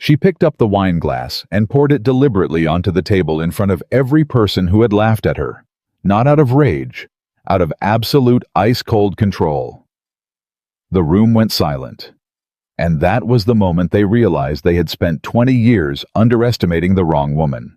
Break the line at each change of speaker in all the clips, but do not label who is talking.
She picked up the wine glass and poured it deliberately onto the table in front of every person who had laughed at her, not out of rage, out of absolute ice-cold control. The room went silent, and that was the moment they realized they had spent 20 years underestimating the wrong woman.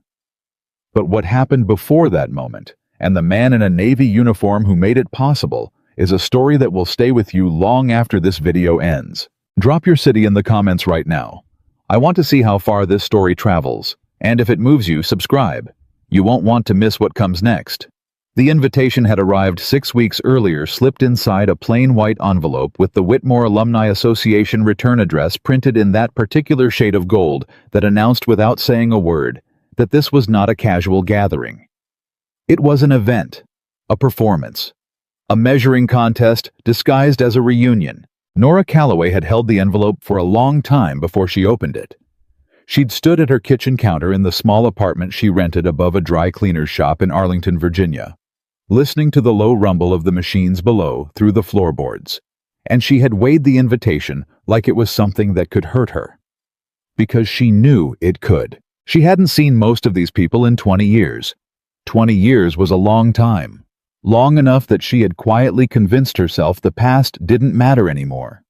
But what happened before that moment, and the man in a Navy uniform who made it possible, is a story that will stay with you long after this video ends. Drop your city in the comments right now. I want to see how far this story travels, and if it moves you, subscribe. You won't want to miss what comes next. The invitation had arrived 6 weeks earlier, slipped inside a plain white envelope with the Whitmore Alumni Association return address printed in that particular shade of gold that announced without saying a word that this was not a casual gathering. It was an event, a performance, a measuring contest disguised as a reunion. Nora Calloway had held the envelope for a long time before she opened it. She'd stood at her kitchen counter in the small apartment she rented above a dry cleaner's shop in Arlington, Virginia, listening to the low rumble of the machines below through the floorboards, and she had weighed the invitation like it was something that could hurt her. Because she knew it could. She hadn't seen most of these people in 20 years. 20 years was a long time. Long enough that she had quietly convinced herself the past didn't matter anymore.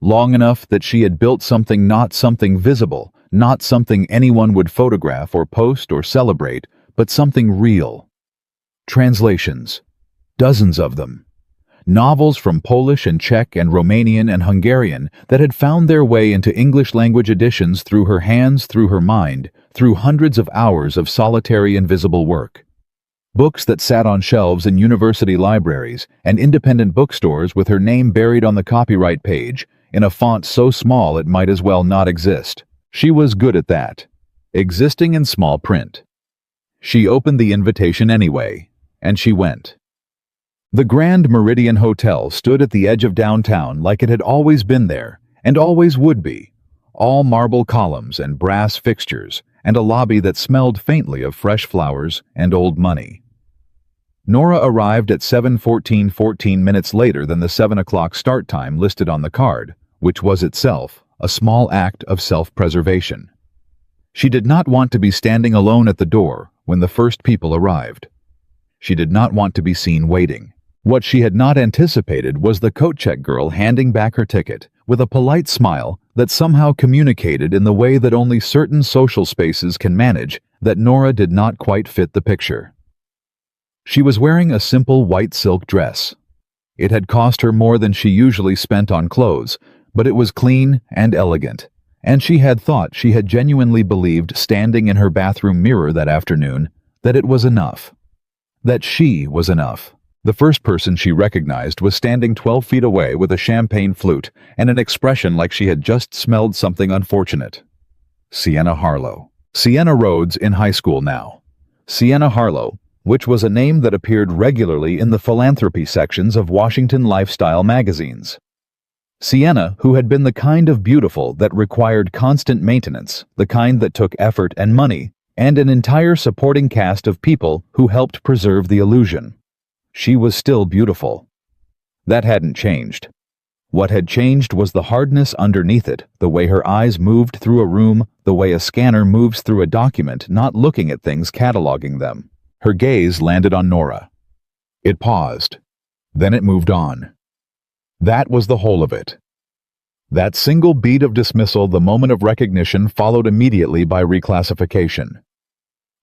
Long enough that she had built something, not something visible, not something anyone would photograph or post or celebrate, but something real. Translations. Dozens of them. Novels from Polish and Czech and Romanian and Hungarian that had found their way into English-language editions through her hands, through her mind, through hundreds of hours of solitary invisible work. Books that sat on shelves in university libraries and independent bookstores with her name buried on the copyright page in a font so small it might as well not exist. She was good at that, existing in small print. She opened the invitation anyway, and she went. The Grand Meridian Hotel stood at the edge of downtown like it had always been there, and always would be. All marble columns and brass fixtures, and a lobby that smelled faintly of fresh flowers and old money. Nora arrived at 7:14 minutes later than the 7 o'clock start time listed on the card, which was itself a small act of self-preservation. She did not want to be standing alone at the door when the first people arrived. She did not want to be seen waiting. What she had not anticipated was the coat check girl handing back her ticket with a polite smile that somehow communicated in the way that only certain social spaces can manage that Nora did not quite fit the picture. She was wearing a simple white silk dress. It had cost her more than she usually spent on clothes, but it was clean and elegant, and she had thought, she had genuinely believed standing in her bathroom mirror that afternoon, that it was enough. That she was enough. The first person she recognized was standing 12 feet away with a champagne flute and an expression like she had just smelled something unfortunate. Sienna Harlow. Sienna Rhodes in high school now. Sienna Harlow, which was a name that appeared regularly in the philanthropy sections of Washington lifestyle magazines. Sienna, who had been the kind of beautiful that required constant maintenance, the kind that took effort and money, and an entire supporting cast of people who helped preserve the illusion. She was still beautiful. That hadn't changed. What had changed was the hardness underneath it, the way her eyes moved through a room, the way a scanner moves through a document, not looking at things, cataloging them. Her gaze landed on Nora. It paused. Then it moved on. That was the whole of it. That single beat of dismissal, the moment of recognition, followed immediately by reclassification.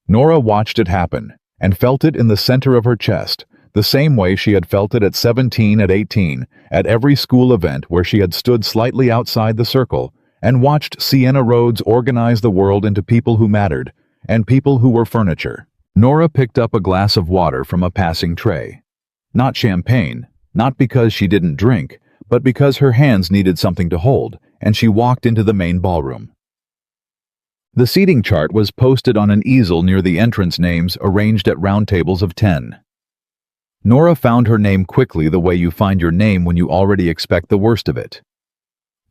Nora watched it happen, and felt it in the center of her chest, the same way she had felt it at 17, at 18, at every school event where she had stood slightly outside the circle and watched Sienna Rhodes organize the world into people who mattered, and people who were furniture. Nora picked up a glass of water from a passing tray. Not champagne, not because she didn't drink, but because her hands needed something to hold, and she walked into the main ballroom. The seating chart was posted on an easel near the entrance, names arranged at round tables of 10. Nora found her name quickly, the way you find your name when you already expect the worst of it.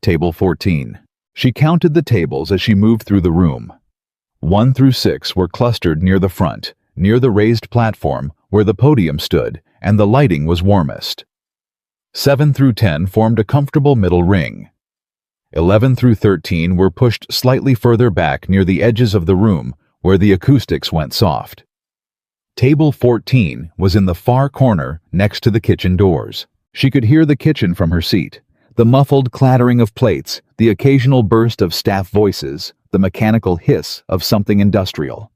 Table 14. She counted the tables as she moved through the room. 1 through 6 were clustered near the front, near the raised platform where the podium stood and the lighting was warmest. 7 through 10 formed a comfortable middle ring. 11 through 13 were pushed slightly further back near the edges of the room where the acoustics went soft. Table 14 was in the far corner next to the kitchen doors. She could hear the kitchen from her seat, the muffled clattering of plates, the occasional burst of staff voices, the mechanical hiss of something industrial.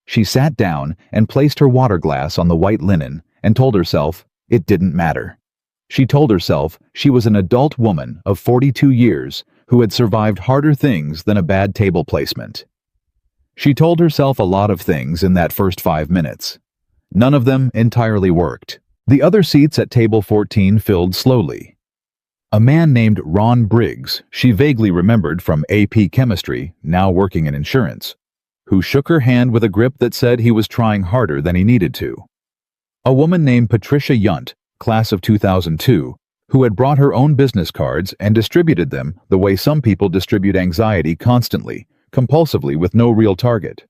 She sat down and placed her water glass on the white linen and told herself it didn't matter. She told herself she was an adult woman of 42 years who had survived harder things than a bad table placement. She told herself a lot of things in that first 5 minutes. None of them entirely worked. The other seats at table 14 filled slowly. A man named Ron Briggs, she vaguely remembered from AP Chemistry, now working in insurance, who shook her hand with a grip that said he was trying harder than he needed to. A woman named Patricia Yunt, class of 2002, who had brought her own business cards and distributed them the way some people distribute anxiety constantly, compulsively with no real target.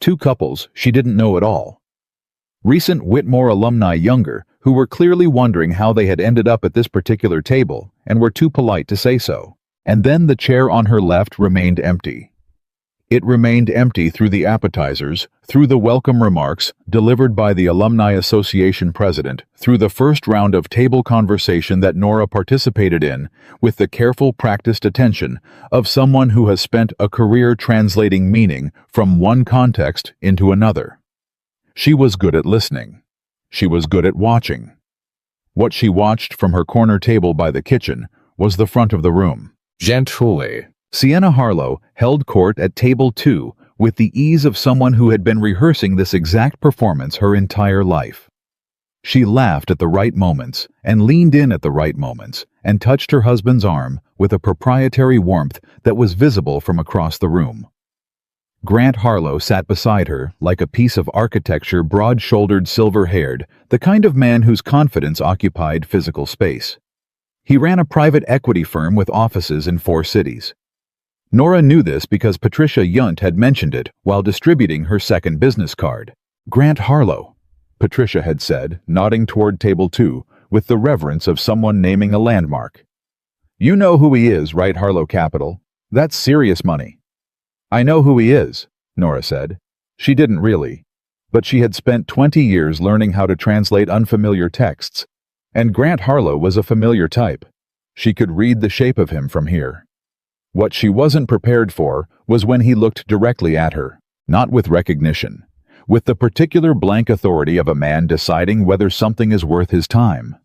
2 couples she didn't know at all. Recent Whitmore alumni younger, who were clearly wondering how they had ended up at this particular table and were too polite to say so. And then the chair on her left remained empty. It remained empty through the appetizers, through the welcome remarks delivered by the Alumni Association president, through the first round of table conversation that Nora participated in, with the careful, practiced attention of someone who has spent a career translating meaning from one context into another. She was good at listening. She was good at watching. What she watched from her corner table by the kitchen was the front of the room. Gently. Sienna Harlow held court at table 2 with the ease of someone who had been rehearsing this exact performance her entire life. She laughed at the right moments and leaned in at the right moments and touched her husband's arm with a proprietary warmth that was visible from across the room. Grant Harlow sat beside her like a piece of architecture, broad-shouldered, silver-haired, the kind of man whose confidence occupied physical space. He ran a private equity firm with offices in 4 cities. Nora knew this because Patricia Yunt had mentioned it while distributing her second business card. Grant Harlow, Patricia had said, nodding toward table 2 with the reverence of someone naming a landmark. You know who he is, right, Harlow Capital? That's serious money. I know who he is, Nora said. She didn't really, but she had spent 20 years learning how to translate unfamiliar texts, and Grant Harlow was a familiar type. She could read the shape of him from here. What she wasn't prepared for was when he looked directly at her, not with recognition, with the particular blank authority of a man deciding whether something is worth his time.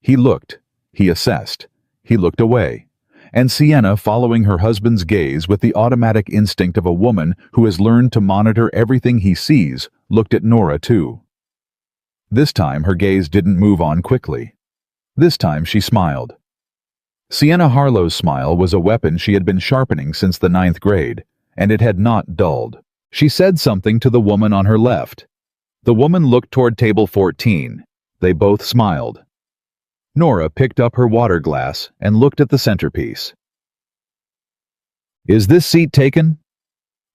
He looked, he assessed, he looked away, and Sienna, following her husband's gaze with the automatic instinct of a woman who has learned to monitor everything he sees, looked at Nora too. This time her gaze didn't move on quickly. This time she smiled. Sienna Harlow's smile was a weapon she had been sharpening since the 9th grade, and it had not dulled. She said something to the woman on her left. The woman looked toward table 14. They both smiled. Nora picked up her water glass and looked at the centerpiece. Is this seat taken?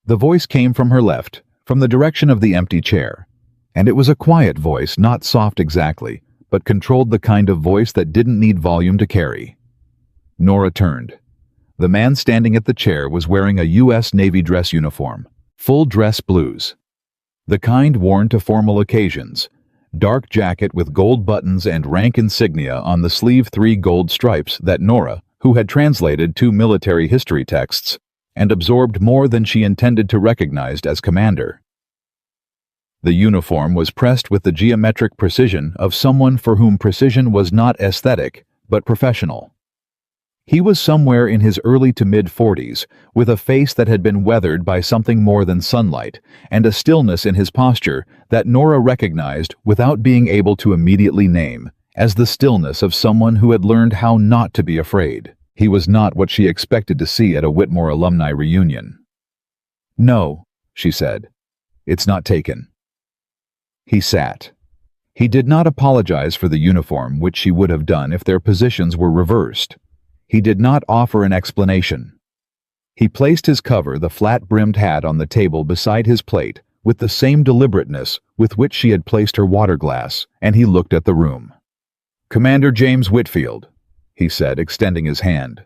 The voice came from her left, from the direction of the empty chair, and it was a quiet voice, not soft exactly, but controlled the kind of voice that didn't need volume to carry. Nora turned. The man standing at the chair was wearing a U.S. Navy dress uniform, full dress blues. The kind worn to formal occasions, dark jacket with gold buttons and rank insignia on the sleeve, 3 gold stripes that Nora, who had translated 2 military history texts and absorbed more than she intended to recognize as commander. The uniform was pressed with the geometric precision of someone for whom precision was not aesthetic, but professional. He was somewhere in his early to mid-40s, with a face that had been weathered by something more than sunlight, and a stillness in his posture that Nora recognized without being able to immediately name, as the stillness of someone who had learned how not to be afraid. He was not what she expected to see at a Whitmore alumni reunion. No, she said. It's not taken. He sat. He did not apologize for the uniform, which she would have done if their positions were reversed. He did not offer an explanation. He placed his cover, the flat-brimmed hat, on the table beside his plate with the same deliberateness with which she had placed her water glass, and he looked at the room. Commander James Whitfield, he said, extending his hand.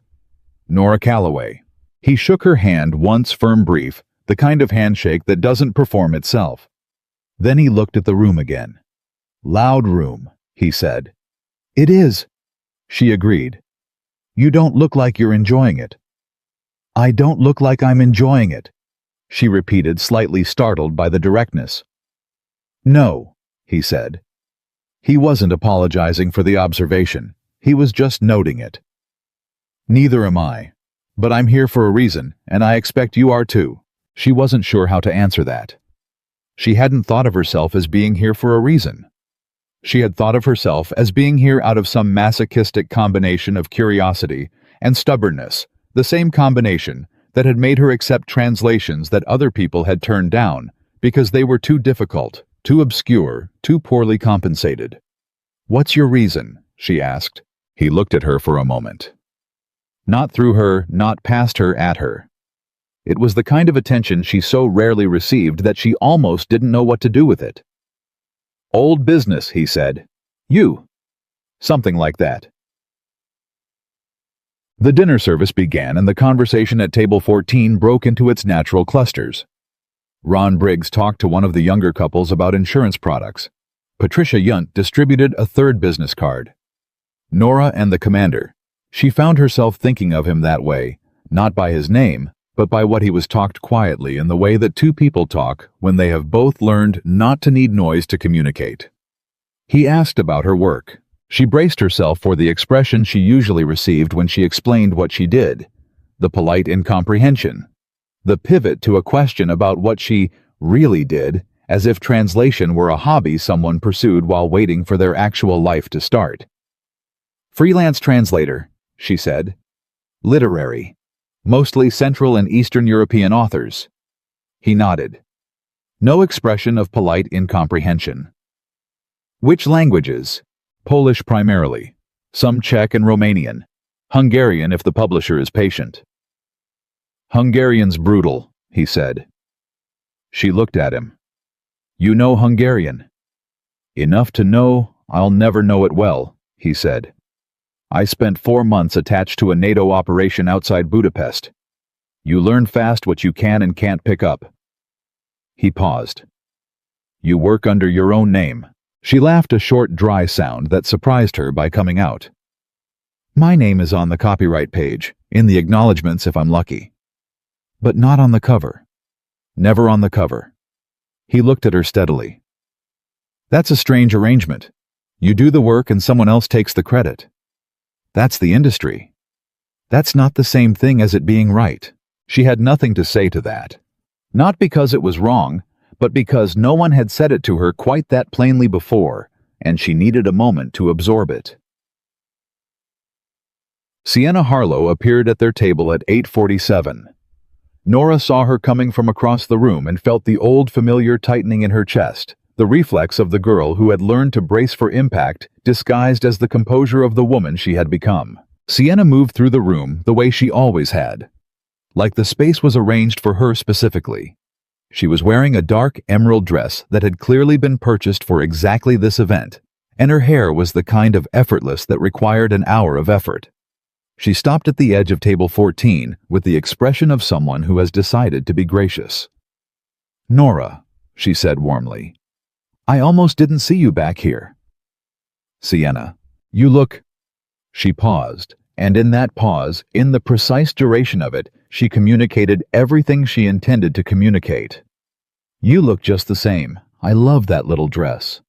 Nora Calloway. He shook her hand once, firm, brief, the kind of handshake that doesn't perform itself. Then he looked at the room again. Loud room, he said. It is, she agreed. You don't look like you're enjoying it. I don't look like I'm enjoying it, she repeated, slightly startled by the directness. No, he said. He wasn't apologizing for the observation. He was just noting it. Neither am I. But I'm here for a reason, and I expect you are too. She wasn't sure how to answer that. She hadn't thought of herself as being here for a reason. She had thought of herself as being here out of some masochistic combination of curiosity and stubbornness, the same combination that had made her accept translations that other people had turned down because they were too difficult, too obscure, too poorly compensated. What's your reason? She asked. He looked at her for a moment. Not through her, not past her, at her. It was the kind of attention she so rarely received that she almost didn't know what to do with it. Old business, he said. You. Something like that. The dinner service began and the conversation at table 14 broke into its natural clusters. Ron Briggs talked to one of the younger couples about insurance products. Patricia Yunt distributed a third business card. Nora and the commander. She found herself thinking of him that way, not by his name, but by what he was talked quietly in the way that two people talk when they have both learned not to need noise to communicate. He asked about her work. She braced herself for the expression she usually received when she explained what she did, the polite incomprehension, the pivot to a question about what she really did, as if translation were a hobby someone pursued while waiting for their actual life to start. Freelance translator, she said. Literary. Mostly Central and Eastern European authors. He nodded. No expression of polite incomprehension. Which languages? Polish primarily. Some Czech and Romanian. Hungarian if the publisher is patient. Hungarian's brutal, he said. She looked at him. You know Hungarian? Enough to know I'll never know it well, he said. I spent 4 months attached to a NATO operation outside Budapest. You learn fast what you can and can't pick up. He paused. You work under your own name. She laughed, a short, dry sound that surprised her by coming out. My name is on the copyright page, in the acknowledgments if I'm lucky. But not on the cover. Never on the cover. He looked at her steadily. That's a strange arrangement. You do the work and someone else takes the credit. That's the industry. That's not the same thing as it being right. She had nothing to say to that. Not because it was wrong, but because no one had said it to her quite that plainly before, and she needed a moment to absorb it. Sienna Harlow appeared at their table at 8:47. Nora saw her coming from across the room and felt the old familiar tightening in her chest, the reflex of the girl who had learned to brace for impact, disguised as the composure of the woman she had become. Sienna moved through the room the way she always had, like the space was arranged for her specifically. She was wearing a dark emerald dress that had clearly been purchased for exactly this event, and her hair was the kind of effortless that required an hour of effort. She stopped at the edge of table 14 with the expression of someone who has decided to be gracious. Nora, she said warmly. I almost didn't see you back here. Sienna, you look... She paused, and in that pause, in the precise duration of it, she communicated everything she intended to communicate. You look just the same. I love that little dress.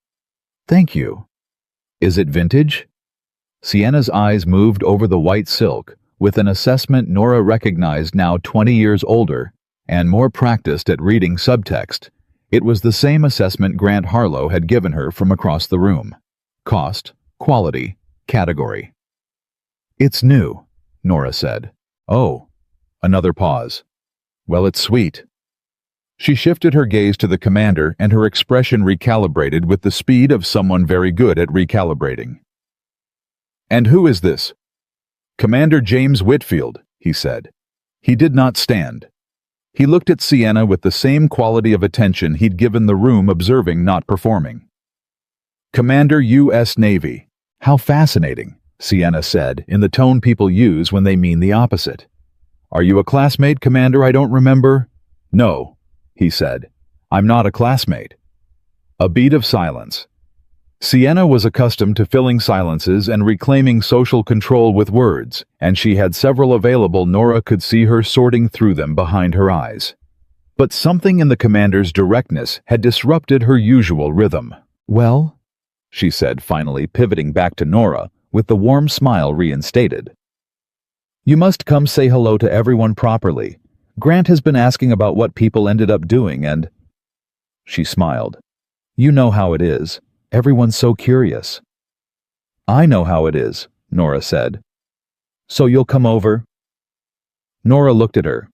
Thank you. Is it vintage? Sienna's eyes moved over the white silk, with an assessment Nora recognized now 20 years older, and more practiced at reading subtext. It was the same assessment Grant Harlow had given her from across the room. Cost, quality, category. It's new, Nora said. Oh. Another pause. Well, it's sweet. She shifted her gaze to the commander and her expression recalibrated with the speed of someone very good at recalibrating. And who is this? Commander James Whitfield, he said. He did not stand. He looked at Sienna with the same quality of attention he'd given the room observing, not performing. Commander U.S. Navy. How fascinating, Sienna said, in the tone people use when they mean the opposite. Are you a classmate, Commander? I don't remember. No, he said. I'm not a classmate. A beat of silence. Sienna was accustomed to filling silences and reclaiming social control with words, and she had several available. Nora could see her sorting through them behind her eyes. But something in the commander's directness had disrupted her usual rhythm. Well, she said, finally pivoting back to Nora, with the warm smile reinstated. You must come say hello to everyone properly. Grant has been asking about what people ended up doing and... She smiled. You know how it is. Everyone's so curious. I know how it is, Nora said. So you'll come over? Nora looked at her,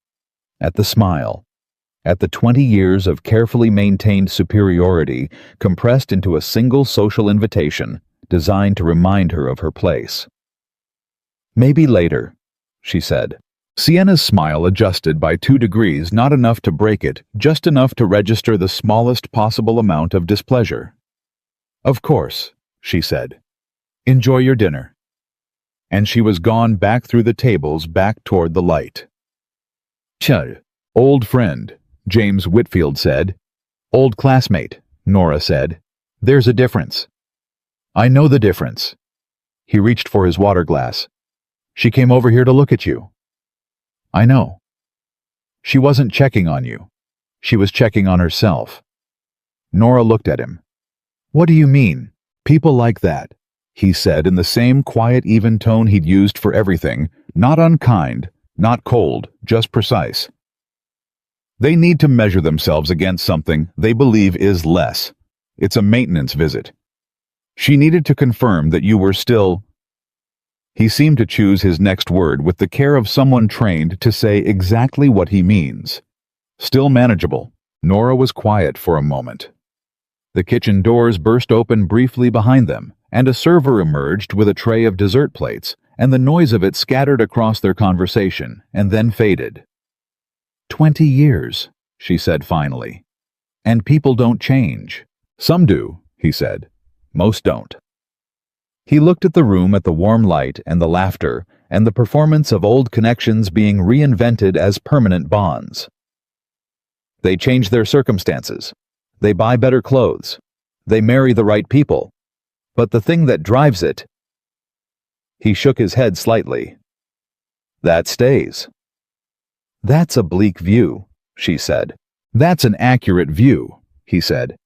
at the smile, at the 20 years of carefully maintained superiority compressed into a single social invitation designed to remind her of her place. Maybe later, she said. Sienna's smile adjusted by 2 degrees, not enough to break it, just enough to register the smallest possible amount of displeasure. Of course, she said. Enjoy your dinner. And she was gone back through the tables, back toward the light. Chud, old friend, James Whitfield said. Old classmate, Nora said. There's a difference. I know the difference. He reached for his water glass. She came over here to look at you. I know. She wasn't checking on you. She was checking on herself. Nora looked at him. What do you mean? People like that, he said in the same quiet, even tone he'd used for everything, not unkind, not cold, just precise. They need to measure themselves against something they believe is less. It's a maintenance visit. She needed to confirm that you were still... He seemed to choose his next word with the care of someone trained to say exactly what he means. Still manageable. Nora was quiet for a moment. The kitchen doors burst open briefly behind them, and a server emerged with a tray of dessert plates, and the noise of it scattered across their conversation, and then faded. 20 years, she said finally. And people don't change. Some do, he said. Most don't. He looked at the room, at the warm light and the laughter, and the performance of old connections being reinvented as permanent bonds. They change their circumstances. They buy better clothes. They marry the right people. But the thing that drives it... He shook his head slightly. That stays. That's a bleak view, she said. That's an accurate view, he said.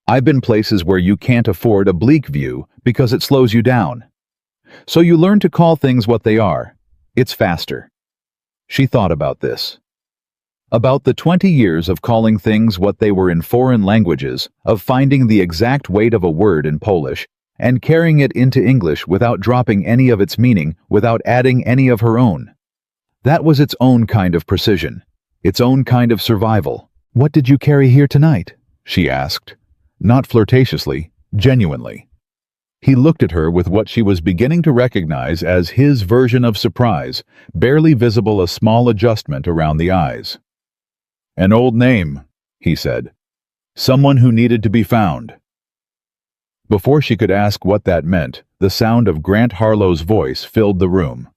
I've been places where you can't afford a bleak view because it slows you down. So you learn to call things what they are. It's faster. She thought about this. About the 20 years of calling things what they were in foreign languages, of finding the exact weight of a word in Polish, and carrying it into English without dropping any of its meaning, without adding any of her own. That was its own kind of precision, its own kind of survival. What did you carry here tonight? She asked. Not flirtatiously, genuinely. He looked at her with what she was beginning to recognize as his version of surprise, barely visible, a small adjustment around the eyes. An old name, he said. Someone who needed to be found. Before she could ask what that meant, the sound of Grant Harlow's voice filled the room.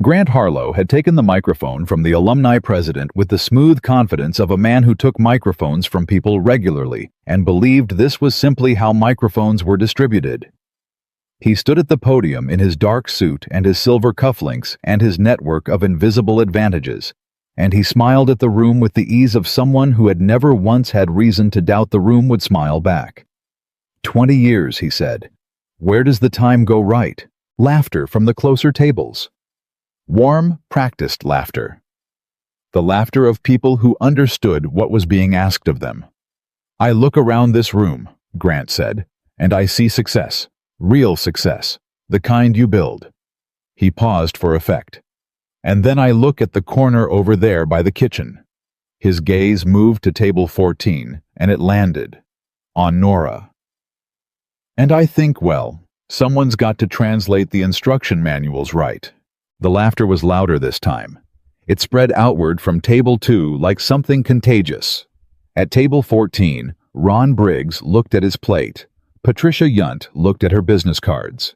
Grant Harlow had taken the microphone from the alumni president with the smooth confidence of a man who took microphones from people regularly and believed this was simply how microphones were distributed. He stood at the podium in his dark suit and his silver cufflinks and his network of invisible advantages, and he smiled at the room with the ease of someone who had never once had reason to doubt the room would smile back. 20 years, he said. Where does the time go right? Laughter from the closer tables. Warm, practiced laughter. The laughter of people who understood what was being asked of them. I look around this room, Grant said, and I see success. Real success. The kind you build. He paused for effect. And then I look at the corner over there by the kitchen. His gaze moved to table 14, and it landed on Nora. And I think, well, someone's got to translate the instruction manuals right. The laughter was louder this time. It spread outward from table 2 like something contagious. At table 14, Ron Briggs looked at his plate, Patricia Yunt looked at her business cards.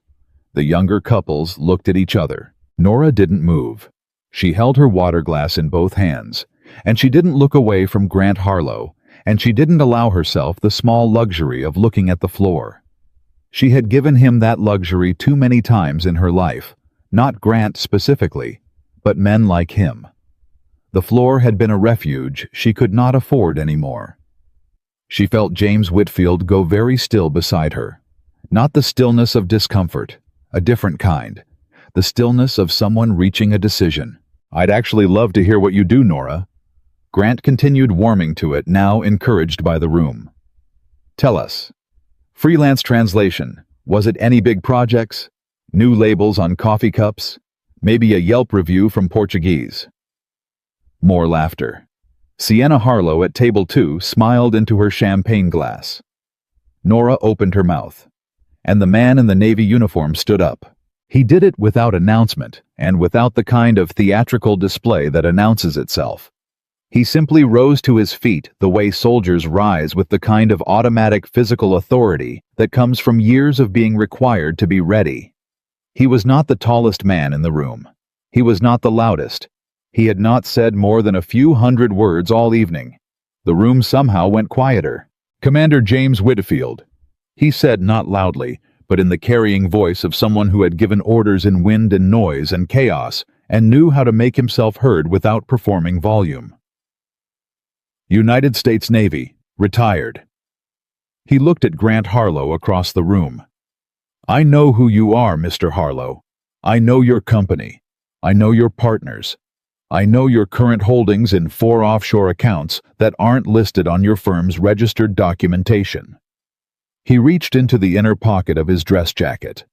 The younger couples looked at each other. Nora didn't move. She held her water glass in both hands, and she didn't look away from Grant Harlow, and she didn't allow herself the small luxury of looking at the floor. She had given him that luxury too many times in her life, not Grant specifically, but men like him. The floor had been a refuge she could not afford anymore. She felt James Whitfield go very still beside her. Not the stillness of discomfort, a different kind. The stillness of someone reaching a decision. "I'd actually love to hear what you do, Nora." Grant continued, warming to it, now encouraged by the room. "Tell us. Freelance translation. Was it any big projects? New labels on coffee cups? Maybe a Yelp review from Portuguese?" More laughter. Sienna Harlow at table 2 smiled into her champagne glass. Nora opened her mouth, and the man in the navy uniform stood up. He did it without announcement and without the kind of theatrical display that announces itself. He simply rose to his feet the way soldiers rise, with the kind of automatic physical authority that comes from years of being required to be ready. He was not the tallest man in the room. He was not the loudest. He had not said more than a few hundred words all evening. The room somehow went quieter. "Commander James Whitfield," he said, not loudly, but in the carrying voice of someone who had given orders in wind and noise and chaos and knew how to make himself heard without performing volume. "United States Navy, retired." He looked at Grant Harlow across the room. "I know who you are, Mr. Harlow. I know your company. I know your partners. I know your current holdings in 4 offshore accounts that aren't listed on your firm's registered documentation." He reached into the inner pocket of his dress jacket.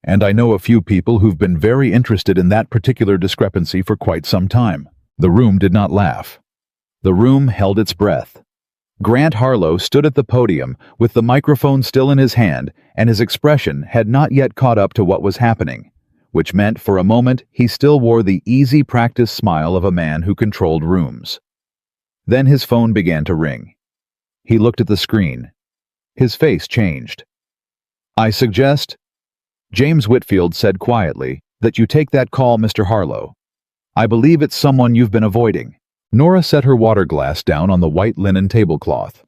"And I know a few people who've been very interested in that particular discrepancy for quite some time." The room did not laugh. The room held its breath. Grant Harlow stood at the podium with the microphone still in his hand, and his expression had not yet caught up to what was happening, which meant for a moment he still wore the easy practice smile of a man who controlled rooms. Then his phone began to ring. He looked at the screen. His face changed. "I suggest," James Whitfield said quietly, "that you take that call, Mr. Harlow. I believe it's someone you've been avoiding." Nora set her water glass down on the white linen tablecloth.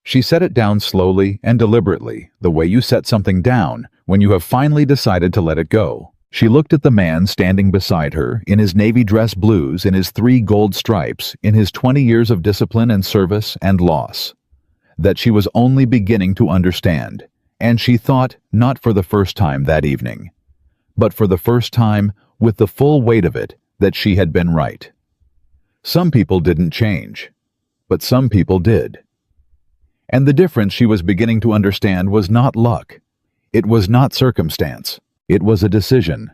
She set it down slowly and deliberately, the way you set something down when you have finally decided to let it go. She looked at the man standing beside her, in his navy dress blues, in his 3 gold stripes, in his 20 years of discipline and service and loss, that she was only beginning to understand, and she thought, not for the first time that evening, but for the first time, with the full weight of it, that she had been right. Some people didn't change, but some people did. And the difference she was beginning to understand was not luck. It was not circumstance. It was a decision,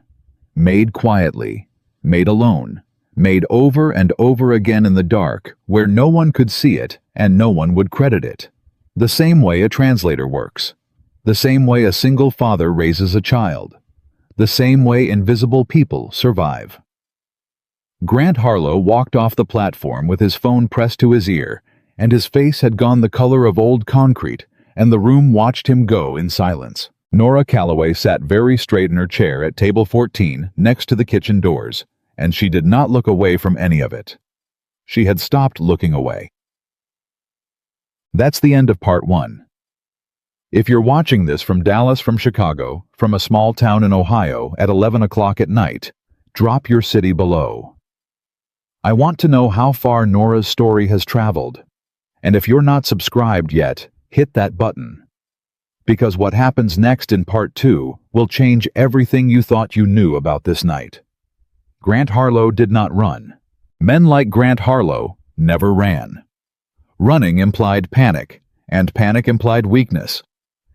made quietly, made alone, made over and over again in the dark, where no one could see it and no one would credit it. The same way a translator works. The same way a single father raises a child. The same way invisible people survive. Grant Harlow walked off the platform with his phone pressed to his ear, and his face had gone the color of old concrete, and the room watched him go in silence. Nora Calloway sat very straight in her chair at table 14 next to the kitchen doors, and she did not look away from any of it. She had stopped looking away. That's the end of part 1. If you're watching this from Dallas, from Chicago, from a small town in Ohio at 11 o'clock at night, drop your city below. I want to know how far Nora's story has traveled. And if you're not subscribed yet, hit that button. Because what happens next in part 2 will change everything you thought you knew about this night. Grant Harlow did not run. Men like Grant Harlow never ran. Running implied panic, and panic implied weakness.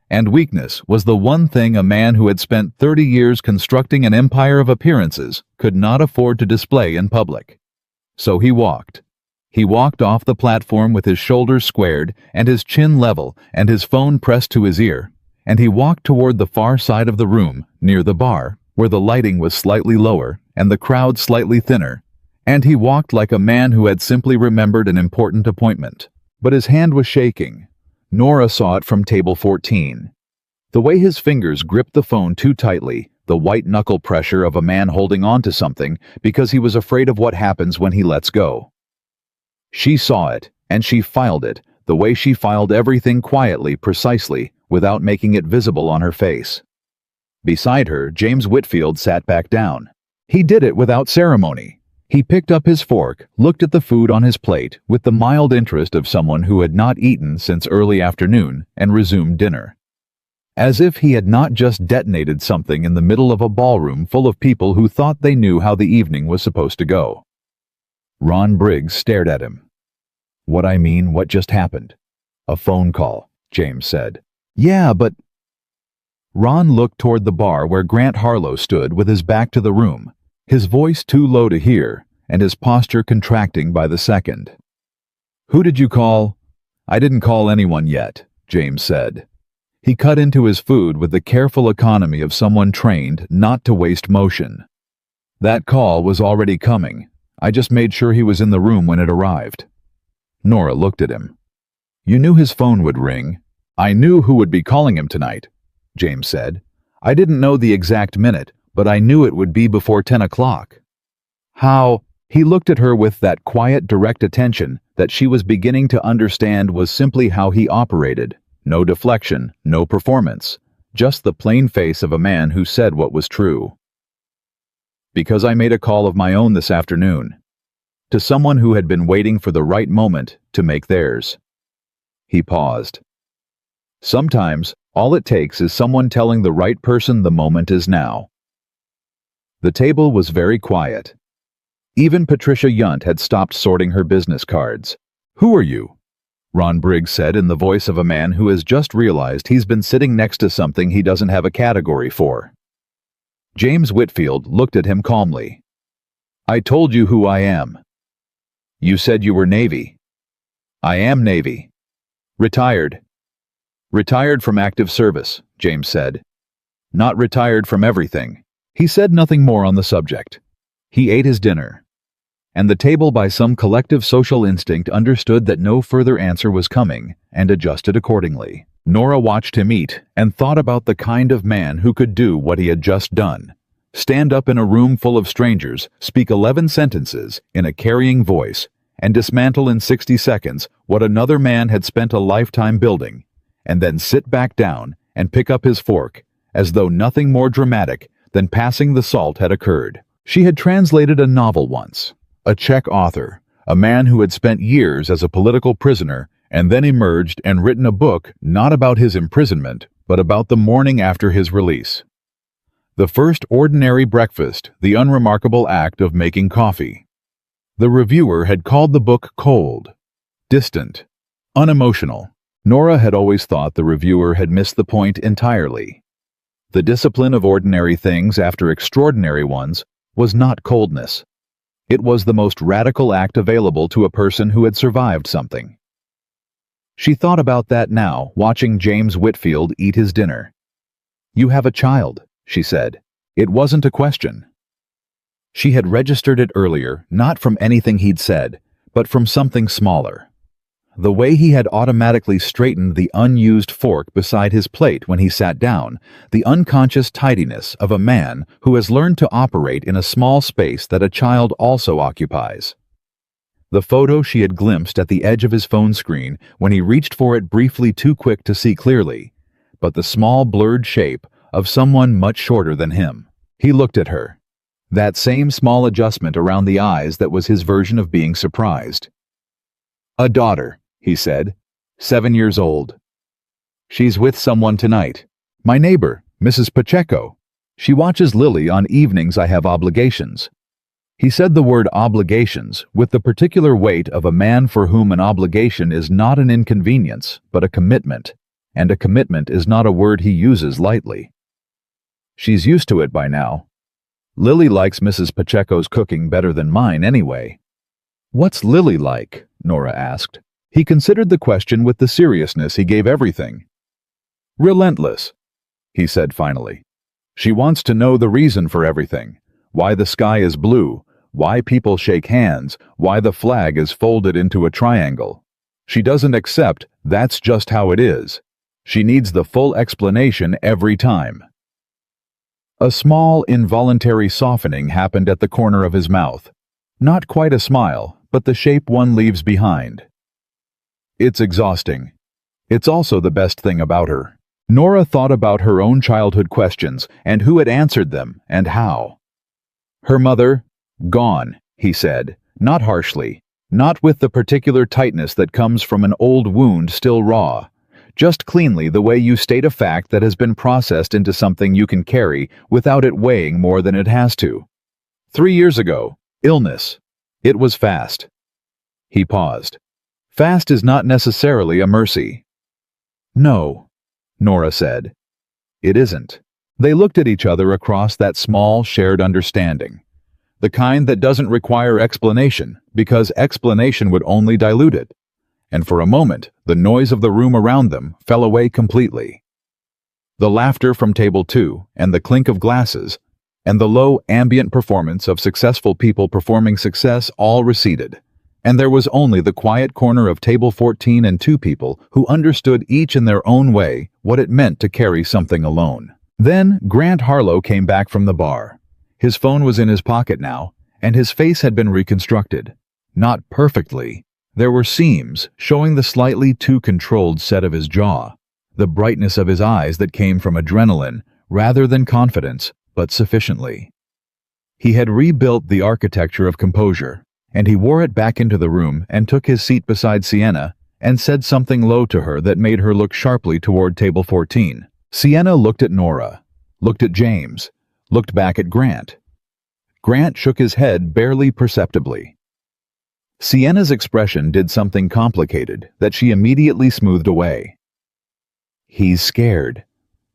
And weakness was the one thing a man who had spent 30 years constructing an empire of appearances could not afford to display in public. So he walked. He walked off the platform with his shoulders squared and his chin level and his phone pressed to his ear, and he walked toward the far side of the room, near the bar, where the lighting was slightly lower and the crowd slightly thinner, and he walked like a man who had simply remembered an important appointment. But his hand was shaking. Nora saw it from table 14. The way his fingers gripped the phone too tightly, the white-knuckle pressure of a man holding on to something because he was afraid of what happens when he lets go. She saw it, and she filed it, the way she filed everything quietly, precisely, without making it visible on her face. Beside her, James Whitfield sat back down. He did it without ceremony. He picked up his fork, looked at the food on his plate with the mild interest of someone who had not eaten since early afternoon, and resumed dinner. As if he had not just detonated something in the middle of a ballroom full of people who thought they knew how the evening was supposed to go. Ron Briggs stared at him. What just happened? A phone call, James said. Yeah, but... Ron looked toward the bar where Grant Harlow stood with his back to the room, his voice too low to hear, and his posture contracting by the second. Who did you call? I didn't call anyone yet, James said. He cut into his food with the careful economy of someone trained not to waste motion. That call was already coming. I just made sure he was in the room when it arrived. Nora looked at him. You knew his phone would ring. I knew who would be calling him tonight, James said. I didn't know the exact minute, but I knew it would be before 10 o'clock. How? He looked at her with that quiet, direct attention that she was beginning to understand was simply how he operated. No deflection, no performance, just the plain face of a man who said what was true. Because I made a call of my own this afternoon, to someone who had been waiting for the right moment to make theirs. He paused. Sometimes, all it takes is someone telling the right person the moment is now. The table was very quiet. Even Patricia Yunt had stopped sorting her business cards. Who are you? Ron Briggs said in the voice of a man who has just realized he's been sitting next to something he doesn't have a category for. James Whitfield looked at him calmly. I told you who I am. You said you were Navy. I am Navy. Retired. Retired from active service, James said. Not retired from everything. He said nothing more on the subject. He ate his dinner. And the table, by some collective social instinct, understood that no further answer was coming, and adjusted accordingly. Nora watched him eat, and thought about the kind of man who could do what he had just done. Stand up in a room full of strangers, speak 11 sentences in a carrying voice, and dismantle in 60 seconds what another man had spent a lifetime building, and then sit back down and pick up his fork, as though nothing more dramatic than passing the salt had occurred. She had translated a novel once. A Czech author, a man who had spent years as a political prisoner and then emerged and written a book not about his imprisonment, but about the morning after his release. The First Ordinary Breakfast, the unremarkable act of making coffee. The reviewer had called the book cold, distant, unemotional. Nora had always thought the reviewer had missed the point entirely. The discipline of ordinary things after extraordinary ones was not coldness. It was the most radical act available to a person who had survived something. She thought about that now, watching James Whitfield eat his dinner. You have a child, she said. It wasn't a question. She had registered it earlier, not from anything he'd said, but from something smaller. The way he had automatically straightened the unused fork beside his plate when he sat down, the unconscious tidiness of a man who has learned to operate in a small space that a child also occupies. The photo she had glimpsed at the edge of his phone screen when he reached for it briefly too quick to see clearly, but the small blurred shape of someone much shorter than him. He looked at her. That same small adjustment around the eyes that was his version of being surprised. A daughter, he said, 7 years old. She's with someone tonight. My neighbor, Mrs. Pacheco. She watches Lily on evenings I have obligations. He said the word obligations with the particular weight of a man for whom an obligation is not an inconvenience, but a commitment, and a commitment is not a word he uses lightly. She's used to it by now. Lily likes Mrs. Pacheco's cooking better than mine anyway. What's Lily like? Nora asked. He considered the question with the seriousness he gave everything. Relentless, he said finally. She wants to know the reason for everything, why the sky is blue, why people shake hands, why the flag is folded into a triangle. She doesn't accept that's just how it is. She needs the full explanation every time. A small, involuntary softening happened at the corner of his mouth. Not quite a smile, but the shape one leaves behind. It's exhausting. It's also the best thing about her. Nora thought about her own childhood questions and who had answered them and how. Her mother, gone, he said, not harshly, not with the particular tightness that comes from an old wound still raw, just cleanly the way you state a fact that has been processed into something you can carry without it weighing more than it has to. 3 years ago, illness. It was fast. He paused. Fast is not necessarily a mercy. No, Nora said. It isn't. They looked at each other across that small, shared understanding. The kind that doesn't require explanation, because explanation would only dilute it. And for a moment, the noise of the room around them fell away completely. The laughter from table 2, and the clink of glasses, and the low, ambient performance of successful people performing success all receded. And there was only the quiet corner of table 14 and 2 people who understood each in their own way what it meant to carry something alone. Then Grant Harlow came back from the bar. His phone was in his pocket now, and his face had been reconstructed. Not perfectly. There were seams showing the slightly too controlled set of his jaw, the brightness of his eyes that came from adrenaline rather than confidence, but sufficiently. He had rebuilt the architecture of composure, and he wore it back into the room and took his seat beside Sienna and said something low to her that made her look sharply toward table 14. Sienna looked at Nora, looked at James, looked back at Grant. Grant shook his head barely perceptibly. Sienna's expression did something complicated that she immediately smoothed away. He's scared,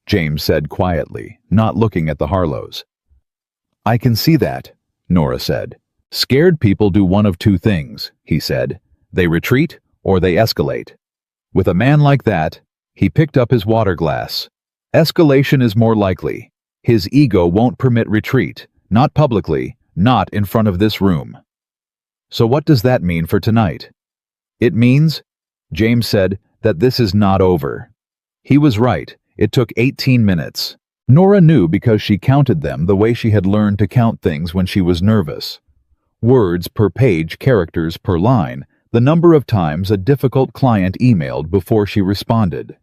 James said quietly, not looking at the Harlows. I can see that, Nora said. Scared people do one of 2 things, he said. They retreat or they escalate. With a man like that, he picked up his water glass. Escalation is more likely. His ego won't permit retreat, not publicly, not in front of this room. So what does that mean for tonight? It means, James said, that this is not over. He was right. It took 18 minutes. Nora knew because she counted them the way she had learned to count things when she was nervous. Words per page, characters per line, the number of times a difficult client emailed before she responded.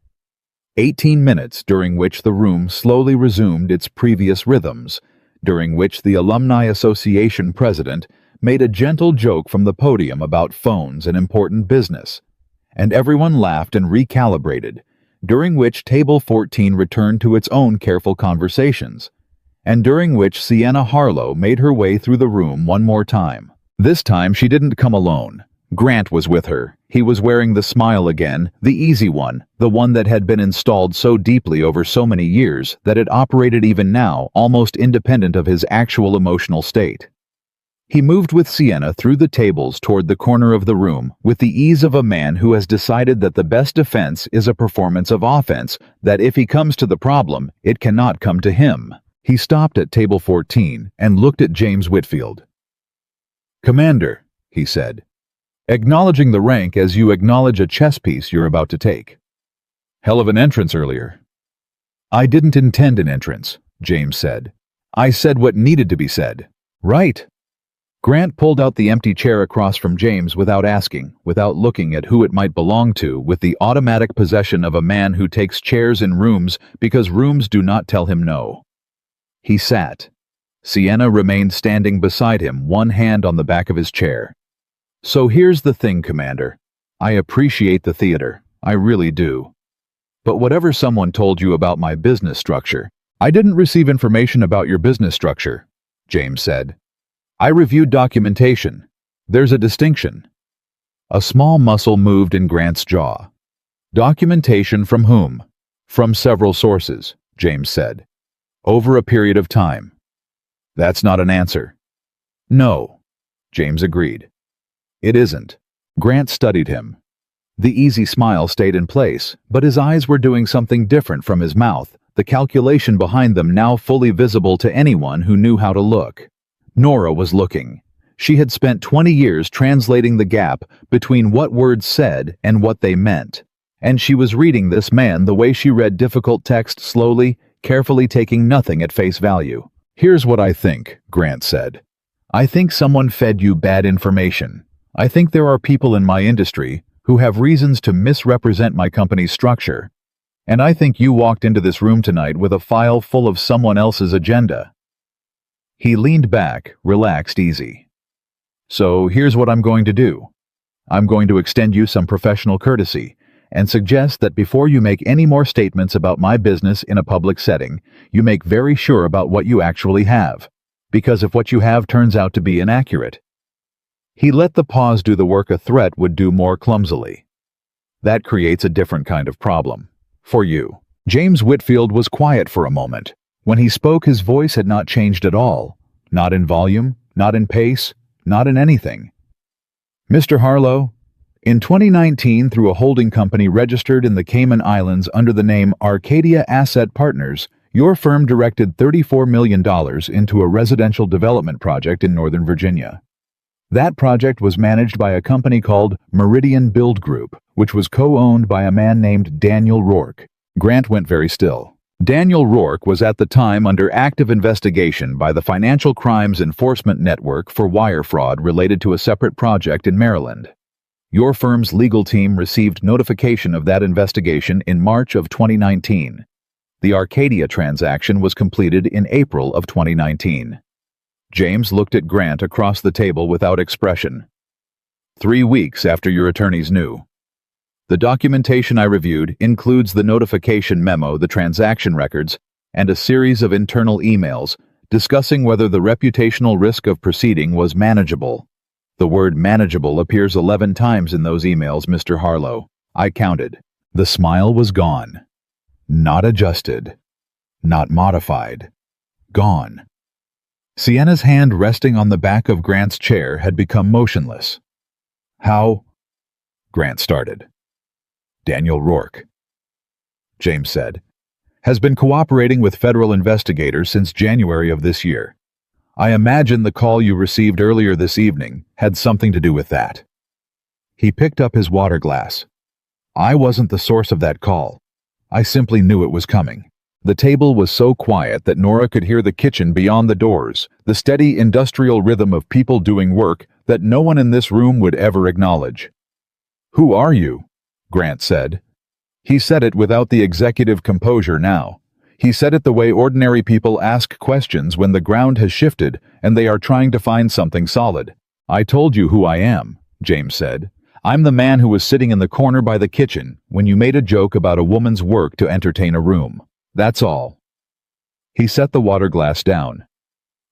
18 minutes during which the room slowly resumed its previous rhythms, during which the Alumni Association president made a gentle joke from the podium about phones and important business, and everyone laughed and recalibrated, during which table 14 returned to its own careful conversations, and during which Sienna Harlow made her way through the room one more time. This time she didn't come alone. Grant was with her. He was wearing the smile again, the easy one, the one that had been installed so deeply over so many years that it operated even now almost independent of his actual emotional state. He moved with Sienna through the tables toward the corner of the room with the ease of a man who has decided that the best defense is a performance of offense, that if he comes to the problem, it cannot come to him. He stopped at table 14 and looked at James Whitfield. Commander, he said, acknowledging the rank as you acknowledge a chess piece you're about to take. Hell of an entrance earlier. I didn't intend an entrance, James said. I said what needed to be said. Right. Grant pulled out the empty chair across from James without asking, without looking at who it might belong to, with the automatic possession of a man who takes chairs in rooms because rooms do not tell him no. He sat. Sienna remained standing beside him, one hand on the back of his chair. So here's the thing, Commander. I appreciate the theater. I really do. But whatever someone told you about my business structure, I didn't receive information about your business structure, James said. I reviewed documentation. There's a distinction. A small muscle moved in Grant's jaw. Documentation from whom? From several sources, James said. Over a period of time. That's not an answer. No, James agreed. It isn't. Grant studied him. The easy smile stayed in place, but his eyes were doing something different from his mouth, the calculation behind them now fully visible to anyone who knew how to look. Nora was looking. She had spent 20 years translating the gap between what words said and what they meant, And she was reading this man the way she read difficult text slowly, carefully taking nothing at face value. "Here's what I think," Grant said. "I think someone fed you bad information. I think there are people in my industry who have reasons to misrepresent my company's structure. And I think you walked into this room tonight with a file full of someone else's agenda." He leaned back, relaxed, easy. "So here's what I'm going to do. I'm going to extend you some professional courtesy and suggest that before you make any more statements about my business in a public setting, you make very sure about what you actually have, because if what you have turns out to be inaccurate." He let the pause do the work a threat would do more clumsily. That creates a different kind of problem. For you. James Whitfield was quiet for a moment. When he spoke, his voice had not changed at all. Not in volume, not in pace, not in anything. "Mr. Harlow, in 2019, through a holding company registered in the Cayman Islands under the name Arcadia Asset Partners, your firm directed $34 million into a residential development project in Northern Virginia. That project was managed by a company called Meridian Build Group, which was co-owned by a man named Daniel Rourke." Grant went very still. Daniel Rourke was at the time under active investigation by the Financial Crimes Enforcement Network for wire fraud related to a separate project in Maryland. Your firm's legal team received notification of that investigation in March of 2019. The Arcadia transaction was completed in April of 2019. James looked at Grant across the table without expression. 3 weeks after your attorneys knew. The documentation I reviewed includes the notification memo, the transaction records, and a series of internal emails discussing whether the reputational risk of proceeding was manageable. The word manageable appears 11 times in those emails, Mr. Harlow. I counted. The smile was gone. Not adjusted. Not modified. Gone. Sienna's hand resting on the back of Grant's chair had become motionless. "How?" Grant started. "Daniel Rourke," James said, "has been cooperating with federal investigators since January of this year. I imagine the call you received earlier this evening had something to do with that." He picked up his water glass. "I wasn't the source of that call. I simply knew it was coming." The table was so quiet that Nora could hear the kitchen beyond the doors, the steady industrial rhythm of people doing work that no one in this room would ever acknowledge. "Who are you?" Grant said. He said it without the executive composure now. He said it the way ordinary people ask questions when the ground has shifted and they are trying to find something solid. "I told you who I am," James said. "I'm the man who was sitting in the corner by the kitchen when you made a joke about a woman's work to entertain a room. That's all." He set the water glass down.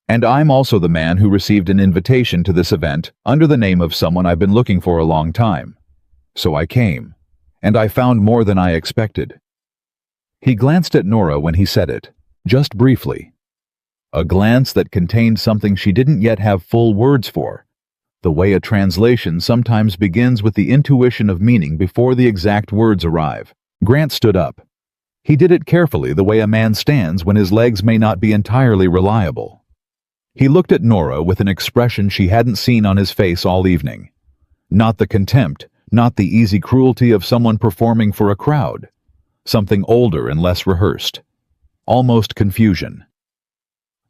"And I'm also the man who received an invitation to this event under the name of someone I've been looking for a long time. So I came, and I found more than I expected." He glanced at Nora when he said it, just briefly. A glance that contained something she didn't yet have full words for, the way a translation sometimes begins with the intuition of meaning before the exact words arrive. Grant stood up. He did it carefully, the way a man stands when his legs may not be entirely reliable. He looked at Nora with an expression she hadn't seen on his face all evening. Not the contempt, not the easy cruelty of someone performing for a crowd. Something older and less rehearsed. Almost confusion.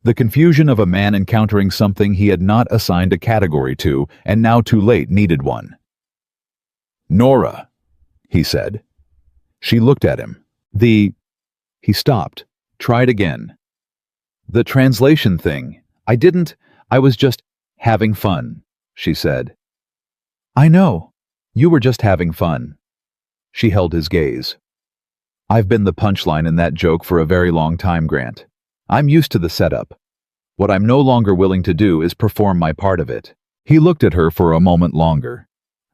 The confusion of a man encountering something he had not assigned a category to and now too late needed one. "Nora," he said. She looked at him. He stopped, tried again. "The translation thing. I was just having fun," she said. "I know. You were just having fun." She held his gaze. "I've been the punchline in that joke for a very long time, Grant. I'm used to the setup. What I'm no longer willing to do is perform my part of it." He looked at her for a moment longer.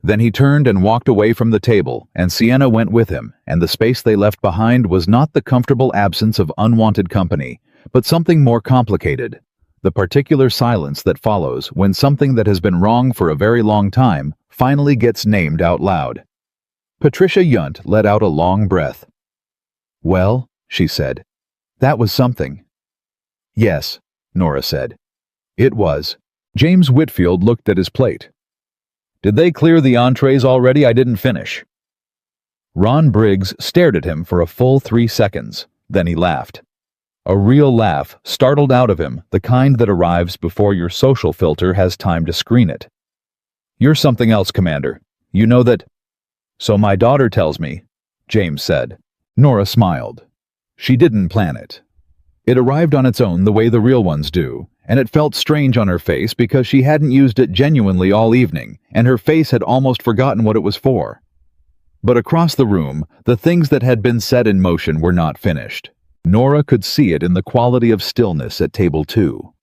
Then he turned and walked away from the table, and Sienna went with him, and the space they left behind was not the comfortable absence of unwanted company, but something more complicated. The particular silence that follows when something that has been wrong for a very long time finally gets named out loud. Patricia Yunt let out a long breath. "Well," she said, "that was something." "Yes," Nora said. "It was." James Whitfield looked at his plate. "Did they clear the entrees already? I didn't finish." Ron Briggs stared at him for a full 3 seconds. Then he laughed. A real laugh startled out of him, the kind that arrives before your social filter has time to screen it. "You're something else, Commander. You know that—" "So my daughter tells me," James said. Nora smiled. She didn't plan it. It arrived on its own the way the real ones do, and it felt strange on her face because she hadn't used it genuinely all evening, and her face had almost forgotten what it was for. But across the room, the things that had been set in motion were not finished. Nora could see it in the quality of stillness at table 2.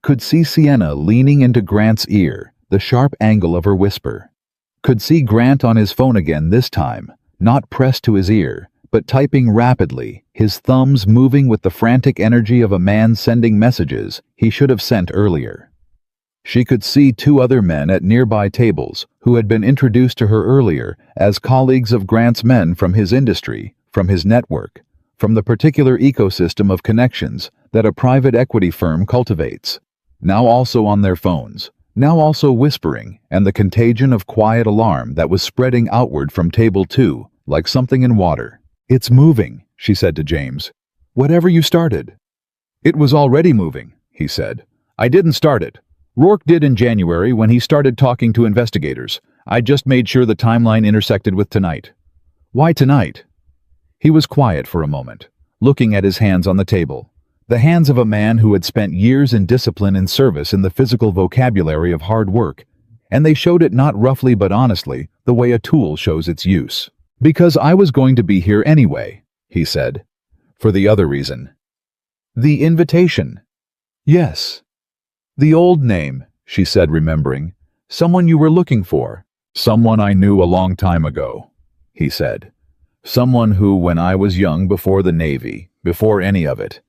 Could see Sienna leaning into Grant's ear, the sharp angle of her whisper. Could see Grant on his phone again this time, not pressed to his ear, but typing rapidly, his thumbs moving with the frantic energy of a man sending messages he should have sent earlier. She could see 2 other men at nearby tables who had been introduced to her earlier as colleagues of Grant's men from his industry, from his network, from the particular ecosystem of connections that a private equity firm cultivates. Now also on their phones, now also whispering, and the contagion of quiet alarm that was spreading outward from table 2, like something in water. "It's moving," she said to James. "Whatever you started." "It was already moving," he said. "I didn't start it. Rourke did in January when he started talking to investigators. I just made sure the timeline intersected with tonight." "Why tonight?" He was quiet for a moment, looking at his hands on the table. The hands of a man who had spent years in discipline and service in the physical vocabulary of hard work, and they showed it not roughly but honestly, the way a tool shows its use. "Because I was going to be here anyway," he said. "For the other reason." "The invitation." "Yes." "The old name," she said, remembering. "Someone you were looking for." "Someone I knew a long time ago," he said. "Someone who, when I was young, before the Navy, before any of it."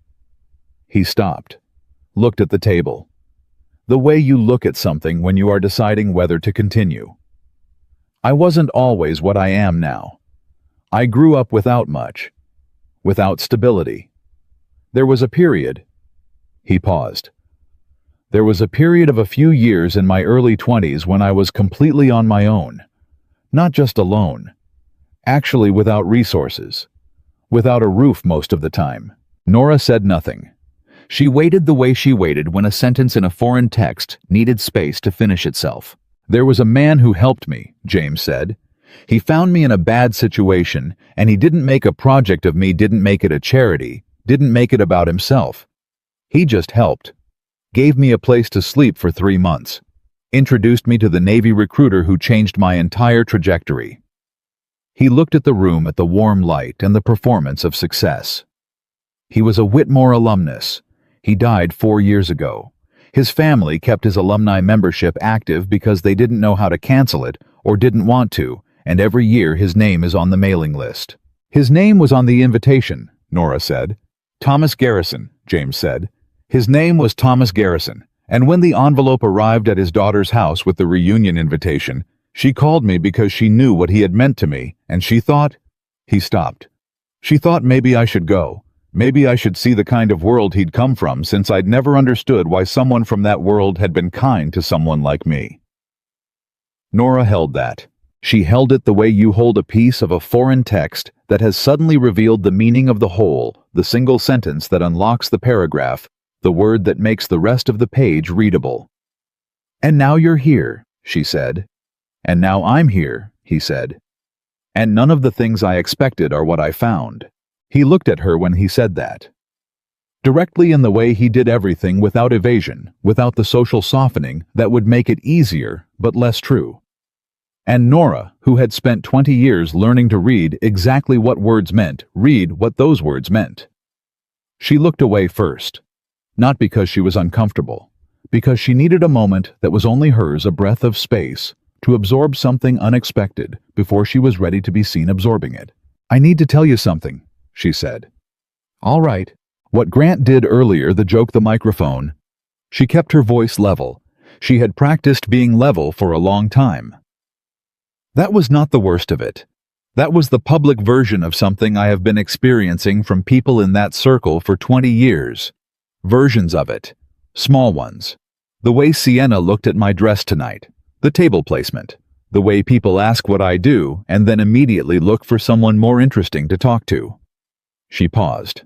He stopped, looked at the table. The way you look at something when you are deciding whether to continue. "I wasn't always what I am now. I grew up without much, without stability. There was a period—" He paused. "There was a period of a few years in my early 20s when I was completely on my own. Not just alone. Actually without resources. Without a roof most of the time." Nora said nothing. She waited the way she waited when a sentence in a foreign text needed space to finish itself. "There was a man who helped me," James said. "He found me in a bad situation, and he didn't make a project of me, didn't make it a charity, didn't make it about himself. He just helped. Gave me a place to sleep for 3 months. Introduced me to the Navy recruiter who changed my entire trajectory." He looked at the room, at the warm light and the performance of success. He was a Whitmore alumnus. He died 4 years ago. His family kept his alumni membership active because they didn't know how to cancel it or didn't want to, and every year his name is on the mailing list. "His name was on the invitation," Nora said. "Thomas Garrison," James said. "His name was Thomas Garrison, and when the envelope arrived at his daughter's house with the reunion invitation, she called me because she knew what he had meant to me, and she thought—" He stopped. "She thought maybe I should go. Maybe I should see the kind of world he'd come from, since I'd never understood why someone from that world had been kind to someone like me." Nora held that. She held it the way you hold a piece of a foreign text that has suddenly revealed the meaning of the whole, the single sentence that unlocks the paragraph, the word that makes the rest of the page readable. "And now you're here," she said. "And now I'm here," he said. "And none of the things I expected are what I found." He looked at her when he said that. Directly, in the way he did everything, without evasion, without the social softening that would make it easier but less true. And Nora, who had spent 20 years learning to read exactly what words meant, read what those words meant. She looked away first, not because she was uncomfortable, because she needed a moment that was only hers, a breath of space, to absorb something unexpected before she was ready to be seen absorbing it. "I need to tell you something," she said. "All right." What Grant did earlier, the joke, the microphone. She kept her voice level. She had practiced being level for a long time. "That was not the worst of it. That was the public version of something I have been experiencing from people in that circle for 20 years. Versions of it. Small ones. The way Sienna looked at my dress tonight. The table placement. The way people ask what I do and then immediately look for someone more interesting to talk to. She paused.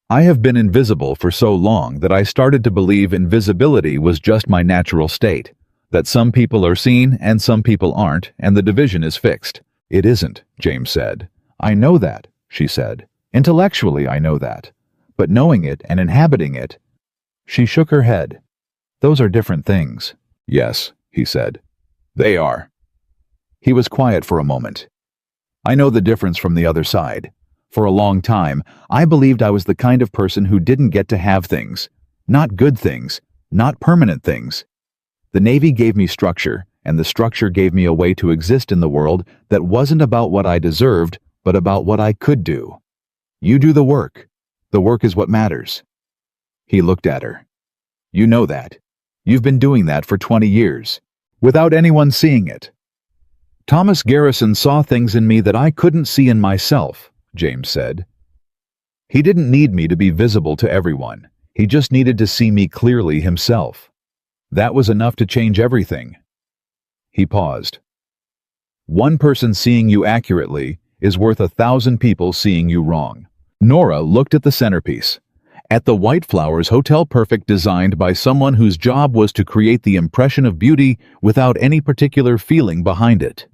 I have been invisible for so long that I started to believe invisibility was just my natural state, that some people are seen and some people aren't, and the division is fixed. It isn't, James said. I know that, she said. Intellectually, I know that. But knowing it and inhabiting it. She shook her head. Those are different things. Yes, he said. They are. He was quiet for a moment. I know the difference from the other side. For a long time, I believed I was the kind of person who didn't get to have things. Not good things. Not permanent things. The Navy gave me structure, and the structure gave me a way to exist in the world that wasn't about what I deserved, but about what I could do. You do the work. The work is what matters. He looked at her. You know that. You've been doing that for 20 years, without anyone seeing it. Thomas Garrison saw things in me that I couldn't see in myself, James said. He didn't need me to be visible to everyone. He just needed to see me clearly himself. That was enough to change everything. He paused. One person seeing you accurately is worth 1,000 people seeing you wrong. Nora looked at the centerpiece, at the white flowers Hotel Perfect designed by someone whose job was to create the impression of beauty without any particular feeling behind it.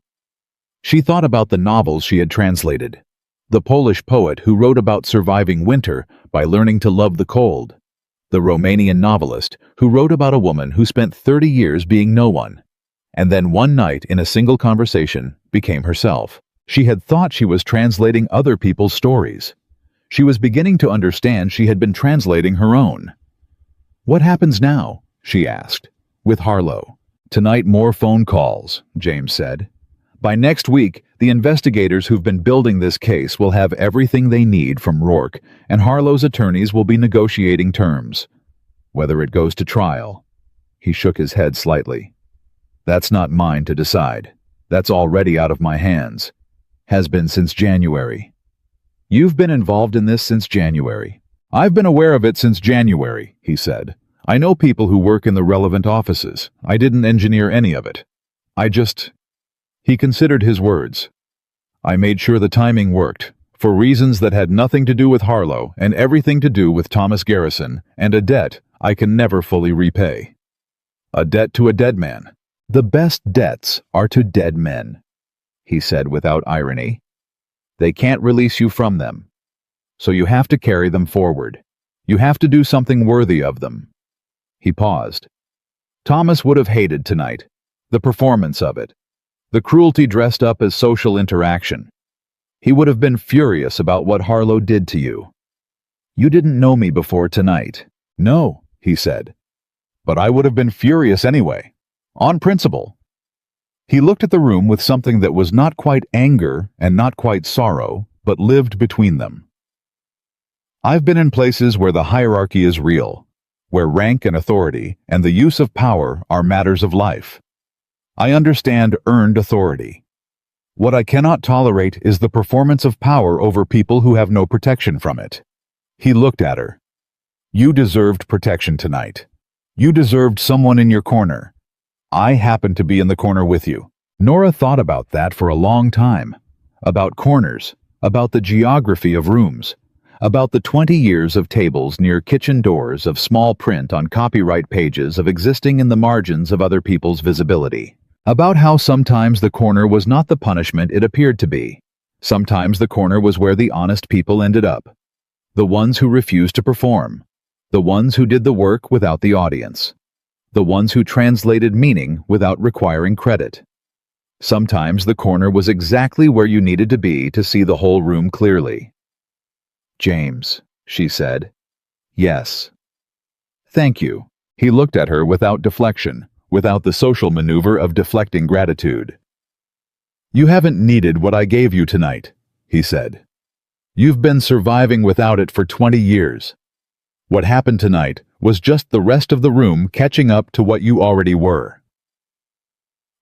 She thought about the novels she had translated, the Polish poet who wrote about surviving winter by learning to love the cold, the Romanian novelist who wrote about a woman who spent 30 years being no one, and then one night in a single conversation became herself. She had thought she was translating other people's stories. She was beginning to understand she had been translating her own. What happens now? She asked. With Harlow. Tonight more phone calls, James said. By next week, the investigators who've been building this case will have everything they need from Rourke, and Harlow's attorneys will be negotiating terms. Whether it goes to trial. He shook his head slightly. That's not mine to decide. That's already out of my hands. Has been since January. You've been involved in this since January. I've been aware of it since January, he said. I know people who work in the relevant offices. I didn't engineer any of it. He considered his words. I made sure the timing worked, for reasons that had nothing to do with Harlow and everything to do with Thomas Garrison, and a debt I can never fully repay. A debt to a dead man. The best debts are to dead men, he said without irony. They can't release you from them. So you have to carry them forward. You have to do something worthy of them. He paused. Thomas would have hated tonight. The performance of it. The cruelty dressed up as social interaction. He would have been furious about what Harlow did to you. You didn't know me before tonight. No, he said. But I would have been furious anyway. On principle. He looked at the room with something that was not quite anger and not quite sorrow, but lived between them. I've been in places where the hierarchy is real, where rank and authority and the use of power are matters of life. I understand earned authority. What I cannot tolerate is the performance of power over people who have no protection from it. He looked at her. You deserved protection tonight. You deserved someone in your corner. I happened to be in the corner with you. Nora thought about that for a long time. About corners, about the geography of rooms, about the 20 years of tables near kitchen doors of small print on copyright pages of existing in the margins of other people's visibility. About how sometimes the corner was not the punishment it appeared to be. Sometimes the corner was where the honest people ended up. The ones who refused to perform. The ones who did the work without the audience. The ones who translated meaning without requiring credit. Sometimes the corner was exactly where you needed to be to see the whole room clearly. James, she said. Yes. Thank you. He looked at her without deflection, without the social maneuver of deflecting gratitude. You haven't needed what I gave you tonight, he said. You've been surviving without it for 20 years. What happened tonight was just the rest of the room catching up to what you already were.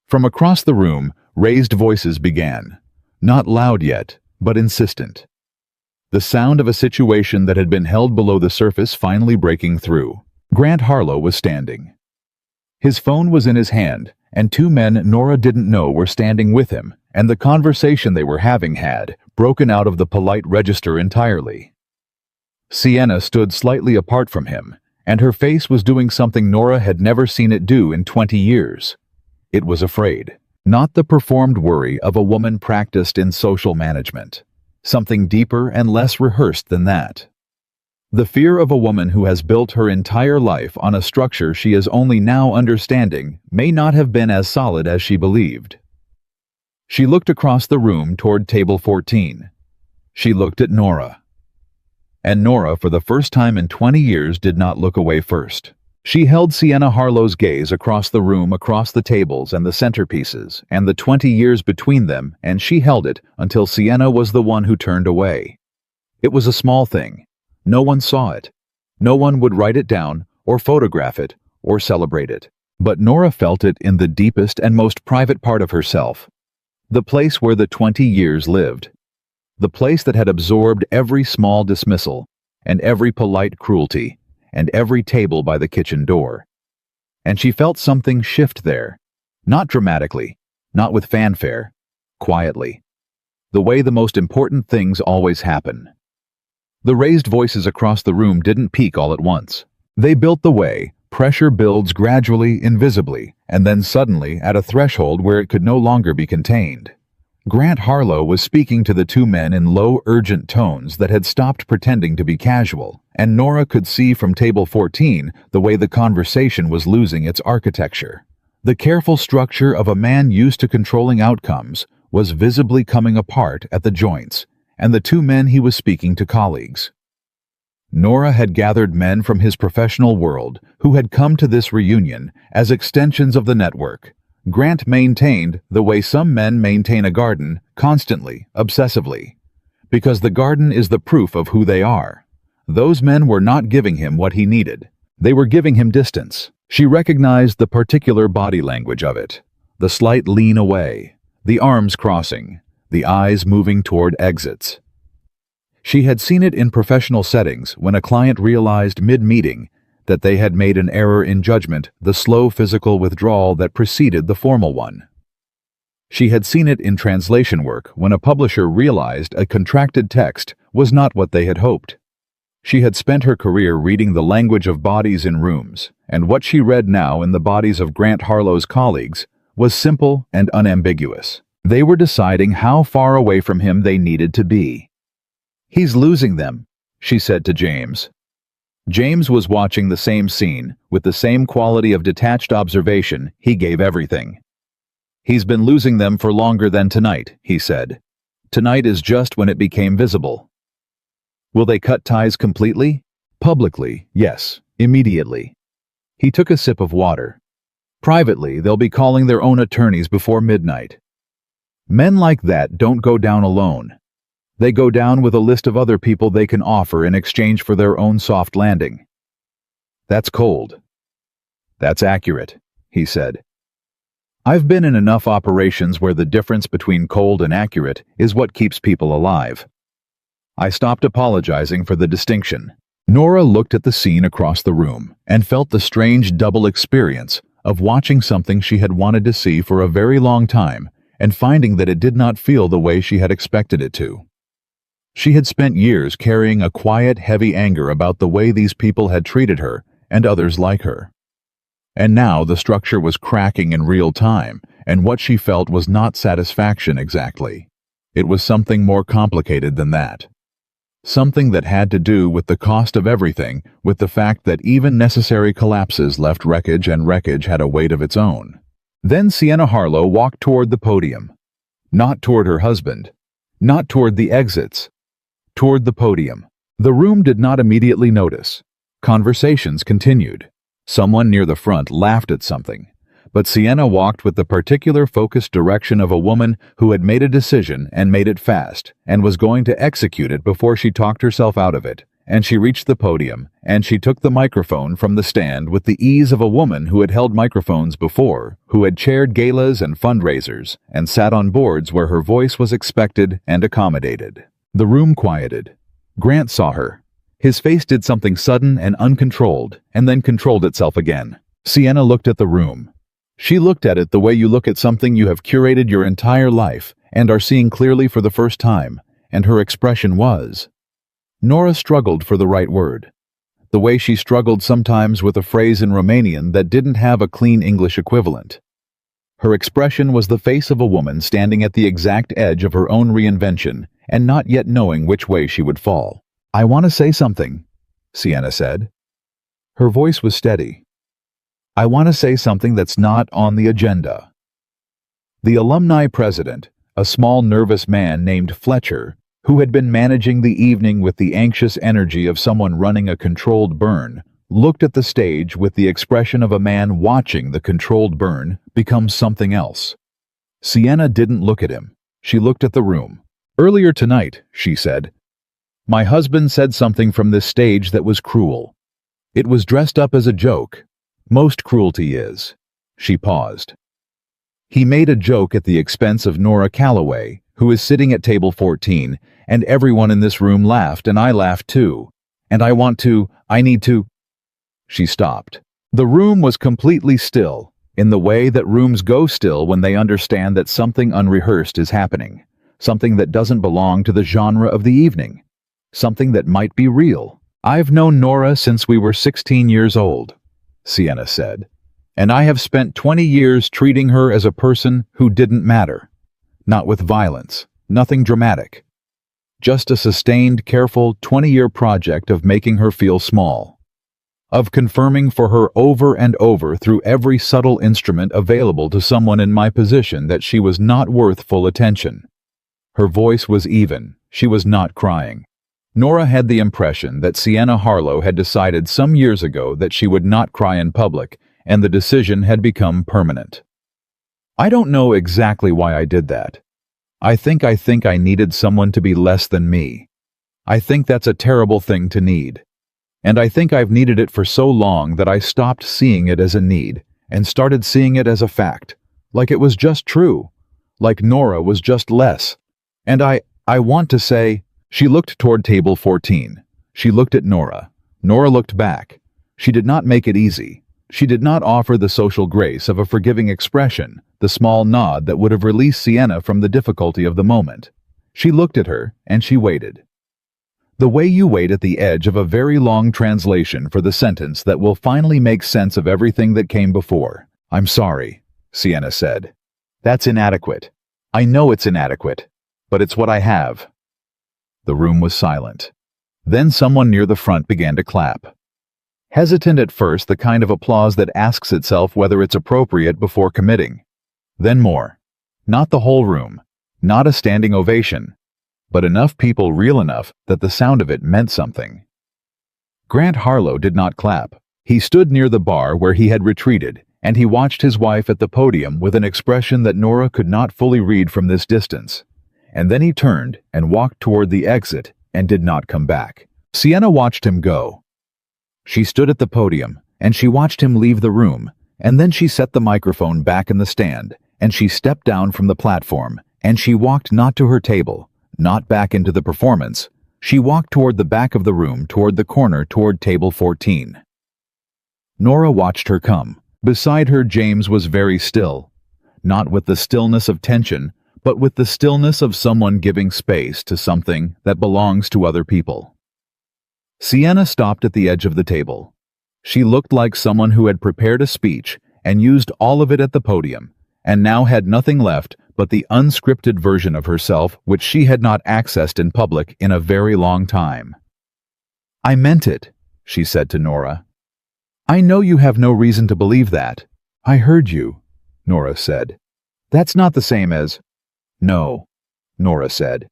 From across the room, raised voices began, not loud yet, but insistent. The sound of a situation that had been held below the surface finally breaking through. Grant Harlow was standing. His phone was in his hand, and two men Nora didn't know were standing with him, and the conversation they were having had broken out of the polite register entirely. Sienna stood slightly apart from him, and her face was doing something Nora had never seen it do in 20 years. It was afraid. Not the performed worry of a woman practiced in social management. Something deeper and less rehearsed than that. The fear of a woman who has built her entire life on a structure she is only now understanding may not have been as solid as she believed. She looked across the room toward table 14. She looked at Nora. And Nora, for the first time in 20 years, did not look away first. She held Sienna Harlow's gaze across the room, across the tables and the centerpieces, and the 20 years between them, and she held it until Sienna was the one who turned away. It was a small thing. No one saw it. No one would write it down, or photograph it, or celebrate it. But Nora felt it in the deepest and most private part of herself. The place where the 20 years lived. The place that had absorbed every small dismissal, and every polite cruelty, and every table by the kitchen door. And she felt something shift there. Not dramatically, not with fanfare, quietly. The way the most important things always happen. The raised voices across the room didn't peak all at once. They built the way. Pressure builds gradually, invisibly, and then suddenly at a threshold where it could no longer be contained. Grant Harlow was speaking to the two men in low, urgent tones that had stopped pretending to be casual, and Nora could see from table 14 the way the conversation was losing its architecture. The careful structure of a man used to controlling outcomes was visibly coming apart at the joints, and the two men he was speaking to colleagues. Nora had gathered men from his professional world who had come to this reunion as extensions of the network. Grant maintained the way some men maintain a garden, constantly, obsessively. Because the garden is the proof of who they are. Those men were not giving him what he needed. They were giving him distance. She recognized the particular body language of it. The slight lean away, the arms crossing, the eyes moving toward exits. She had seen it in professional settings when a client realized mid-meeting that they had made an error in judgment, the slow physical withdrawal that preceded the formal one. She had seen it in translation work when a publisher realized a contracted text was not what they had hoped. She had spent her career reading the language of bodies in rooms, and what she read now in the bodies of Grant Harlow's colleagues was simple and unambiguous. They were deciding how far away from him they needed to be. "He's losing them," she said to James. James was watching the same scene, with the same quality of detached observation. He gave everything. "He's been losing them for longer than tonight," he said. "Tonight is just when it became visible." "Will they cut ties completely?" "Publicly, yes, immediately." He took a sip of water. "Privately, they'll be calling their own attorneys before midnight." Men like that don't go down alone. They go down with a list of other people they can offer in exchange for their own soft landing. "That's cold." "That's accurate," he said. "I've been in enough operations where the difference between cold and accurate is what keeps people alive." I stopped apologizing for the distinction. Nora looked at the scene across the room and felt the strange double experience of watching something she had wanted to see for a very long time and finding that it did not feel the way she had expected it to. She had spent years carrying a quiet, heavy anger about the way these people had treated her and others like her. And now the structure was cracking in real time, and what she felt was not satisfaction exactly. It was something more complicated than that. Something that had to do with the cost of everything, with the fact that even necessary collapses left wreckage, and wreckage had a weight of its own. Then Sienna Harlow walked toward the podium. Not toward her husband. Not toward the exits. Toward the podium. The room did not immediately notice. Conversations continued. Someone near the front laughed at something. But Sienna walked with the particular focused direction of a woman who had made a decision and made it fast, and was going to execute it before she talked herself out of it. And she reached the podium, and she took the microphone from the stand with the ease of a woman who had held microphones before, who had chaired galas and fundraisers, and sat on boards where her voice was expected and accommodated. The room quieted. Grant saw her. His face did something sudden and uncontrolled, and then controlled itself again. Sienna looked at the room. She looked at it the way you look at something you have curated your entire life and are seeing clearly for the first time, and her expression was. Nora struggled for the right word. The way she struggled sometimes with a phrase in Romanian that didn't have a clean English equivalent. Her expression was the face of a woman standing at the exact edge of her own reinvention and not yet knowing which way she would fall. "I want to say something," Sienna said. Her voice was steady. "I want to say something that's not on the agenda." The alumni president, a small nervous man named Fletcher, who had been managing the evening with the anxious energy of someone running a controlled burn, looked at the stage with the expression of a man watching the controlled burn become something else. Sienna didn't look at him. She looked at the room. "Earlier tonight," she said, "my husband said something from this stage that was cruel. It was dressed up as a joke. Most cruelty is." She paused. "He made a joke at the expense of Nora Calloway, who is sitting at table 14, and everyone in this room laughed, and I laughed too. And I need to—" She stopped. The room was completely still, in the way that rooms go still when they understand that something unrehearsed is happening, something that doesn't belong to the genre of the evening, something that might be real. "I've known Nora since we were 16 years old," Sienna said, "and I have spent 20 years treating her as a person who didn't matter. Not with violence, nothing dramatic. Just a sustained, careful 20-year project of making her feel small. Of confirming for her over and over through every subtle instrument available to someone in my position that she was not worth full attention." Her voice was even. She was not crying. Nora had the impression that Sienna Harlow had decided some years ago that she would not cry in public, and the decision had become permanent. "I don't know exactly why I did that. I think I needed someone to be less than me. I think that's a terrible thing to need. And I think I've needed it for so long that I stopped seeing it as a need and started seeing it as a fact, like it was just true, like Nora was just less. And I want to say—" She looked toward table 14. She looked at Nora. Nora looked back. She did not make it easy. She did not offer the social grace of a forgiving expression, the small nod that would have released Sienna from the difficulty of the moment. She looked at her, and she waited. The way you wait at the edge of a very long translation for the sentence that will finally make sense of everything that came before. "I'm sorry," Sienna said. "That's inadequate. I know it's inadequate, but it's what I have." The room was silent. Then someone near the front began to clap. Hesitant at first, the kind of applause that asks itself whether it's appropriate before committing. Then more. Not the whole room. Not a standing ovation. But enough people real enough that the sound of it meant something. Grant Harlow did not clap. He stood near the bar where he had retreated, and he watched his wife at the podium with an expression that Nora could not fully read from this distance. And then he turned and walked toward the exit and did not come back. Sienna watched him go. She stood at the podium, and she watched him leave the room, and then she set the microphone back in the stand, and she stepped down from the platform, and she walked not to her table, not back into the performance. She walked toward the back of the room, toward the corner, toward table 14. Nora watched her come. Beside her, James was very still, not with the stillness of tension, but with the stillness of someone giving space to something that belongs to other people. Sienna stopped at the edge of the table. She looked like someone who had prepared a speech and used all of it at the podium, and now had nothing left but the unscripted version of herself which she had not accessed in public in a very long time. "I meant it," she said to Nora. "I know you have no reason to believe that." "I heard you," Nora said. "That's not the same as—" "No," Nora said.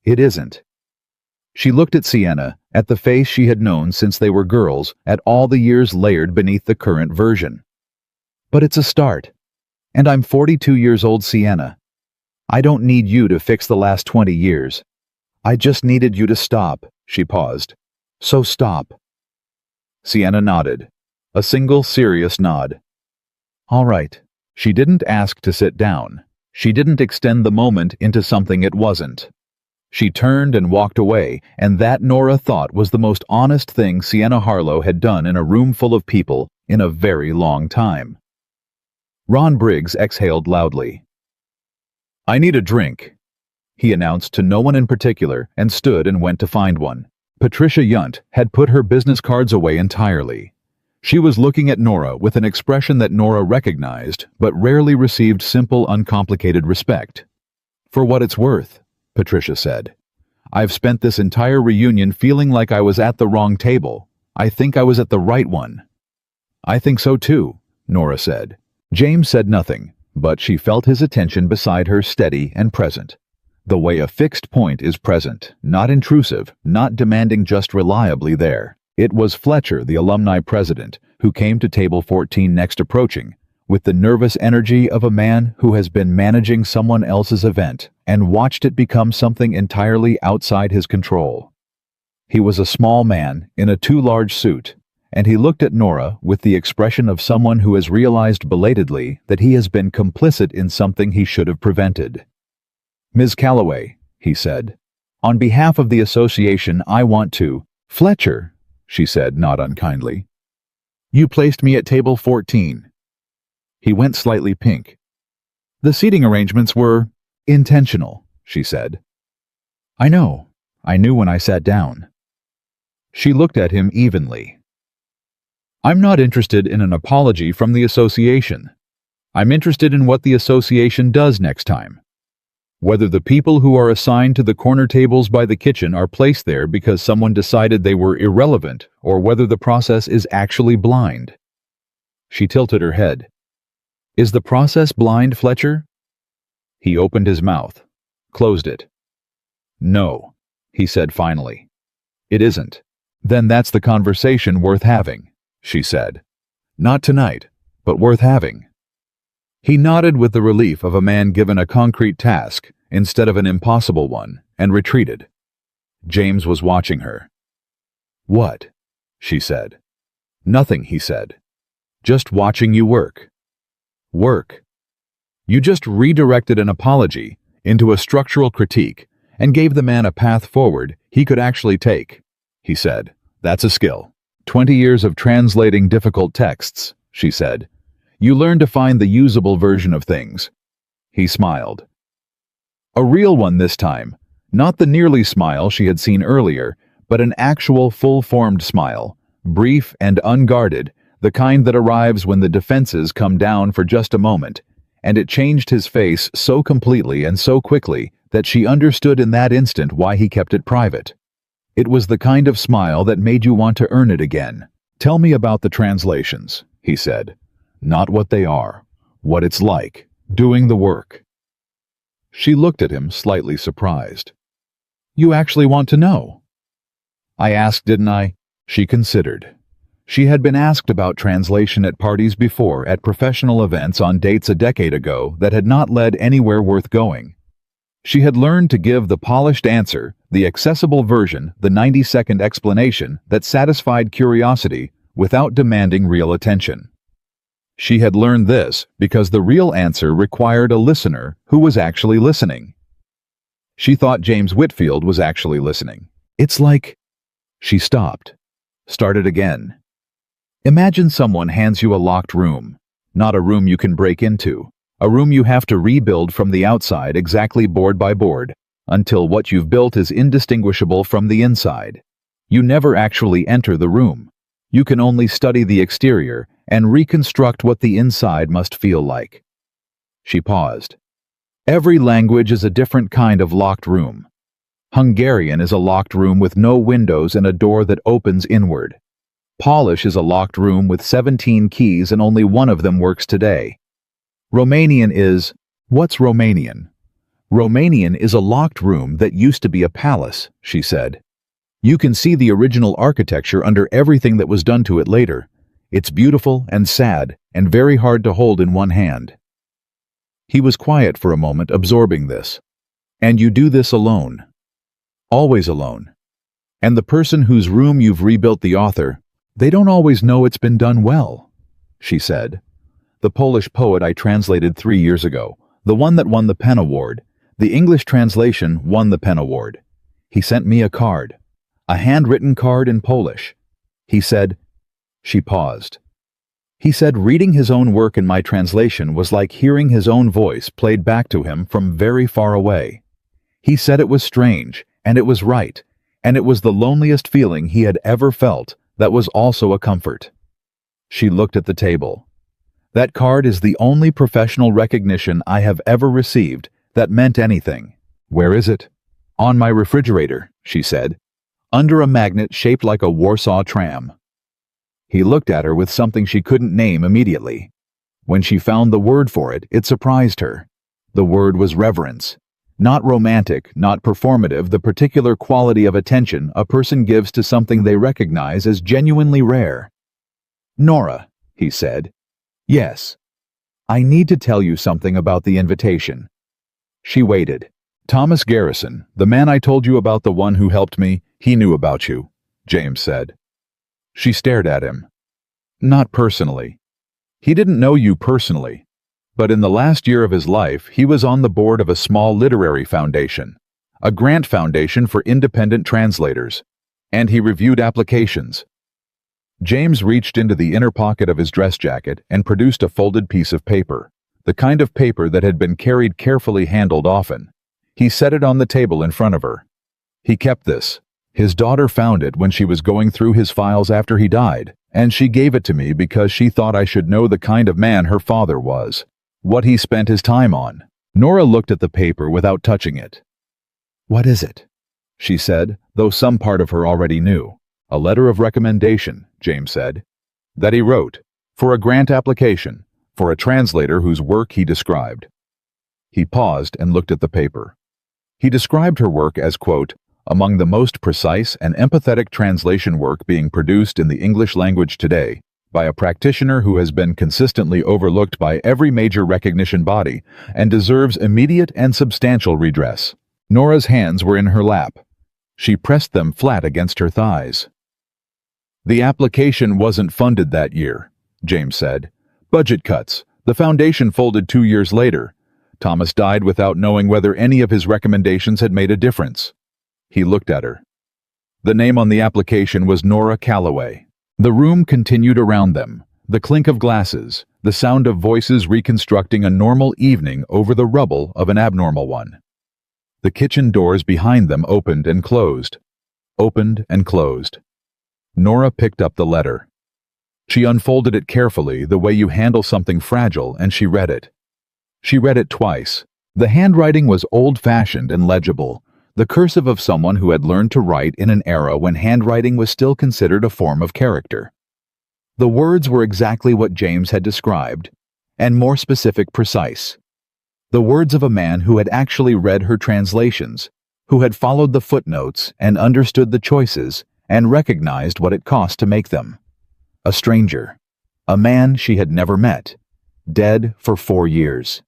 "It isn't." She looked at Sienna, at the face she had known since they were girls, at all the years layered beneath the current version. "But it's a start. And I'm 42 years old, Sienna. I don't need you to fix the last 20 years. I just needed you to stop." She paused. "So stop." Sienna nodded. A single serious nod. "All right." She didn't ask to sit down. She didn't extend the moment into something it wasn't. She turned and walked away, and that Nora thought was the most honest thing Sienna Harlow had done in a room full of people in a very long time. Ron Briggs exhaled loudly. "I need a drink," he announced to no one in particular and stood and went to find one. Patricia Yunt had put her business cards away entirely. She was looking at Nora with an expression that Nora recognized but rarely received simple, uncomplicated respect. "For what it's worth," Patricia said. "I've spent this entire reunion feeling like I was at the wrong table. I think I was at the right one." "I think so too," Nora said. James said nothing, but she felt his attention beside her steady and present. The way a fixed point is present, not intrusive, not demanding, just reliably there. It was Fletcher, the alumni president, who came to table 14 next, approaching, with the nervous energy of a man who has been managing someone else's event and watched it become something entirely outside his control. He was a small man in a too large suit, and he looked at Nora with the expression of someone who has realized belatedly that he has been complicit in something he should have prevented. "Ms. Calloway," he said, "on behalf of the association, I want to—" "Fletcher," she said, not unkindly. "You placed me at table 14. He went slightly pink. "The seating arrangements were intentional," she said. "I know. I knew when I sat down." She looked at him evenly. "I'm not interested in an apology from the association. I'm interested in what the association does next time. Whether the people who are assigned to the corner tables by the kitchen are placed there because someone decided they were irrelevant, or whether the process is actually blind." She tilted her head. "Is the process blind, Fletcher?" He opened his mouth, closed it. "No," he said finally. "It isn't." "Then that's the conversation worth having," she said. "Not tonight, but worth having." He nodded with the relief of a man given a concrete task instead of an impossible one, and retreated. James was watching her. "What?" she said. "Nothing," he said. "Just watching you work." "Work?" "You just redirected an apology into a structural critique and gave the man a path forward he could actually take," he said. "That's a skill. 20 years of translating difficult texts," she said. "You learn to find the usable version of things." He smiled. A real one this time, not the nearly smile she had seen earlier, but an actual full-formed smile, brief and unguarded, the kind that arrives when the defenses come down for just a moment, and it changed his face so completely and so quickly that she understood in that instant why he kept it private. It was the kind of smile that made you want to earn it again. "Tell me about the translations," he said. "Not what they are, what it's like, doing the work." She looked at him, slightly surprised. "You actually want to know?" "I asked, didn't I?" She considered. She had been asked about translation at parties before, at professional events on dates a decade ago that had not led anywhere worth going. She had learned to give the polished answer, the accessible version, the 90-second explanation that satisfied curiosity without demanding real attention. She had learned this because the real answer required a listener who was actually listening. She thought James Whitfield was actually listening. "It's like—" She stopped. Started again. "Imagine someone hands you a locked room. Not a room you can break into. A room you have to rebuild from the outside exactly board by board, until what you've built is indistinguishable from the inside. You never actually enter the room. You can only study the exterior and reconstruct what the inside must feel like." She paused. "Every language is a different kind of locked room. Hungarian is a locked room with no windows and a door that opens inward. Polish is a locked room with 17 keys and only one of them works today. Romanian is— What's Romanian?" "Romanian is a locked room that used to be a palace," she said. "You can see the original architecture under everything that was done to it later. It's beautiful and sad and very hard to hold in one hand." He was quiet for a moment, absorbing this. "And you do this alone. Always alone. And the person whose room you've rebuilt, the author, they don't always know it's been done well," she said. "The Polish poet I translated 3 years ago, the one that won the PEN Award, the English translation won the PEN Award. He sent me a card, a handwritten card in Polish. He said—" She paused. He said reading his own work in my translation was like hearing his own voice played back to him from very far away. He said it was strange, and it was right, and it was the loneliest feeling he had ever felt that was also a comfort. She looked at the table. That card is the only professional recognition I have ever received that meant anything. Where is it? On my refrigerator, she said, under a magnet shaped like a Warsaw tram. He looked at her with something she couldn't name immediately. When she found the word for it, it surprised her. The word was reverence. Not romantic, not performative, the particular quality of attention a person gives to something they recognize as genuinely rare. Nora, he said. Yes. I need to tell you something about the invitation. She waited. Thomas Garrison, the man I told you about, the one who helped me, he knew about you, James said. She stared at him. Not personally. He didn't know you personally. But in the last year of his life, he was on the board of a small literary foundation, a grant foundation for independent translators, and he reviewed applications. James reached into the inner pocket of his dress jacket and produced a folded piece of paper, the kind of paper that had been carried carefully handled often. He set it on the table in front of her. He kept this. His daughter found it when she was going through his files after he died, and she gave it to me because she thought I should know the kind of man her father was, what he spent his time on. Nora looked at the paper without touching it. What is it? She said, though some part of her already knew. A letter of recommendation, James said, that he wrote, for a grant application, for a translator whose work he described. He paused and looked at the paper. He described her work as, quote, among the most precise and empathetic translation work being produced in the English language today, by a practitioner who has been consistently overlooked by every major recognition body and deserves immediate and substantial redress. Nora's hands were in her lap. She pressed them flat against her thighs. The application wasn't funded that year, James said. Budget cuts. The foundation folded 2 years later. Thomas died without knowing whether any of his recommendations had made a difference. He looked at her. The name on the application was Nora Calloway. The room continued around them, the clink of glasses, the sound of voices reconstructing a normal evening over the rubble of an abnormal one. The kitchen doors behind them opened and closed. Opened and closed. Nora picked up the letter. She unfolded it carefully, the way you handle something fragile, and she read it. She read it twice. The handwriting was old-fashioned and legible, the cursive of someone who had learned to write in an era when handwriting was still considered a form of character. The words were exactly what James had described, and more specific, precise. The words of a man who had actually read her translations, who had followed the footnotes and understood the choices and recognized what it cost to make them. A stranger. A man she had never met. Dead for 4 years.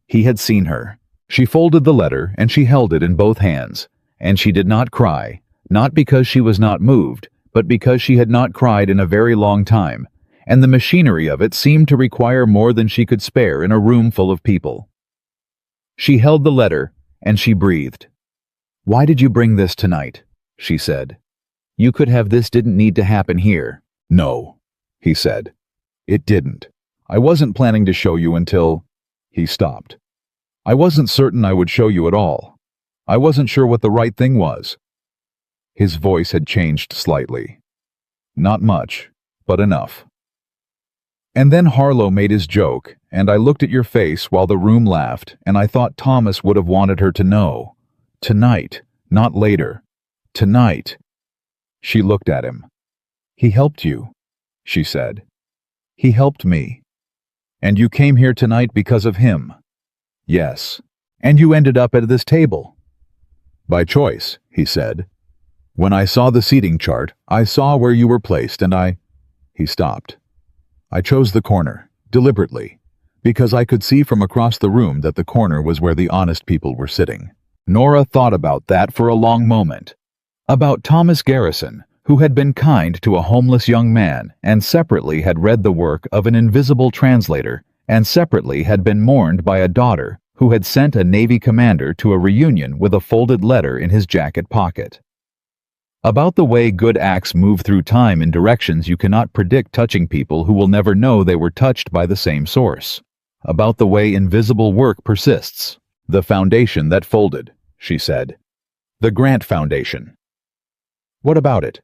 He had seen her. She folded the letter and she held it in both hands, and she did not cry, not because she was not moved, but because she had not cried in a very long time, and the machinery of it seemed to require more than she could spare in a room full of people. She held the letter, and she breathed. Why did you bring this tonight? She said. You could have. This didn't need to happen here. No, he said. It didn't. I wasn't planning to show you until... He stopped. I wasn't certain I would show you at all. I wasn't sure what the right thing was. His voice had changed slightly. Not much, but enough. And then Harlow made his joke, and I looked at your face while the room laughed, and I thought Thomas would have wanted her to know. Tonight, not later. Tonight. She looked at him. He helped you, she said. He helped me. And you came here tonight because of him. Yes. And you ended up at this table. By choice, he said. When I saw the seating chart, I saw where you were placed, and He stopped. I chose the corner, deliberately, because I could see from across the room that the corner was where the honest people were sitting. Nora thought about that for a long moment. About Thomas Garrison, who had been kind to a homeless young man, and separately had read the work of an invisible translator, and separately had been mourned by a daughter who had sent a Navy commander to a reunion with a folded letter in his jacket pocket. About the way good acts move through time in directions you cannot predict, touching people who will never know they were touched by the same source. About the way invisible work persists. The foundation that folded, she said. The Grant Foundation. What about it?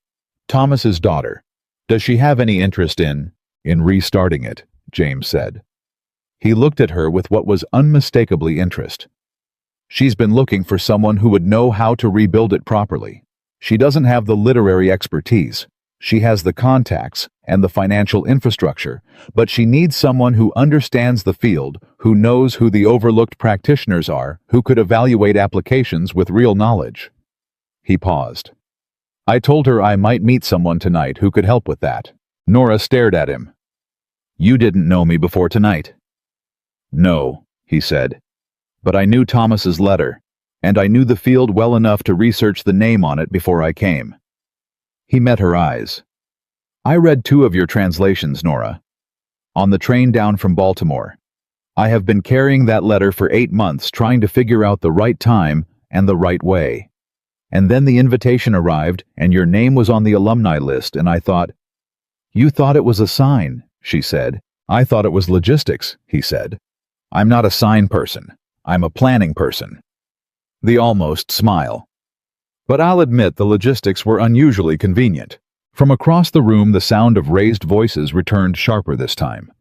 Thomas's daughter. Does she have any interest in restarting it? James said. He looked at her with what was unmistakably interest. She's been looking for someone who would know how to rebuild it properly. She doesn't have the literary expertise. She has the contacts and the financial infrastructure, but she needs someone who understands the field, who knows who the overlooked practitioners are, who could evaluate applications with real knowledge. He paused. I told her I might meet someone tonight who could help with that. Nora stared at him. You didn't know me before tonight. No, he said. But I knew Thomas's letter, and I knew the field well enough to research the name on it before I came. He met her eyes. I read 2 of your translations, Nora. On the train down from Baltimore. I have been carrying that letter for 8 months, trying to figure out the right time and the right way. And then the invitation arrived, and your name was on the alumni list, and I thought, You thought it was a sign, she said. I thought it was logistics, he said. I'm not a sign person. I'm a planning person. The almost smile. But I'll admit the logistics were unusually convenient. From across the room, the sound of raised voices returned sharper this time.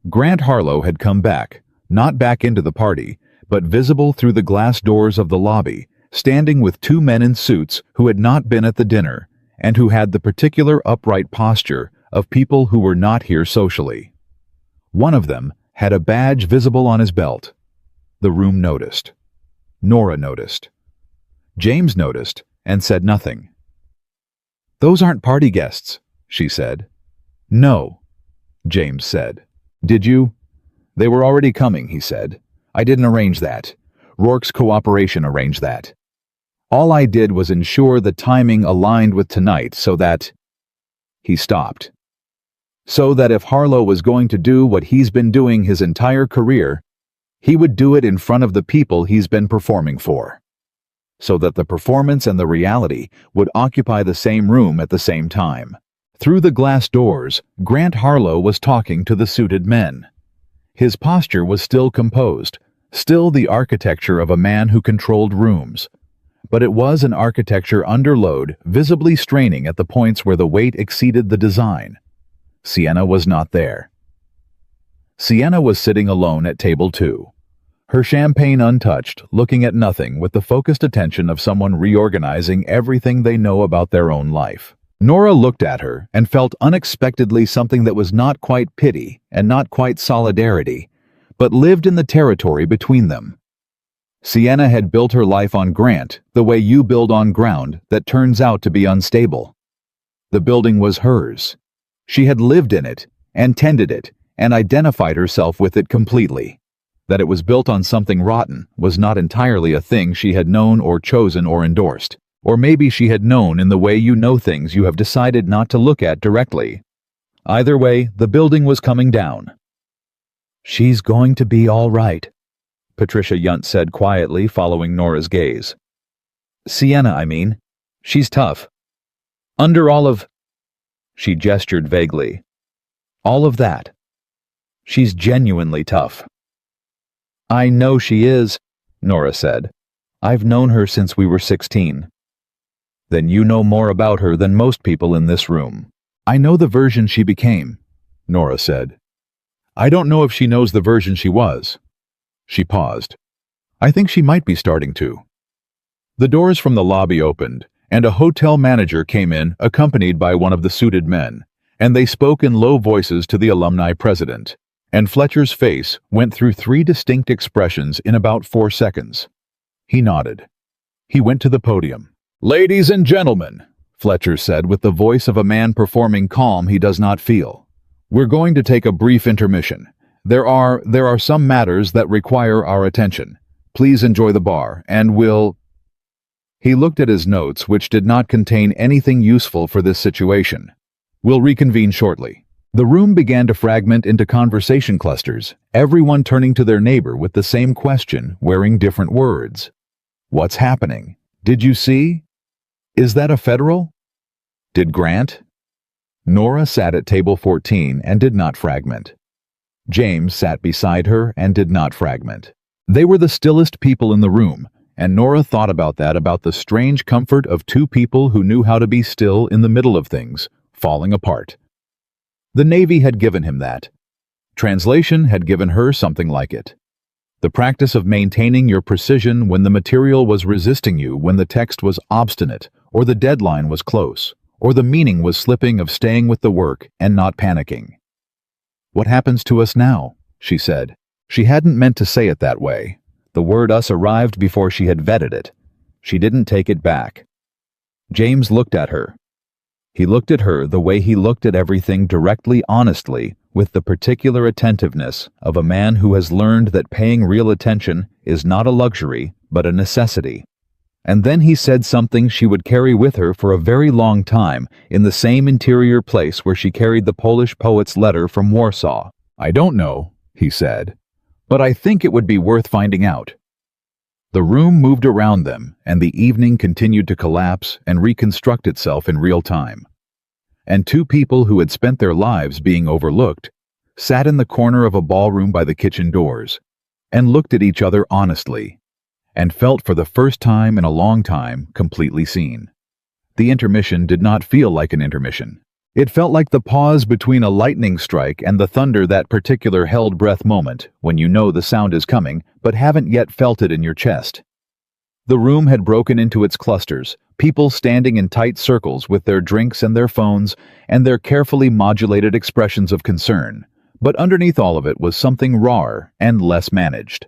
Grant Harlow had come back, not back into the party, but visible through the glass doors of the lobby, standing with 2 men in suits who had not been at the dinner, and who had the particular upright posture of people who were not here socially. One of them had a badge visible on his belt. The room noticed. Nora noticed. James noticed and said nothing. Those aren't party guests, she said. No, James said. Did you? They were already coming, he said. I didn't arrange that. Rourke's cooperation arranged that. All I did was ensure the timing aligned with tonight so that... He stopped. So that if Harlow was going to do what he's been doing his entire career, he would do it in front of the people he's been performing for. So that the performance and the reality would occupy the same room at the same time. Through the glass doors, Grant Harlow was talking to the suited men. His posture was still composed, still the architecture of a man who controlled rooms. But it was an architecture under load, visibly straining at the points where the weight exceeded the design. Sienna was not there. Sienna was sitting alone at table 2. Her champagne untouched, looking at nothing with the focused attention of someone reorganizing everything they know about their own life. Nora looked at her and felt unexpectedly something that was not quite pity and not quite solidarity, but lived in the territory between them. Sienna had built her life on Grant the way you build on ground that turns out to be unstable. The building was hers. She had lived in it and tended it and identified herself with it completely. That it was built on something rotten was not entirely a thing she had known or chosen or endorsed. Or maybe she had known in the way you know things you have decided not to look at directly. Either way, the building was coming down. She's going to be all right, Patricia Yunt said quietly, following Nora's gaze. Sienna, I mean. She's tough. Under all of... She gestured vaguely. All of that. She's genuinely tough. I know she is, Nora said. I've known her since we were 16. Then you know more about her than most people in this room. I know the version she became, Nora said. I don't know if she knows the version she was. She paused. I think she might be starting to. The doors from the lobby opened, and a hotel manager came in, accompanied by one of the suited men, and they spoke in low voices to the alumni president, and Fletcher's face went through 3 distinct expressions in about 4 seconds. He nodded. He went to the podium. Ladies and gentlemen, Fletcher said with the voice of a man performing calm he does not feel. We're going to take a brief intermission. There are some matters that require our attention. Please enjoy the bar, and we'll... He looked at his notes, which did not contain anything useful for this situation. We'll reconvene shortly. The room began to fragment into conversation clusters, everyone turning to their neighbor with the same question, wearing different words. What's happening? Did you see? Is that a federal? Did Grant? Nora sat at table 14 and did not fragment. James sat beside her and did not fragment. They were the stillest people in the room, and Nora thought about the strange comfort of two people who knew how to be still in the middle of things falling apart. The Navy had given him that. Translation had given her something like it. The practice of maintaining your precision when the material was resisting you, when the text was obstinate, or the deadline was close, or the meaning was slipping, of staying with the work and not panicking. "What happens to us now?" she said. She hadn't meant to say it that way. The word us arrived before she had vetted it. She didn't take it back. James looked at her. He looked at her the way he looked at everything, directly, honestly, with the particular attentiveness of a man who has learned that paying real attention is not a luxury, but a necessity. And then he said something she would carry with her for a very long time, in the same interior place where she carried the Polish poet's letter from Warsaw. "I don't know," he said, "but I think it would be worth finding out." The room moved around them, and the evening continued to collapse and reconstruct itself in real time. And two people who had spent their lives being overlooked sat in the corner of a ballroom by the kitchen doors and looked at each other honestly, and felt for the first time in a long time completely seen. The intermission did not feel like an intermission. It felt like the pause between a lightning strike and the thunder, that particular held breath moment when you know the sound is coming but haven't yet felt it in your chest. The room had broken into its clusters, people standing in tight circles with their drinks and their phones and their carefully modulated expressions of concern, but underneath all of it was something rawer and less managed.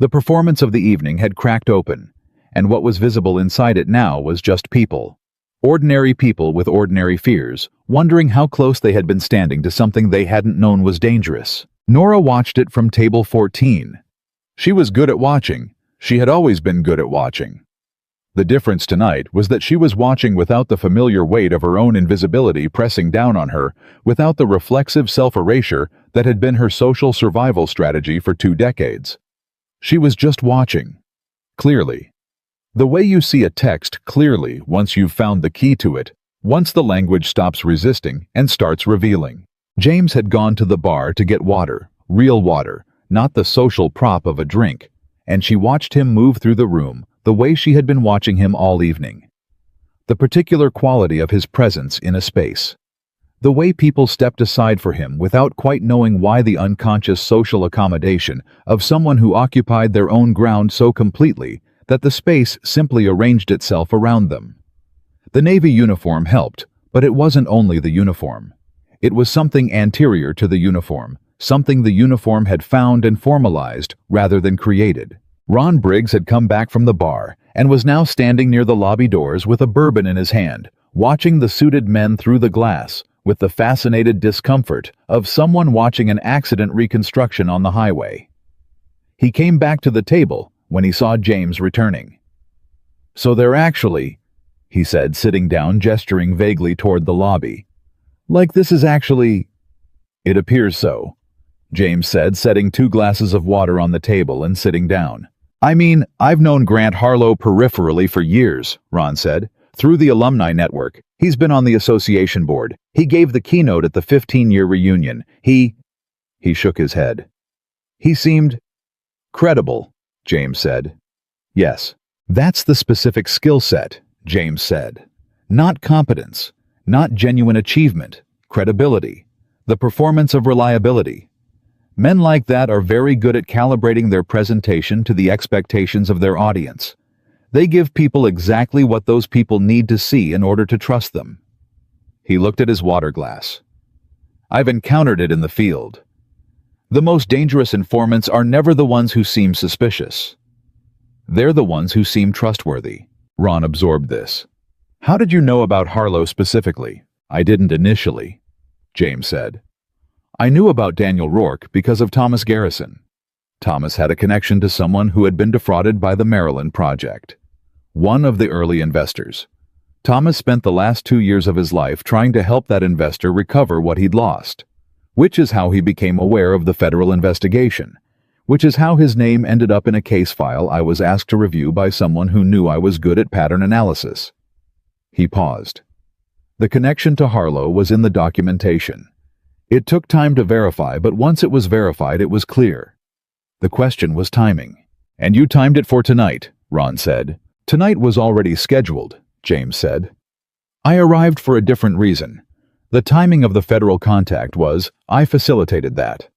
The performance of the evening had cracked open, and what was visible inside it now was just people. Ordinary people with ordinary fears, wondering how close they had been standing to something they hadn't known was dangerous. Nora watched it from table 14. She was good at watching. She had always been good at watching. The difference tonight was that she was watching without the familiar weight of her own invisibility pressing down on her, without the reflexive self-erasure that had been her social survival strategy for 2 decades. She was just watching. Clearly. The way you see a text clearly once you've found the key to it, once the language stops resisting and starts revealing. James had gone to the bar to get water, real water, not the social prop of a drink, and she watched him move through the room the way she had been watching him all evening. The particular quality of his presence in a space. The way people stepped aside for him without quite knowing why, the unconscious social accommodation of someone who occupied their own ground so completely that the space simply arranged itself around them. The Navy uniform helped, but it wasn't only the uniform. It was something anterior to the uniform, something the uniform had found and formalized rather than created. Ron Briggs had come back from the bar and was now standing near the lobby doors with a bourbon in his hand, watching the suited men through the glass with the fascinated discomfort of someone watching an accident reconstruction on the highway. He came back to the table when he saw James returning. "So they're actually," he said, sitting down, gesturing vaguely toward the lobby. "Like this is actually—" "It appears so," James said, setting 2 glasses of water on the table and sitting down. "I mean, I've known Grant Harlow peripherally for years," Ron said, "through the alumni network. He's been on the association board. He gave the keynote at the 15-year reunion. He shook his head. "He seemed credible," James said. "Yes, that's the specific skill set," James said. "Not competence, not genuine achievement, credibility, the performance of reliability. Men like that are very good at calibrating their presentation to the expectations of their audience. They give people exactly what those people need to see in order to trust them." He looked at his water glass. "I've encountered it in the field. The most dangerous informants are never the ones who seem suspicious. They're the ones who seem trustworthy." Ron absorbed this. "How did you know about Harlow specifically?" "I didn't initially," James said. "I knew about Daniel Rourke because of Thomas Garrison. Thomas had a connection to someone who had been defrauded by the Maryland Project. One of the early investors. Thomas spent the last 2 years of his life trying to help that investor recover what he'd lost, which is how he became aware of the federal investigation, which is how his name ended up in a case file I was asked to review by someone who knew I was good at pattern analysis." He paused. The connection to Harlow was in the documentation. It took time to verify, but once it was verified, it was clear. The question was timing. "And you timed it for tonight," Ron said. "Tonight was already scheduled," James said. "I arrived for a different reason. The timing of the federal contact I facilitated that.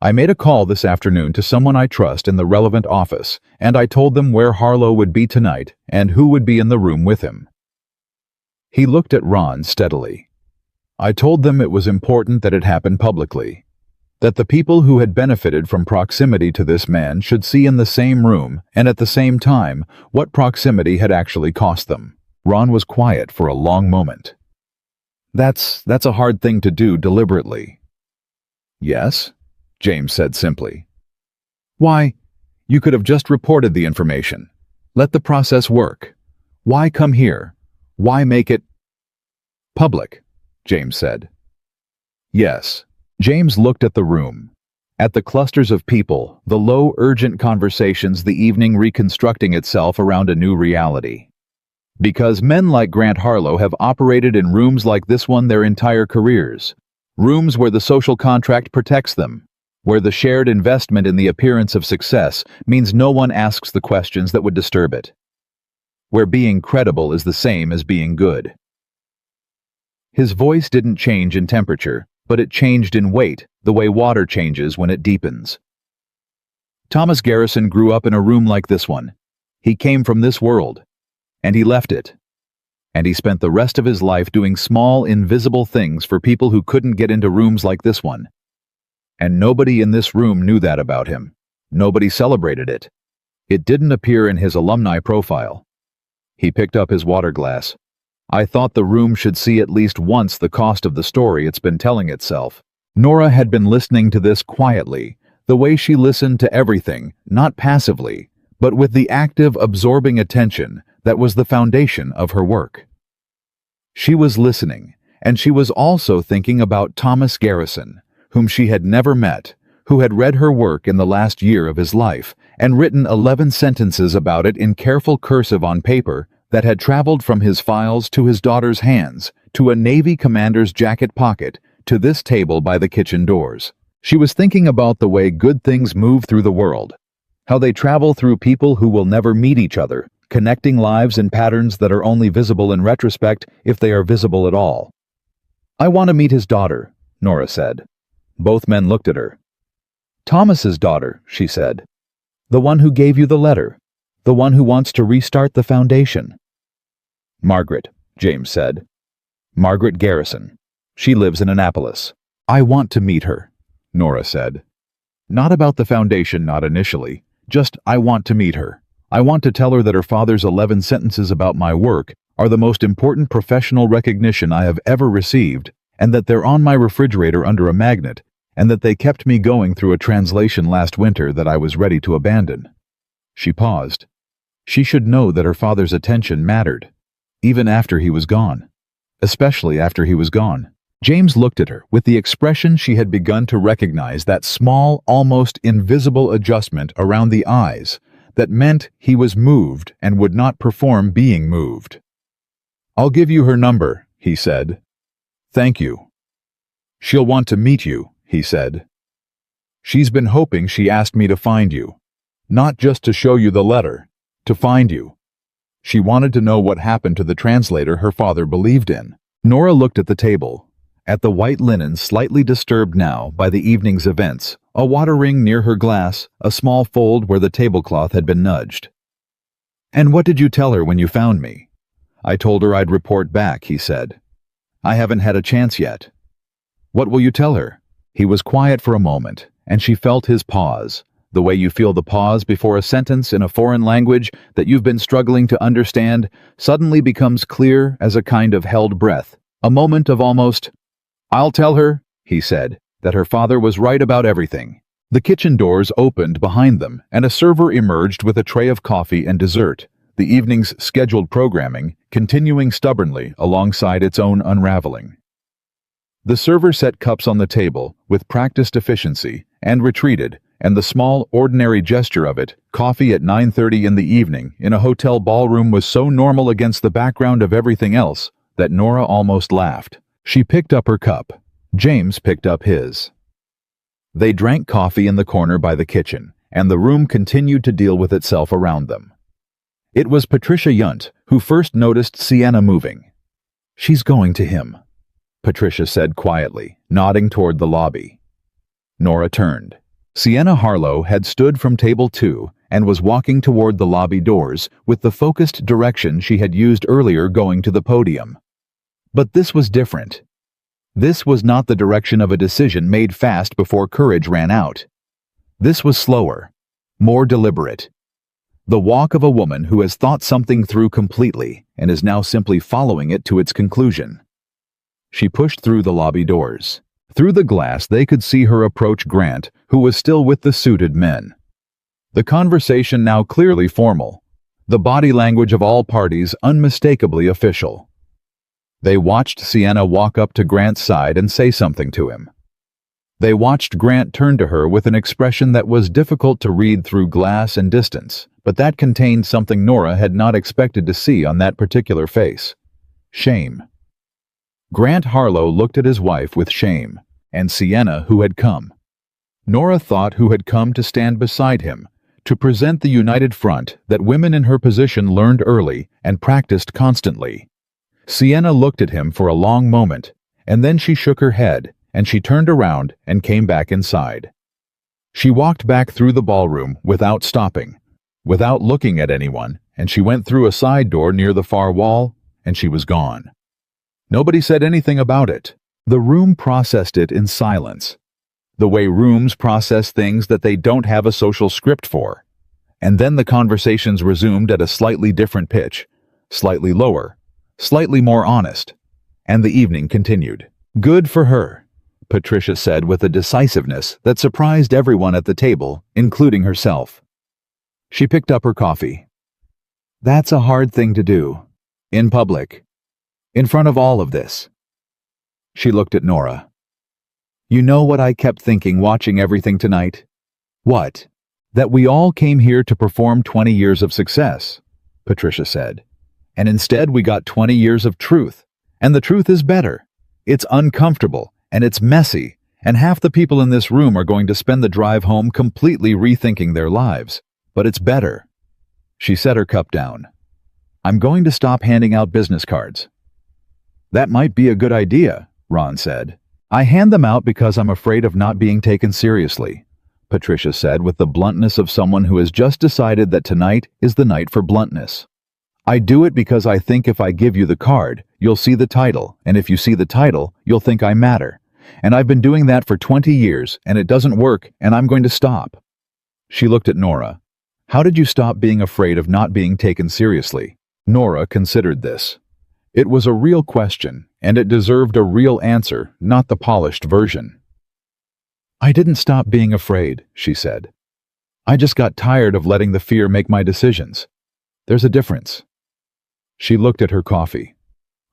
I made a call this afternoon to someone I trust in the relevant office, and I told them where Harlow would be tonight and who would be in the room with him." He looked at Ron steadily. "I told them it was important that it happen publicly, that the people who had benefited from proximity to this man should see in the same room and at the same time what proximity had actually cost them." Ron was quiet for a long moment. That's a hard thing to do deliberately." "Yes," James said simply. "Why, you could have just reported the information. Let the process work. Why come here? Why make it public?" James said. "Yes." James looked at the room, at the clusters of people, the low, urgent conversations, the evening reconstructing itself around a new reality. Because men like Grant Harlow have operated in rooms like this one their entire careers. Rooms where the social contract protects them, where the shared investment in the appearance of success means no one asks the questions that would disturb it. Where being credible is the same as being good. His voice didn't change in temperature, but it changed in weight, the way water changes when it deepens. Thomas Garrison grew up in a room like this one. He came from this world. And he left it. And he spent the rest of his life doing small, invisible things for people who couldn't get into rooms like this one. And nobody in this room knew that about him. Nobody celebrated it. It didn't appear in his alumni profile. He picked up his water glass. "I thought the room should see at least once the cost of the story it's been telling itself." Nora had been listening to this quietly, the way she listened to everything, not passively, but with the active, absorbing attention that was the foundation of her work. She was listening, and she was also thinking about Thomas Garrison, whom she had never met, who had read her work in the last year of his life and written 11 sentences about it in careful cursive on paper that had traveled from his files to his daughter's hands, to a Navy commander's jacket pocket, to this table by the kitchen doors. She was thinking about the way good things move through the world, how they travel through people who will never meet each other, connecting lives in patterns that are only visible in retrospect if they are visible at all. "I want to meet his daughter," Nora said. Both men looked at her. "Thomas's daughter," she said. "The one who gave you the letter. The one who wants to restart the foundation." "Margaret," James said. "Margaret Garrison. She lives in Annapolis." "I want to meet her," Nora said. "Not about the foundation, not initially. Just, I want to meet her. I want to tell her that her father's 11 sentences about my work are the most important professional recognition I have ever received, and that they're on my refrigerator under a magnet, and that they kept me going through a translation last winter that I was ready to abandon." She paused. She should know that her father's attention mattered, even after he was gone. Especially after he was gone. James looked at her with the expression she had begun to recognize, that small, almost invisible adjustment around the eyes that meant he was moved and would not perform being moved. "I'll give you her number," he said. "Thank you." "She'll want to meet you," he said. "She's been hoping she asked me to find you. Not just to show you the letter, to find you. She wanted to know what happened to the translator her father believed in." Nora looked at the table, at the white linen slightly disturbed now by the evening's events, a water ring near her glass, a small fold where the tablecloth had been nudged. "And what did you tell her when you found me?" "I told her I'd report back," he said. "I haven't had a chance yet." "What will you tell her?" He was quiet for a moment, and she felt his pause, the way you feel the pause before a sentence in a foreign language that you've been struggling to understand suddenly becomes clear as a kind of held breath, a moment of almost, "I'll tell her," he said, "that her father was right about everything." The kitchen doors opened behind them, and a server emerged with a tray of coffee and dessert, the evening's scheduled programming continuing stubbornly alongside its own unraveling. The server set cups on the table with practiced efficiency and retreated, and the small, ordinary gesture of it, coffee at 9:30 in the evening in a hotel ballroom, was so normal against the background of everything else that Nora almost laughed. She picked up her cup. James picked up his. They drank coffee in the corner by the kitchen, and the room continued to deal with itself around them. It was Patricia Yunt who first noticed Sienna moving. "She's going to him," Patricia said quietly, nodding toward the lobby. Nora turned. Sienna Harlow had stood from table 2 and was walking toward the lobby doors with the focused direction she had used earlier going to the podium. But this was different. This was not the direction of a decision made fast before courage ran out. This was slower, more deliberate. The walk of a woman who has thought something through completely and is now simply following it to its conclusion. She pushed through the lobby doors. Through the glass they could see her approach Grant, who was still with the suited men. The conversation now clearly formal, the body language of all parties unmistakably official. They watched Sienna walk up to Grant's side and say something to him. They watched Grant turn to her with an expression that was difficult to read through glass and distance, but that contained something Nora had not expected to see on that particular face: shame. Grant Harlow looked at his wife with shame, and Sienna, who had come. Nora thought who had come to stand beside him, to present the united front that women in her position learned early and practiced constantly. Sienna looked at him for a long moment, and then she shook her head, and she turned around and came back inside. She walked back through the ballroom without stopping, without looking at anyone, and she went through a side door near the far wall, and she was gone. Nobody said anything about it. The room processed it in silence, the way rooms process things that they don't have a social script for. And then the conversations resumed at a slightly different pitch, slightly lower, slightly more honest, and the evening continued. "Good for her," Patricia said with a decisiveness that surprised everyone at the table, including herself. She picked up her coffee. "That's a hard thing to do. In public. In front of all of this." She looked at Nora. "You know what I kept thinking watching everything tonight?" "What?" "That we all came here to perform 20 years of success," Patricia said. "And instead we got 20 years of truth. And the truth is better. It's uncomfortable, and it's messy, and half the people in this room are going to spend the drive home completely rethinking their lives. But it's better." She set her cup down. "I'm going to stop handing out business cards." "That might be a good idea," Ron said. "I hand them out because I'm afraid of not being taken seriously," Patricia said with the bluntness of someone who has just decided that tonight is the night for bluntness. "I do it because I think if I give you the card, you'll see the title, and if you see the title, you'll think I matter. And I've been doing that for 20 years, and it doesn't work, and I'm going to stop." She looked at Nora. "How did you stop being afraid of not being taken seriously?" Nora considered this. It was a real question, and it deserved a real answer, not the polished version. "I didn't stop being afraid," she said. "I just got tired of letting the fear make my decisions. There's a difference." She looked at her coffee.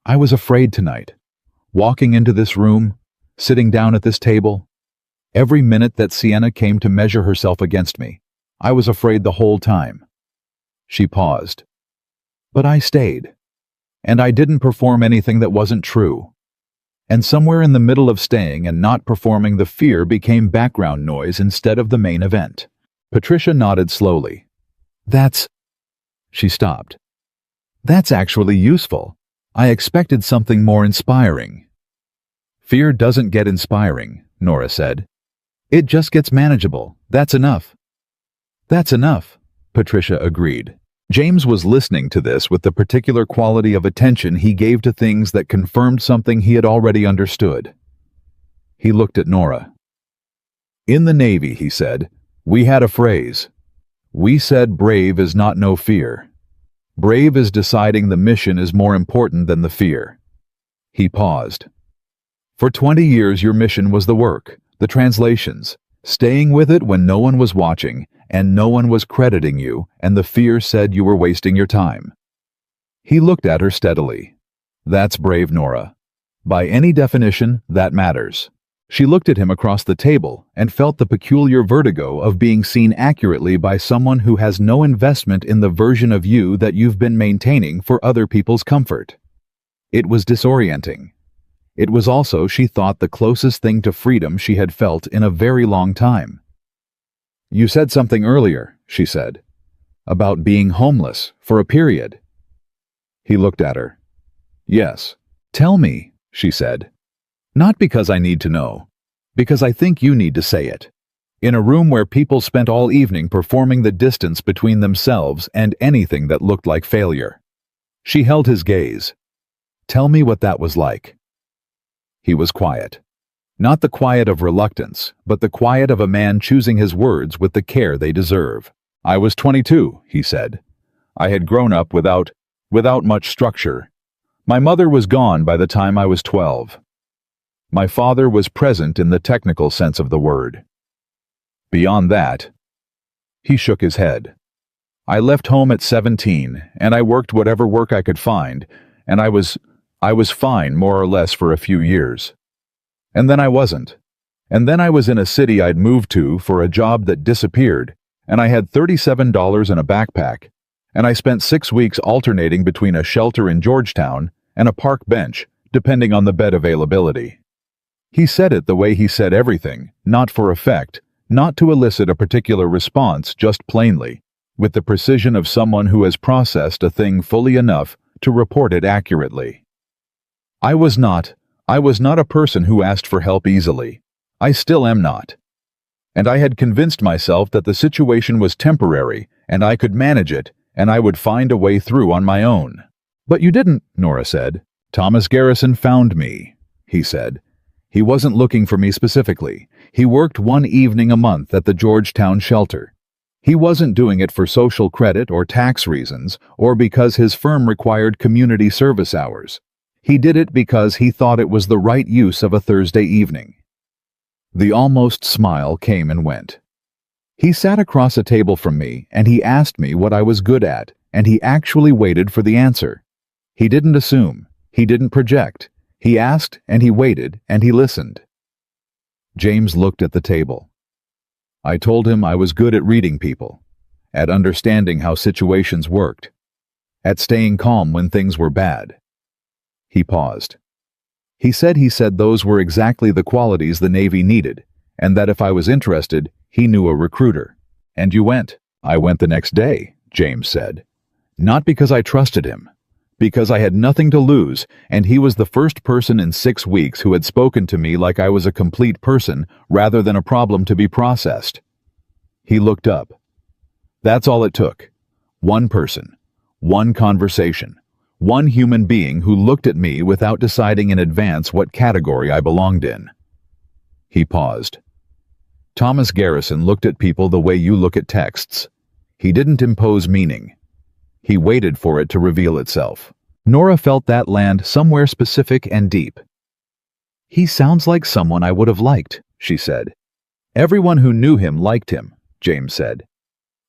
"I was afraid tonight. Walking into this room, sitting down at this table. Every minute that Sienna came to measure herself against me, I was afraid the whole time." She paused. "But I stayed. And I didn't perform anything that wasn't true. And somewhere in the middle of staying and not performing, the fear became background noise instead of the main event." Patricia nodded slowly. "That's..." She stopped. "That's actually useful. I expected something more inspiring." "Fear doesn't get inspiring," Nora said. "It just gets manageable. That's enough." "That's enough," Patricia agreed. James was listening to this with the particular quality of attention he gave to things that confirmed something he had already understood. He looked at Nora. "In the Navy," he said, "we had a phrase. We said brave is not no fear. Brave is deciding the mission is more important than the fear." He paused. "For 20 years your mission was the work, the translations, staying with it when no one was watching, and no one was crediting you, and the fear said you were wasting your time." He looked at her steadily. "That's brave, Nora. By any definition, that matters." She looked at him across the table and felt the peculiar vertigo of being seen accurately by someone who has no investment in the version of you that you've been maintaining for other people's comfort. It was disorienting. It was also, she thought, the closest thing to freedom she had felt in a very long time. "You said something earlier," she said, "about being homeless for a period." He looked at her. "Yes. Tell me," she said. "Not because I need to know, because I think you need to say it. In a room where people spent all evening performing the distance between themselves and anything that looked like failure." She held his gaze. "Tell me what that was like." He was quiet. Not the quiet of reluctance, but the quiet of a man choosing his words with the care they deserve. "I was 22, he said. "I had grown up without much structure. My mother was gone by the time I was 12. My father was present in the technical sense of the word. Beyond that..." He shook his head. "I left home at 17, and I worked whatever work I could find, and I was fine more or less for a few years. And then I wasn't. And then I was in a city I'd moved to for a job that disappeared, and I had $37 in a backpack, and I spent 6 weeks alternating between a shelter in Georgetown and a park bench, depending on the bed availability." He said it the way he said everything, not for effect, not to elicit a particular response, just plainly, with the precision of someone who has processed a thing fully enough to report it accurately. I was not a person who asked for help easily. I still am not. And I had convinced myself that the situation was temporary, and I could manage it, and I would find a way through on my own. "But you didn't," Nora said. "Thomas Garrison found me," he said. "He wasn't looking for me specifically. He worked one evening a month at the Georgetown shelter. He wasn't doing it for social credit or tax reasons, or because his firm required community service hours. He did it because he thought it was the right use of a Thursday evening." The almost smile came and went. "He sat across a table from me, and he asked me what I was good at, and he actually waited for the answer. He didn't assume. He didn't project. He asked, and he waited, and he listened." James looked at the table. "I told him I was good at reading people, at understanding how situations worked, at staying calm when things were bad." He paused. He said those were exactly the qualities the Navy needed, and that if I was interested, he knew a recruiter. "And you went?" "I went the next day," James said. "Not because I trusted him. Because I had nothing to lose, and he was the first person in 6 weeks who had spoken to me like I was a complete person rather than a problem to be processed." He looked up. "That's all it took. One person. One conversation. One human being who looked at me without deciding in advance what category I belonged in." He paused. "Thomas Garrison looked at people the way you look at texts. He didn't impose meaning. He waited for it to reveal itself." Nora felt that land somewhere specific and deep. "He sounds like someone I would have liked," she said. "Everyone who knew him liked him," James said.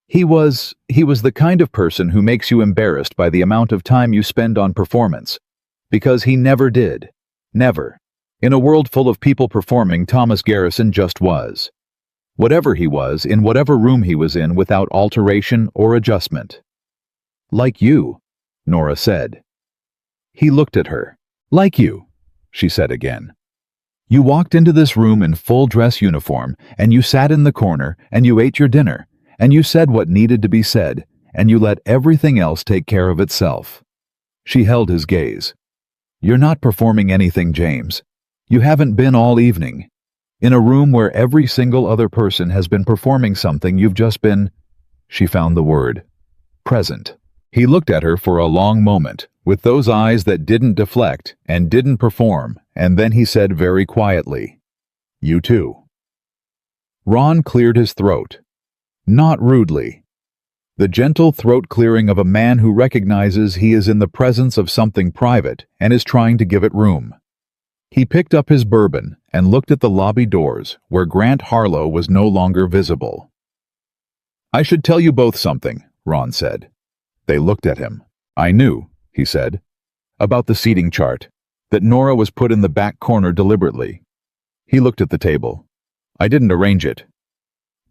He was the kind of person who makes you embarrassed by the amount of time you spend on performance. Because he never did. Never. In a world full of people performing, Thomas Garrison just was. Whatever he was, in whatever room he was in, without alteration or adjustment. "Like you," Nora said. He looked at her. "Like you," she said again. "You walked into this room in full dress uniform, and you sat in the corner, and you ate your dinner, and you said what needed to be said, and you let everything else take care of itself." She held his gaze. "You're not performing anything, James. You haven't been all evening. In a room where every single other person has been performing something, you've just been..." She found the word. "Present." He looked at her for a long moment, with those eyes that didn't deflect and didn't perform, and then he said very quietly, "You too." Ron cleared his throat. Not rudely. The gentle throat clearing of a man who recognizes he is in the presence of something private and is trying to give it room. He picked up his bourbon and looked at the lobby doors, where Grant Harlow was no longer visible. "I should tell you both something," Ron said. They looked at him. "I knew," he said, "about the seating chart, that Nora was put in the back corner deliberately." He looked at the table. "I didn't arrange it.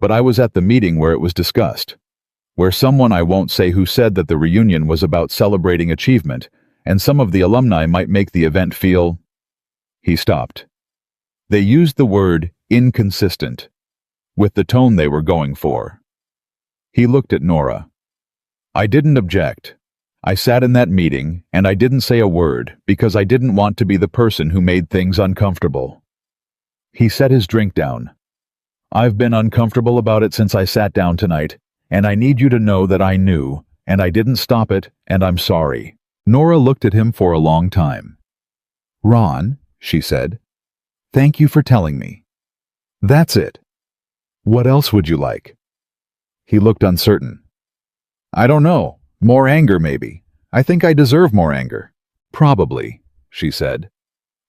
But I was at the meeting where it was discussed, where someone, I won't say who, said that the reunion was about celebrating achievement, and some of the alumni might make the event feel... He stopped. They used the word inconsistent, with the tone they were going for. He looked at Nora. I didn't object. I sat in that meeting, and I didn't say a word because I didn't want to be the person who made things uncomfortable. He set his drink down. I've been uncomfortable about it since I sat down tonight, and I need you to know that I knew, and I didn't stop it, and I'm sorry. Nora looked at him for a long time. Ron, she said, thank you for telling me. That's it. What else would you like? He looked uncertain. I don't know. More anger, maybe. I think I deserve more anger. Probably, she said.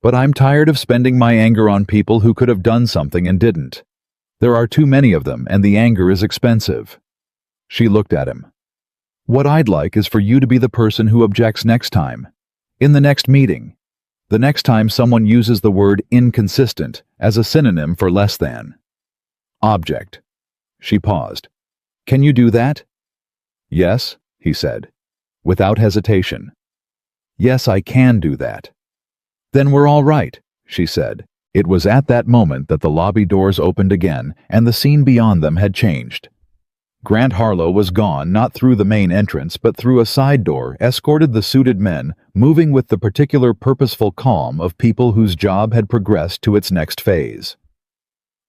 But I'm tired of spending my anger on people who could have done something and didn't. There are too many of them, and the anger is expensive. She looked at him. What I'd like is for you to be the person who objects next time. In the next meeting. The next time someone uses the word inconsistent as a synonym for less than. Object. She paused. Can you do that? Yes, he said, without hesitation. Yes, I can do that. Then we're all right, she said. It was at that moment that the lobby doors opened again, and the scene beyond them had changed. Grant Harlow was gone, not through the main entrance, but through a side door, escorted the suited men, moving with the particular purposeful calm of people whose job had progressed to its next phase.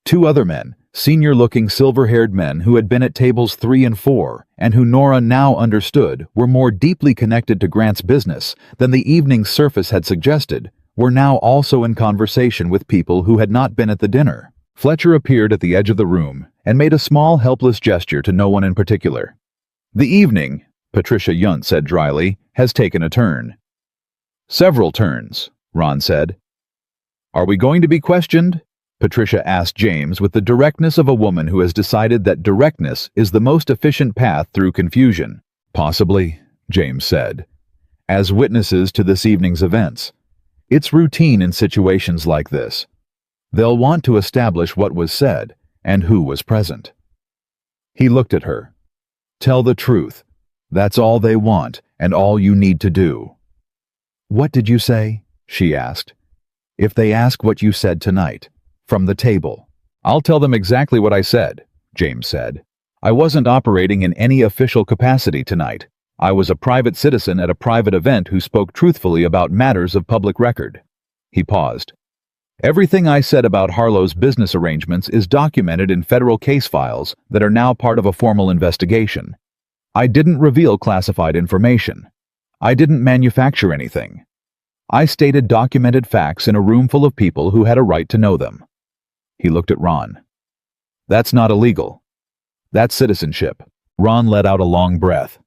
Two other men, senior-looking silver-haired men who had been at tables 3 and 4, and who Nora now understood were more deeply connected to Grant's business than the evening's surface had suggested, were now also in conversation with people who had not been at the dinner. Fletcher appeared at the edge of the room and made a small, helpless gesture to no one in particular. The evening, Patricia Yunt said dryly, has taken a turn. Several turns, Ron said. Are we going to be questioned? Patricia asked James with the directness of a woman who has decided that directness is the most efficient path through confusion. Possibly, James said, as witnesses to this evening's events. It's routine in situations like this. They'll want to establish what was said and who was present. He looked at her. Tell the truth. That's all they want and all you need to do. What did you say? She asked. If they ask what you said tonight, from the table. I'll tell them exactly what I said, James said. I wasn't operating in any official capacity tonight. I was a private citizen at a private event who spoke truthfully about matters of public record. He paused. Everything I said about Harlow's business arrangements is documented in federal case files that are now part of a formal investigation. I didn't reveal classified information. I didn't manufacture anything. I stated documented facts in a room full of people who had a right to know them. He looked at Ron. That's not illegal. That's citizenship. Ron let out a long breath.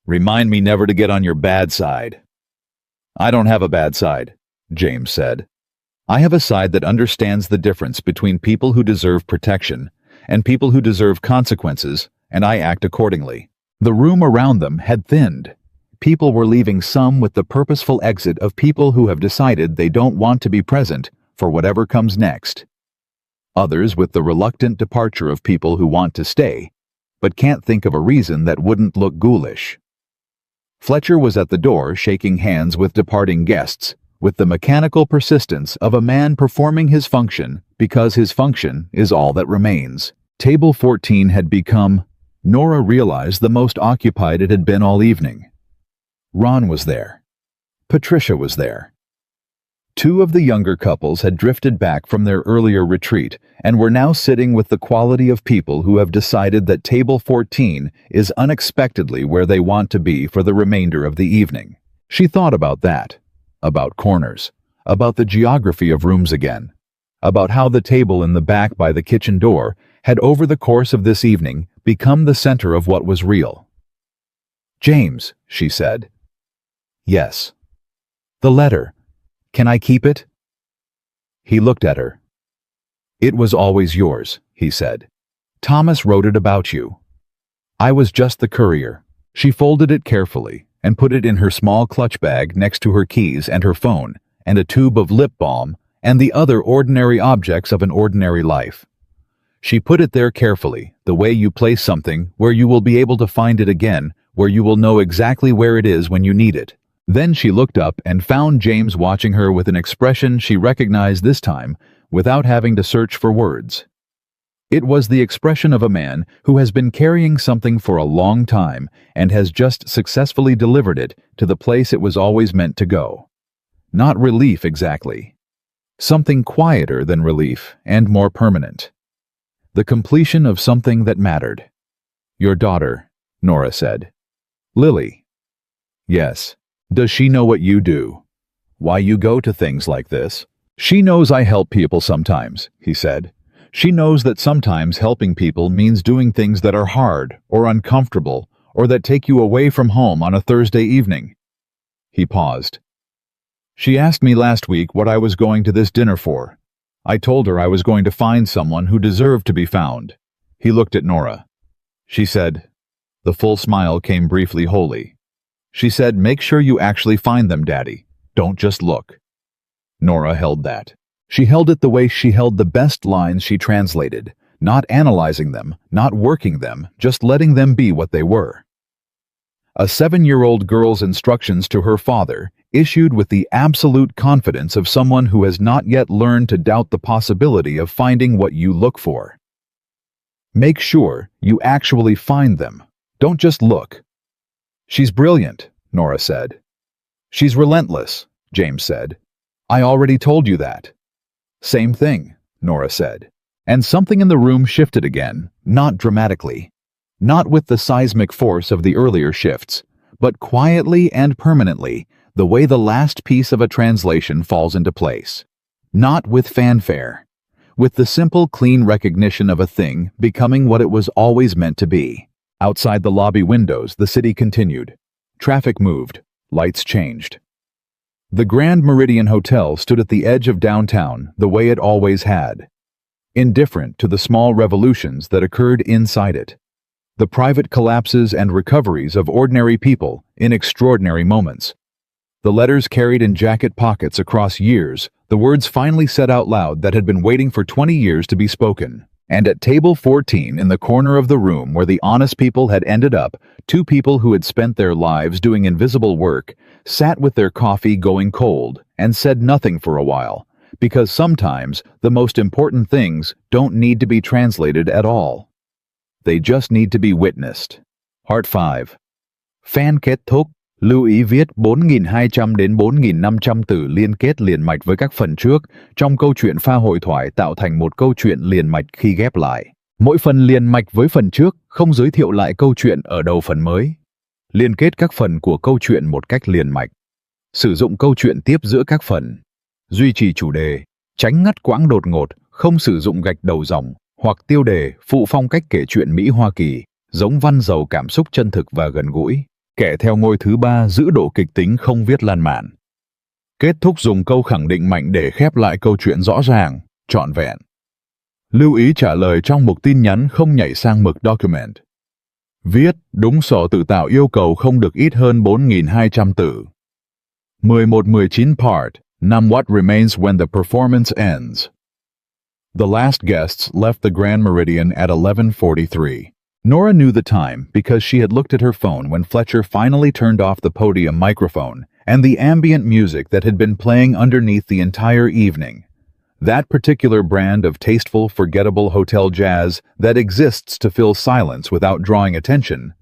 Remind me never to get on your bad side. I don't have a bad side, James said. I have a side that understands the difference between people who deserve protection and people who deserve consequences, and I act accordingly. The room around them had thinned. People were leaving, some with the purposeful exit of people who have decided they don't want to be present for whatever comes next. Others with the reluctant departure of people who want to stay, but can't think of a reason that wouldn't look ghoulish. Fletcher was at the door shaking hands with departing guests, with the mechanical persistence of a man performing his function because his function is all that remains. Table 14 had become, Nora realized, the most occupied it had been all evening. Ron was there. Patricia was there. Two of the younger couples had drifted back from their earlier retreat and were now sitting with the quality of people who have decided that Table 14 is unexpectedly where they want to be for the remainder of the evening. She thought about that, about corners, about the geography of rooms again, about how the table in the back by the kitchen door had over the course of this evening become the center of what was real. James, she said. Yes. The letter. Can I keep it? He looked at her. It was always yours, he said. Thomas wrote it about you. I was just the courier. She folded it carefully and put it in her small clutch bag next to her keys and her phone and a tube of lip balm and the other ordinary objects of an ordinary life. She put it there carefully, the way you place something where you will be able to find it again, where you will know exactly where it is when you need it. Then she looked up and found James watching her with an expression she recognized this time without having to search for words. It was the expression of a man who has been carrying something for a long time and has just successfully delivered it to the place it was always meant to go. Not relief exactly. Something quieter than relief and more permanent. The completion of something that mattered. Your daughter, Nora said. Lily. Yes. Does she know what you do? Why you go to things like this? She knows I help people sometimes, he said. She knows that sometimes helping people means doing things that are hard or uncomfortable or that take you away from home on a Thursday evening. He paused. She asked me last week what I was going to this dinner for. I told her I was going to find someone who deserved to be found. He looked at Nora. She said, the full smile came briefly wholly. She said, make sure you actually find them, Daddy. Don't just look. Nora held that. She held it the way she held the best lines she translated, not analyzing them, not working them, just letting them be what they were. A 7-year-old girl's instructions to her father, issued with the absolute confidence of someone who has not yet learned to doubt the possibility of finding what you look for. Make sure you actually find them. Don't just look. She's brilliant, Nora said. She's relentless, James said. I already told you that. Same thing, Nora said. And something in the room shifted again, not dramatically. Not with the seismic force of the earlier shifts, but quietly and permanently, the way the last piece of a translation falls into place. Not with fanfare. With the simple, clean recognition of a thing becoming what it was always meant to be. Outside the lobby windows, the city continued. Traffic moved. Lights changed. The Grand Meridian Hotel stood at the edge of downtown the way it always had, indifferent to the small revolutions that occurred inside it, the private collapses and recoveries of ordinary people in extraordinary moments. The letters carried in jacket pockets across years, the words finally said out loud that had been waiting for 20 years to be spoken. And at table 14 in the corner of the room where the honest people had ended up, 2 people who had spent their lives doing invisible work sat with their coffee going cold and said nothing for a while, because sometimes the most important things don't need to be translated at all. They just need to be witnessed. Part 5. Fan kết thúc. Lưu ý viết 4.200 đến 4.500 từ liên kết liền mạch với các phần trước trong câu chuyện pha hội thoại tạo thành một câu chuyện liền mạch khi ghép lại. Mỗi phần liền mạch với phần trước không giới thiệu lại câu chuyện ở đầu phần mới. Liên kết các phần của câu chuyện một cách liền mạch. Sử dụng câu chuyện tiếp giữa các phần. Duy trì chủ đề, tránh ngắt quãng đột ngột, không sử dụng gạch đầu dòng hoặc tiêu đề phụ phong cách kể chuyện Mỹ Hoa Kỳ, giống văn giàu cảm xúc chân thực và gần gũi. Kẻ theo ngôi thứ 3 giữ độ kịch tính không viết lan man. Kết thúc dùng câu khẳng định mạnh để khép lại câu chuyện rõ ràng, trọn vẹn. Lưu ý trả lời trong mục tin nhắn không nhảy sang mực document. Viết, đúng sổ tự tạo yêu cầu không được ít hơn 4.200 từ. 11-19 part, 5 What remains when the performance ends. The last guests left the Grand Meridian at 11:43. Nora knew the time because she had looked at her phone when Fletcher finally turned off the podium microphone and the ambient music that had been playing underneath the entire evening. That particular brand of tasteful, forgettable hotel jazz that exists to fill silence without drawing attention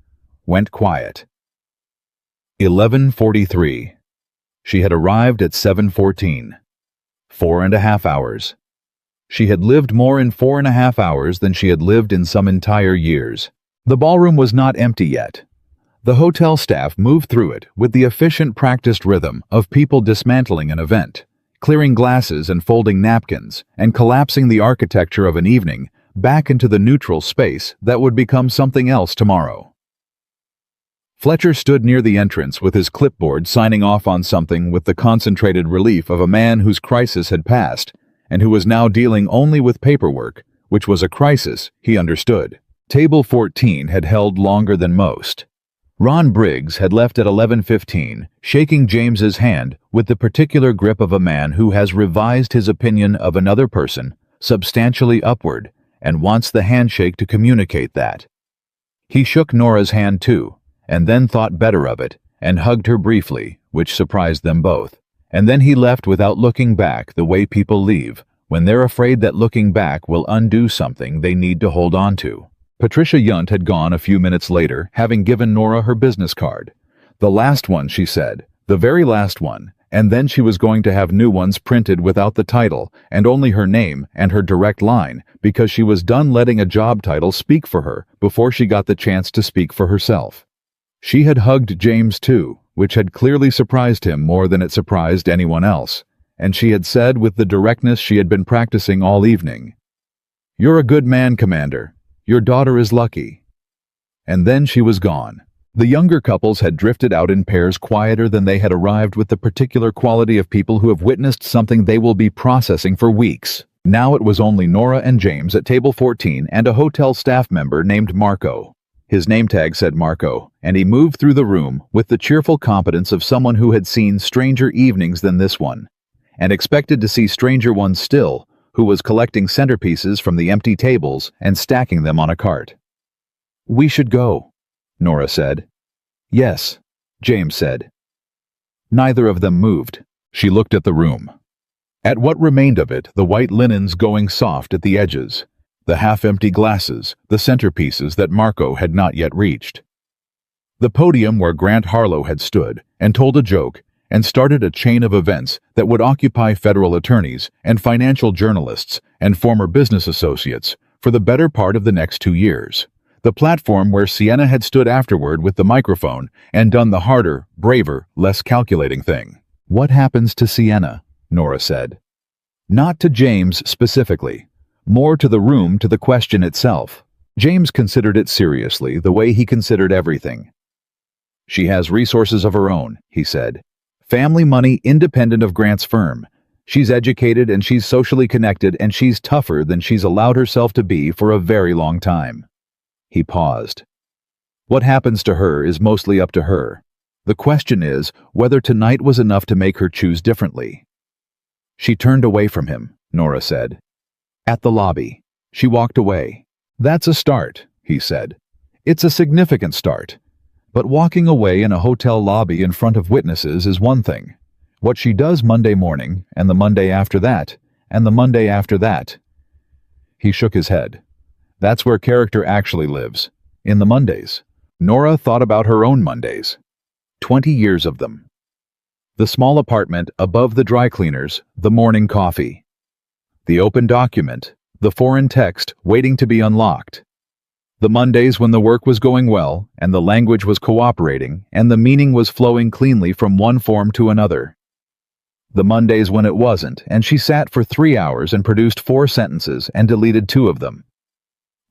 went quiet. 11:43. She had arrived at 7:14. 4.5 hours. She had lived more in 4.5 hours than she had lived in some entire years. The ballroom was not empty yet. The hotel staff moved through it with the efficient, practiced rhythm of people dismantling an event, clearing glasses and folding napkins, and collapsing the architecture of an evening back into the neutral space that would become something else tomorrow. Fletcher stood near the entrance with his clipboard signing off on something with the concentrated relief of a man whose crisis had passed and who was now dealing only with paperwork, which was a crisis, he understood. Table 14 had held longer than most. Ron Briggs had left at 11:15, shaking James's hand with the particular grip of a man who has revised his opinion of another person substantially upward and wants the handshake to communicate that. He shook Nora's hand too, and then thought better of it and hugged her briefly, which surprised them both. And then he left without looking back, the way people leave, when they're afraid that looking back will undo something they need to hold on to. Patricia Yunt had gone a few minutes later, having given Nora her business card. The last one, she said, the very last one, and then she was going to have new ones printed without the title and only her name and her direct line, because she was done letting a job title speak for her before she got the chance to speak for herself. She had hugged James too, which had clearly surprised him more than it surprised anyone else, and she had said with the directness she had been practicing all evening, "You're a good man, Commander. Your daughter is lucky." And then she was gone. The younger couples had drifted out in pairs quieter than they had arrived, with the particular quality of people who have witnessed something they will be processing for weeks. Now it was only Nora and James at table 14 and a hotel staff member named Marco. His name tag said Marco, and he moved through the room with the cheerful competence of someone who had seen stranger evenings than this one, and expected to see stranger ones still, who was collecting centerpieces from the empty tables and stacking them on a cart. "We should go," Nora said. "Yes," James said. Neither of them moved. She looked at the room. At what remained of it, the white linens going soft at the edges, the half-empty glasses, the centerpieces that Marco had not yet reached. The podium where Grant Harlow had stood and told a joke and started a chain of events that would occupy federal attorneys and financial journalists and former business associates for the better part of the next 2 years. The platform where Sienna had stood afterward with the microphone and done the harder, braver, less calculating thing. "What happens to Sienna?" Nora said. Not to James specifically, more to the room, to the question itself. James considered it seriously, the way he considered everything. "She has resources of her own," he said. "Family money independent of Grant's firm. She's educated and she's socially connected, and she's tougher than she's allowed herself to be for a very long time." He paused. "What happens to her is mostly up to her. The question is whether tonight was enough to make her choose differently." She turned away from him, Nora said. "At the lobby. She walked away." "That's a start," he said. "It's a significant start. But walking away in a hotel lobby in front of witnesses is one thing. What she does Monday morning, and the Monday after that, and the Monday after that." He shook his head. "That's where character actually lives, in the Mondays." Nora thought about her own Mondays. 20 years of them. The small apartment above the dry cleaners, the morning coffee. The open document, the foreign text waiting to be unlocked. The Mondays when the work was going well, and the language was cooperating, and the meaning was flowing cleanly from one form to another. The Mondays when it wasn't, and she sat for 3 hours and produced 4 sentences and deleted 2 of them.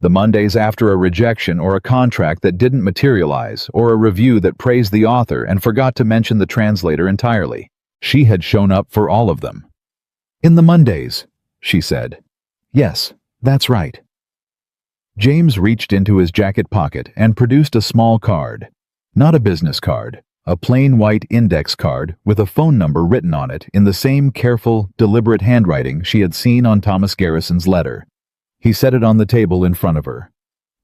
The Mondays after a rejection or a contract that didn't materialize, or a review that praised the author and forgot to mention the translator entirely. She had shown up for all of them. "In the Mondays," she said. "Yes, that's right." James reached into his jacket pocket and produced a small card. Not a business card, a plain white index card with a phone number written on it in the same careful, deliberate handwriting she had seen on Thomas Garrison's letter. He set it on the table in front of her.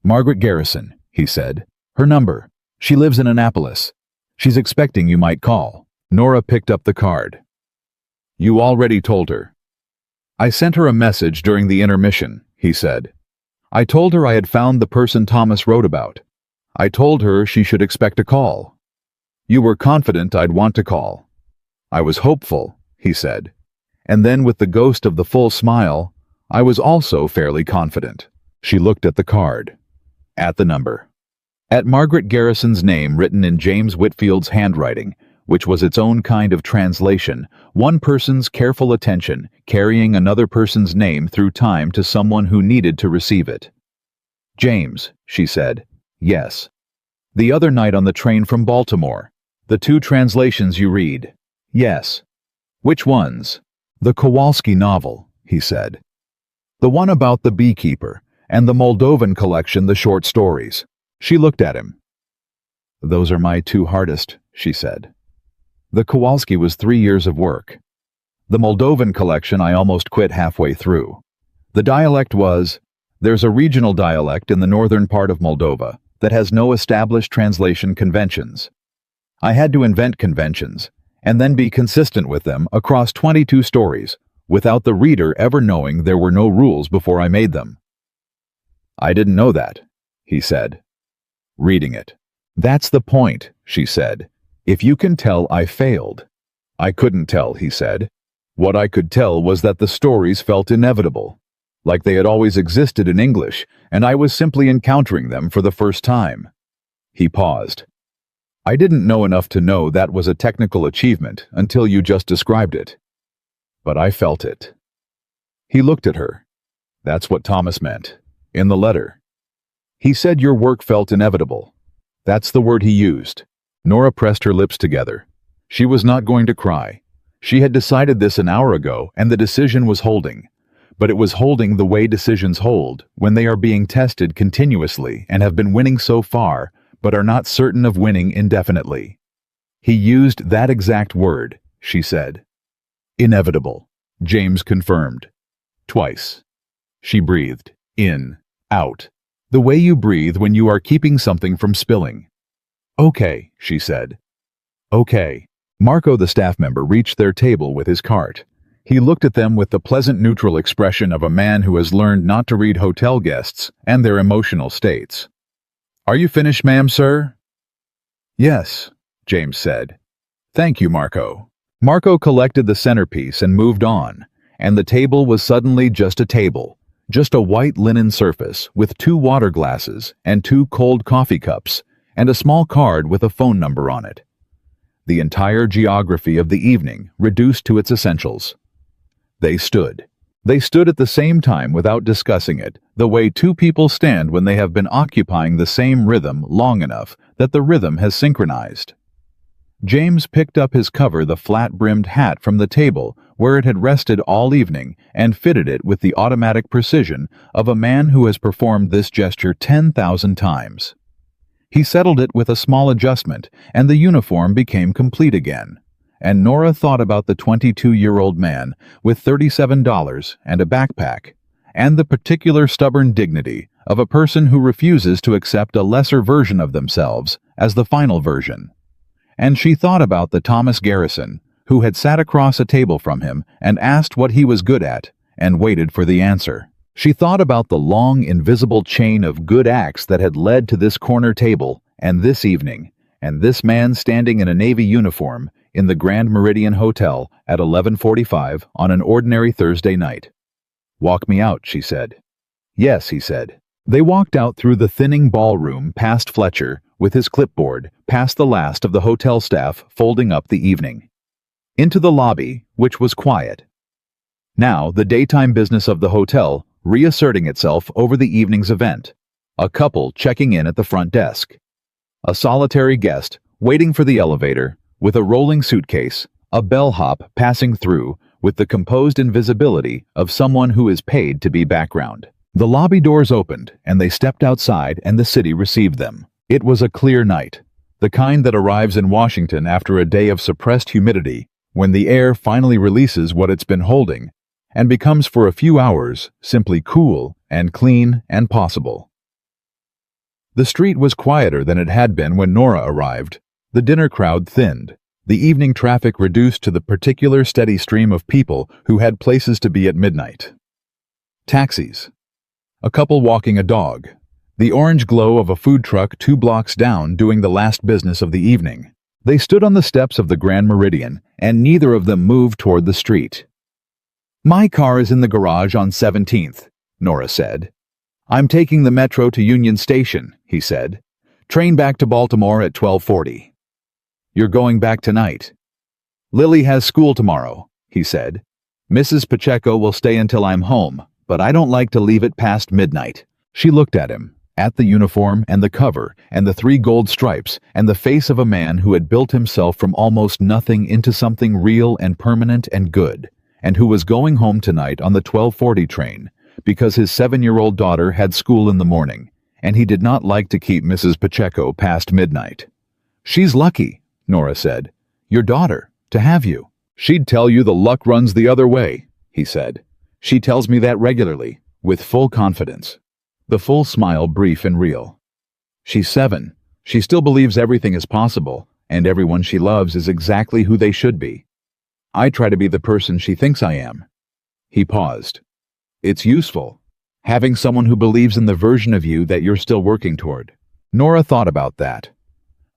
"Margaret Garrison," he said. "Her number. She lives in Annapolis. She's expecting you might call." Nora picked up the card. "You already told her." "I sent her a message during the intermission," he said. "I told her I had found the person Thomas wrote about. I told her she should expect a call. You were confident I'd want to call." "I was hopeful," he said. And then with the ghost of the full smile, "I was also fairly confident." She looked at the card. At the number. At Margaret Garrison's name written in James Whitfield's handwriting, which was its own kind of translation, one person's careful attention carrying another person's name through time to someone who needed to receive it. "James," she said. "Yes. The other night on the train from Baltimore. The 2 translations you read." "Yes." "Which ones?" "The Kowalski novel," he said. "The one about the beekeeper, and the Moldovan collection, the short stories." She looked at him. "Those are my 2 hardest," she said. "The Kowalski was 3 years of work. The Moldovan collection I almost quit halfway through. The dialect was, there's a regional dialect in the northern part of Moldova that has no established translation conventions. I had to invent conventions, and then be consistent with them across 22 stories, without the reader ever knowing there were no rules before I made them. I didn't know that, he said, reading it. That's the point, she said. If you can tell I failed. I couldn't tell, he said. What I could tell was that the stories felt inevitable, like they had always existed in English, and I was simply encountering them for the first time. He paused. I didn't know enough to know that was a technical achievement until you just described it. But I felt it. He looked at her. That's what Thomas meant, in the letter. He said your work felt inevitable. That's the word he used. Nora pressed her lips together. She was not going to cry. She had decided this an hour ago, and the decision was holding. But it was holding the way decisions hold when they are being tested continuously and have been winning so far, but are not certain of winning indefinitely. He used that exact word, she said. Inevitable, James confirmed. Twice. She breathed. In, out. The way you breathe when you are keeping something from spilling. Okay, she said. Okay. Marco, the staff member, reached their table with his cart. He looked at them with the pleasant neutral expression of a man who has learned not to read hotel guests and their emotional states. Are you finished, ma'am, sir? Yes, James said. Thank you, Marco. Marco collected the centerpiece and moved on, and the table was suddenly just a table, just a white linen surface with 2 water glasses and 2 cold coffee cups and a small card with a phone number on it. The entire geography of the evening reduced to its essentials. They stood. They stood at the same time without discussing it, the way 2 people stand when they have been occupying the same rhythm long enough that the rhythm has synchronized. James picked up his cover, the flat-brimmed hat, from the table where it had rested all evening and fitted it with the automatic precision of a man who has performed this gesture 10,000 times. He settled it with a small adjustment, and the uniform became complete again. And Nora thought about the 22-year-old man with $37 and a backpack, and the particular stubborn dignity of a person who refuses to accept a lesser version of themselves as the final version. And she thought about the Thomas Garrison, who had sat across a table from him and asked what he was good at, and waited for the answer. She thought about the long, invisible chain of good acts that had led to this corner table, and this evening, and this man standing in a Navy uniform in the Grand Meridian Hotel at 11:45 on an ordinary Thursday night. Walk me out, she said. Yes, he said. They walked out through the thinning ballroom, past Fletcher, with his clipboard, past the last of the hotel staff folding up the evening. Into the lobby, which was quiet. Now, the daytime business of the hotel reasserting itself over the evening's event. A couple checking in at the front desk. A solitary guest waiting for the elevator with a rolling suitcase, a bellhop passing through with the composed invisibility of someone who is paid to be background. The lobby doors opened, and they stepped outside, and the city received them. It was a clear night, the kind that arrives in Washington after a day of suppressed humidity, when the air finally releases what it's been holding, and becomes for a few hours simply cool and clean and possible. The street was quieter than it had been when Nora arrived. The dinner crowd thinned, the evening traffic reduced to the particular steady stream of people who had places to be at midnight. Taxis. A couple walking a dog. The orange glow of a food truck 2 blocks down doing the last business of the evening. They stood on the steps of the Grand Meridian, and neither of them moved toward the street. My car is in the garage on 17th, Nora said. I'm taking the metro to Union Station, he said. Train back to Baltimore at 12:40. You're going back tonight. Lily has school tomorrow, he said. Mrs. Pacheco will stay until I'm home, but I don't like to leave it past midnight. She looked at him, at the uniform and the cover and the 3 gold stripes and the face of a man who had built himself from almost nothing into something real and permanent and good, and who was going home tonight on the 12:40 train because his 7-year-old daughter had school in the morning, and he did not like to keep Mrs. Pacheco past midnight. She's lucky, Nora said. Your daughter, to have you. She'd tell you the luck runs the other way, he said. She tells me that regularly, with full confidence. The full smile brief and real. She's 7. She still believes everything is possible, and everyone she loves is exactly who they should be. I try to be the person she thinks I am." He paused. "It's useful, having someone who believes in the version of you that you're still working toward." Nora thought about that.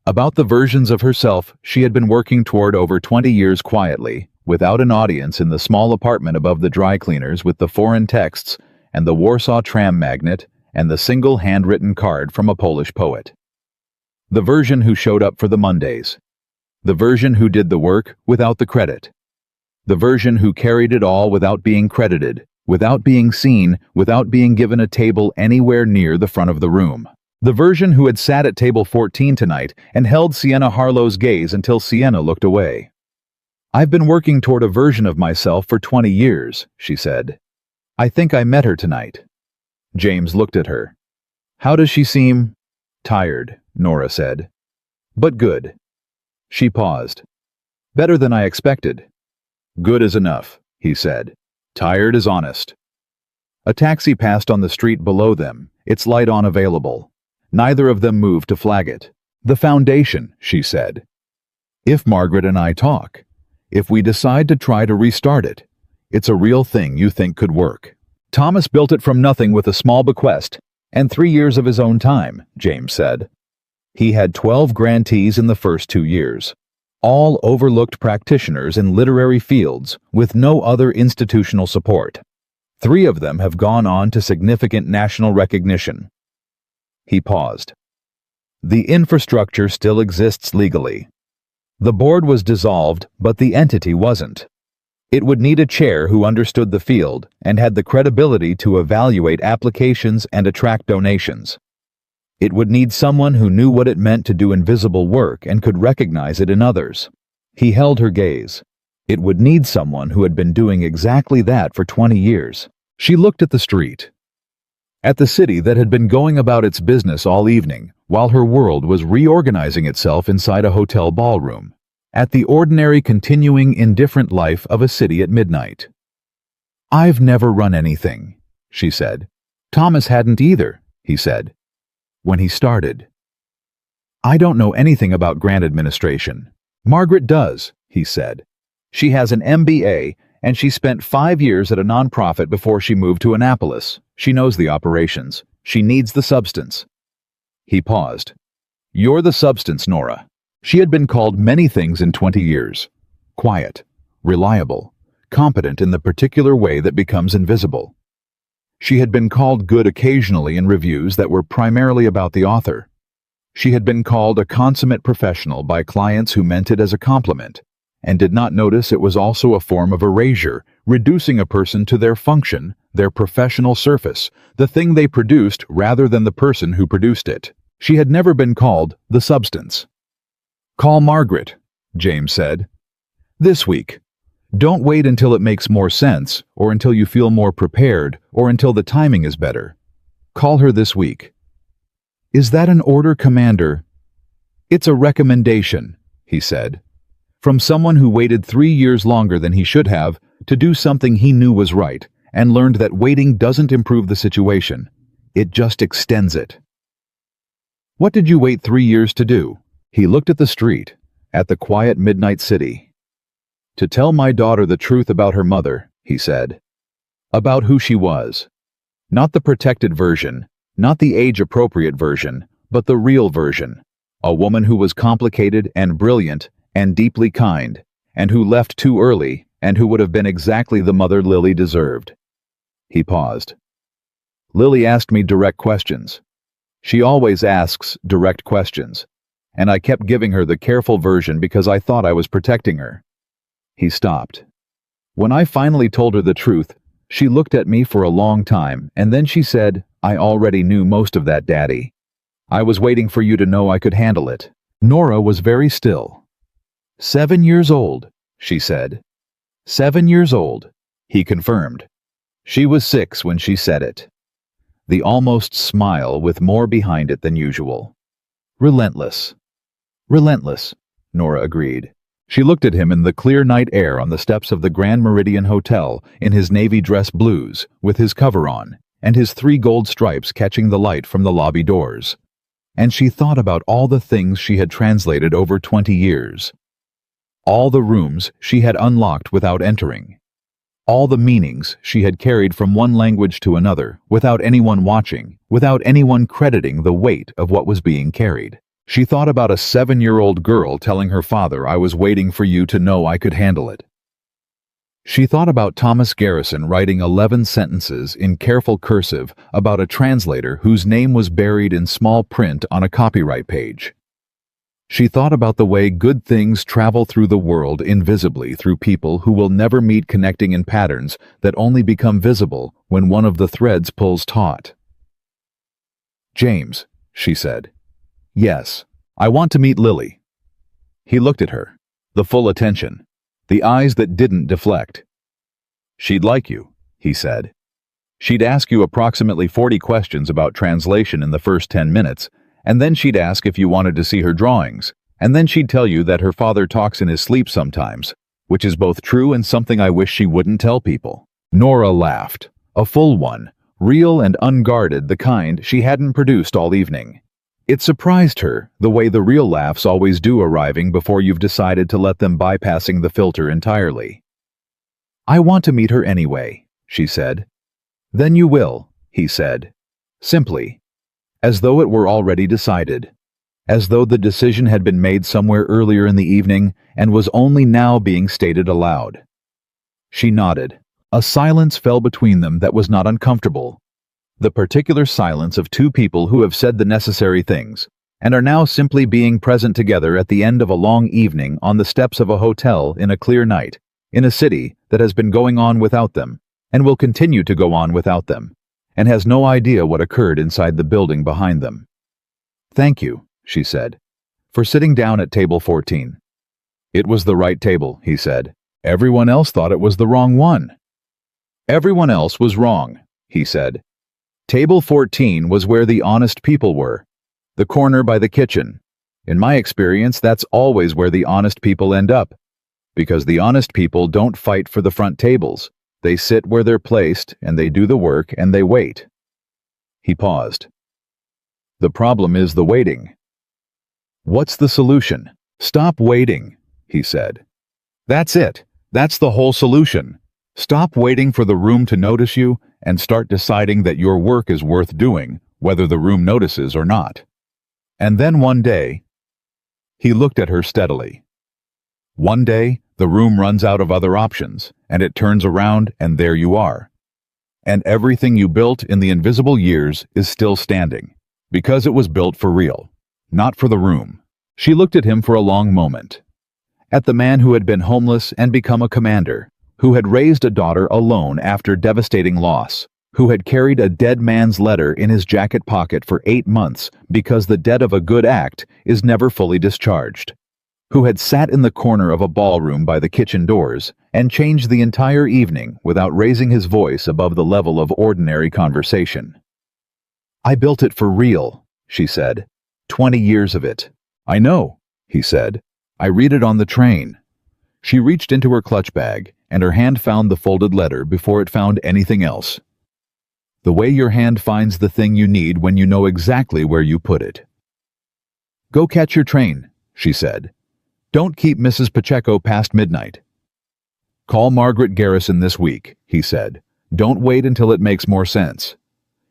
About the versions of herself she had been working toward over 20 years quietly, without an audience, in the small apartment above the dry cleaners with the foreign texts and the Warsaw tram magnet and the single handwritten card from a Polish poet. The version who showed up for the Mondays. The version who did the work without the credit. The version who carried it all without being credited, without being seen, without being given a table anywhere near the front of the room. The version who had sat at table 14 tonight and held Sienna Harlow's gaze until Sienna looked away. "I've been working toward a version of myself for 20 years, she said. "I think I met her tonight." James looked at her. "How does she seem?" "Tired," Nora said. "But good." She paused. "Better than I expected." "Good is enough," he said. "Tired is honest." A taxi passed on the street below them, its light on available. Neither of them moved to flag it. "The foundation," she said. "If Margaret and I talk, if we decide to try to restart it, it's a real thing you think could work." "Thomas built it from nothing with a small bequest and 3 years of his own time," James said. "He had 12 grantees in the first 2 years, all overlooked practitioners in literary fields with no other institutional support. 3 of them have gone on to significant national recognition." He paused. "The infrastructure still exists legally. The board was dissolved, but the entity wasn't. It would need a chair who understood the field and had the credibility to evaluate applications and attract donations. It would need someone who knew what it meant to do invisible work and could recognize it in others." He held her gaze. It would need someone who had been doing exactly that for 20 years. She looked at the street, at the city that had been going about its business all evening, while her world was reorganizing itself inside a hotel ballroom, at the ordinary continuing indifferent life of a city at midnight. "I've never run anything," she said. "Thomas hadn't either," he said. When he started. "I don't know anything about grant administration." "Margaret does," he said. "She has an MBA, and she spent 5 years at a nonprofit before she moved to Annapolis. She knows the operations. She needs the substance." He paused. "You're the substance, Nora." She had been called many things in 20 years. Quiet, reliable, competent in the particular way that becomes invisible. She had been called good occasionally in reviews that were primarily about the author. She had been called a consummate professional by clients who meant it as a compliment, and did not notice it was also a form of erasure, reducing a person to their function, their professional surface, the thing they produced rather than the person who produced it. She had never been called the substance. "Call Margaret," James said. "This week. Don't wait until it makes more sense, or until you feel more prepared, or until the timing is better. Call her this week." "Is that an order, Commander?" "It's a recommendation," he said. "From someone who waited 3 years longer than he should have to do something he knew was right, and learned that waiting doesn't improve the situation. It just extends it." "What did you wait 3 years to do?" He looked at the street, at the quiet midnight city. "To tell my daughter the truth about her mother," he said. "About who she was. Not the protected version, not the age-appropriate version, but the real version. A woman who was complicated and brilliant and deeply kind, and who left too early, and who would have been exactly the mother Lily deserved." He paused. "Lily asked me direct questions. She always asks direct questions, and I kept giving her the careful version because I thought I was protecting her." He stopped. "When I finally told her the truth, she looked at me for a long time, and then she said, 'I already knew most of that, Daddy. I was waiting for you to know I could handle it.'" Nora was very still. 7 years old, she said. 7 years old, he confirmed. She was 6 when she said it. The almost smile with more behind it than usual. "Relentless." "Relentless," Nora agreed. She looked at him in the clear night air on the steps of the Grand Meridian Hotel in his navy dress blues, with his cover on, and his 3 gold stripes catching the light from the lobby doors. and she thought about all the things she had translated over 20 years. All the rooms she had unlocked without entering. All the meanings she had carried from one language to another without anyone watching, without anyone crediting the weight of what was being carried. She thought about a 7-year-old girl telling her father, "I was waiting for you to know I could handle it." She thought about Thomas Garrison writing 11 sentences in careful cursive about a translator whose name was buried in small print on a copyright page. She thought about the way good things travel through the world invisibly through people who will never meet, connecting in patterns that only become visible when one of the threads pulls taut. "James," she said. "Yes, I want to meet Lily." He looked at her, the full attention, the eyes that didn't deflect. "She'd like you," he said. "She'd ask you approximately 40 questions about translation in the first 10 minutes, and then she'd ask if you wanted to see her drawings, and then she'd tell you that her father talks in his sleep sometimes, which is both true and something I wish she wouldn't tell people." Nora laughed, a full one, real and unguarded, the kind she hadn't produced all evening. It surprised her, the way the real laughs always do, arriving before you've decided to let them, bypassing the filter entirely. "I want to meet her anyway," she said. "Then you will," he said. Simply, as though it were already decided. As though the decision had been made somewhere earlier in the evening and was only now being stated aloud. She nodded. A silence fell between them that was not uncomfortable. The particular silence of two people who have said the necessary things, and are now simply being present together at the end of a long evening on the steps of a hotel in a clear night, in a city that has been going on without them, and will continue to go on without them, and has no idea what occurred inside the building behind them. "Thank you," she said, "for sitting down at table 14. "It was the right table," he said. "Everyone else thought it was the wrong one." "Everyone else was wrong," he said. "Table 14 was where the honest people were, the corner by the kitchen. In my experience, that's always where the honest people end up, because the honest people don't fight for the front tables. They sit where they're placed, and they do the work, and they wait." He paused. "The problem is the waiting." "What's the solution?" "Stop waiting," he said. "That's it. That's the whole solution. Stop waiting for the room to notice you, and start deciding that your work is worth doing, whether the room notices or not. And then one day," he looked at her steadily, "one day the room runs out of other options, and it turns around, and there you are. And everything you built in the invisible years is still standing, because it was built for real, not for the room." She looked at him for a long moment. At the man who had been homeless and become a commander, who had raised a daughter alone after devastating loss, who had carried a dead man's letter in his jacket pocket for 8 months because the debt of a good act is never fully discharged, who had sat in the corner of a ballroom by the kitchen doors and changed the entire evening without raising his voice above the level of ordinary conversation. "I built it for real," she said. 20 years of it." "I know," he said. "I read it on the train." She reached into her clutch bag, and her hand found the folded letter before it found anything else. "The way your hand finds the thing you need when you know exactly where you put it." "Go catch your train," she said. "Don't keep Mrs. Pacheco past midnight." "Call Margaret Garrison this week," he said. "Don't wait until it makes more sense."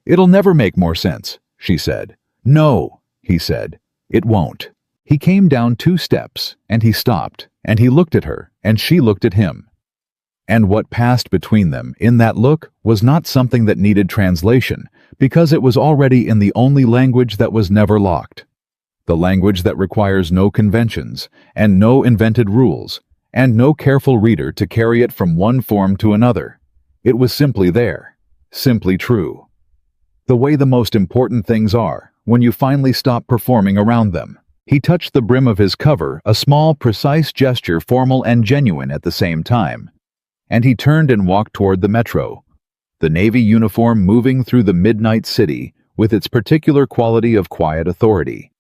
"It'll never make more sense," she said. "No," he said. "It won't." He came down 2 steps, and he stopped, and he looked at her, and she looked at him. And what passed between them in that look was not something that needed translation, because it was already in the only language that was never locked. The language that requires no conventions, and no invented rules, and no careful reader to carry it from one form to another. It was simply there, simply true. The way the most important things are, when you finally stop performing around them. He touched the brim of his cover, a small, precise gesture, formal and genuine at the same time. And he turned and walked toward the metro, the navy uniform moving through the midnight city with its particular quality of quiet authority.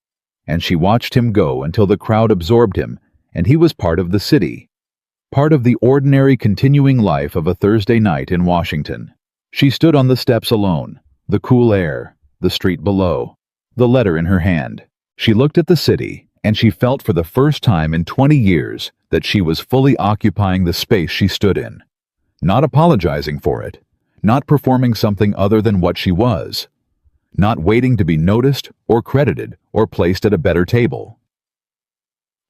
And she watched him go until the crowd absorbed him, and he was part of the city, part of the ordinary continuing life of a Thursday night in Washington. She stood on the steps alone, the cool air, the street below, the letter in her hand. She looked at the city, and she felt for the first time in 20 years that she was fully occupying the space she stood in. Not apologizing for it, not performing something other than what she was, not waiting to be noticed or credited or placed at a better table.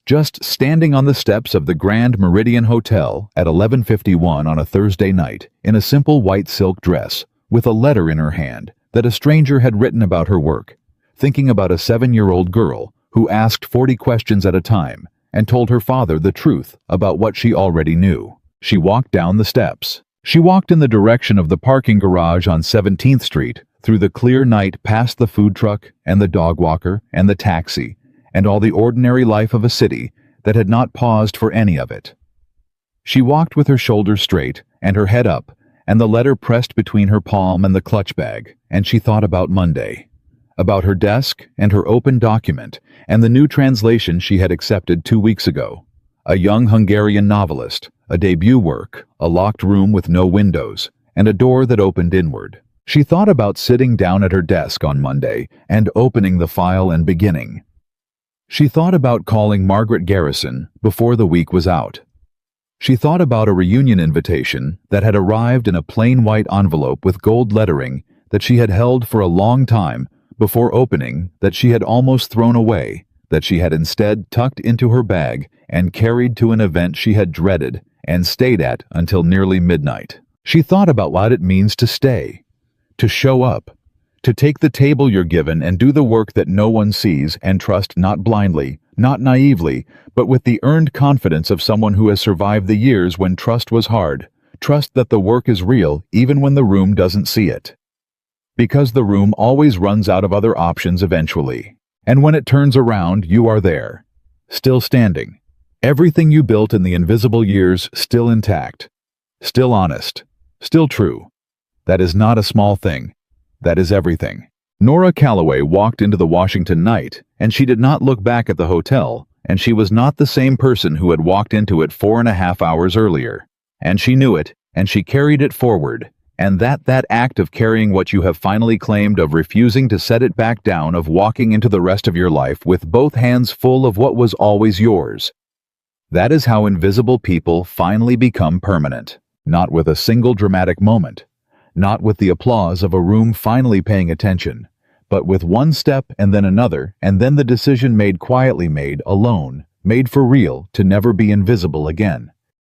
Just standing on the steps of the Grand Meridian Hotel at 11:51 on a Thursday night in a simple white silk dress with a letter in her hand that a stranger had written about her work, thinking about a 7-year-old girl who asked 40 questions at a time and told her father the truth about what she already knew. She walked down the steps. She walked in the direction of the parking garage on 17th Street, through the clear night past the food truck and the dog walker and the taxi, and all the ordinary life of a city that had not paused for any of it. She walked with her shoulders straight and her head up, and the letter pressed between her palm and the clutch bag, and she thought about Monday, about her desk and her open document and the new translation she had accepted 2 weeks ago. A young Hungarian novelist, a debut work, a locked room with no windows, and a door that opened inward. She thought about sitting down at her desk on Monday and opening the file and beginning. She thought about calling Margaret Garrison before the week was out. She thought about a reunion invitation that had arrived in a plain white envelope with gold lettering that she had held for a long time before opening, that she had almost thrown away, that she had instead tucked into her bag and carried to an event she had dreaded and stayed at until nearly midnight. She thought about what it means to stay, to show up, to take the table you're given and do the work that no one sees and trust not blindly, not naively, but with the earned confidence of someone who has survived the years when trust was hard, trust that the work is real even when the room doesn't see it. Because the room always runs out of other options eventually. And when it turns around, you are there, still standing. Everything you built in the invisible years still intact, still honest, still true. That is not a small thing. That is everything. Nora Calloway walked into the Washington night, and she did not look back at the hotel, and she was not the same person who had walked into it 4.5 hours earlier. And she knew it, and she carried it forward, and that act of carrying what you have finally claimed, of refusing to set it back down, of walking into the rest of your life with both hands full of what was always yours. That is how invisible people finally become permanent, not with a single dramatic moment, not with the applause of a room finally paying attention, but with one step and then another, and then the decision made quietly, made alone, made for real, to never be invisible again.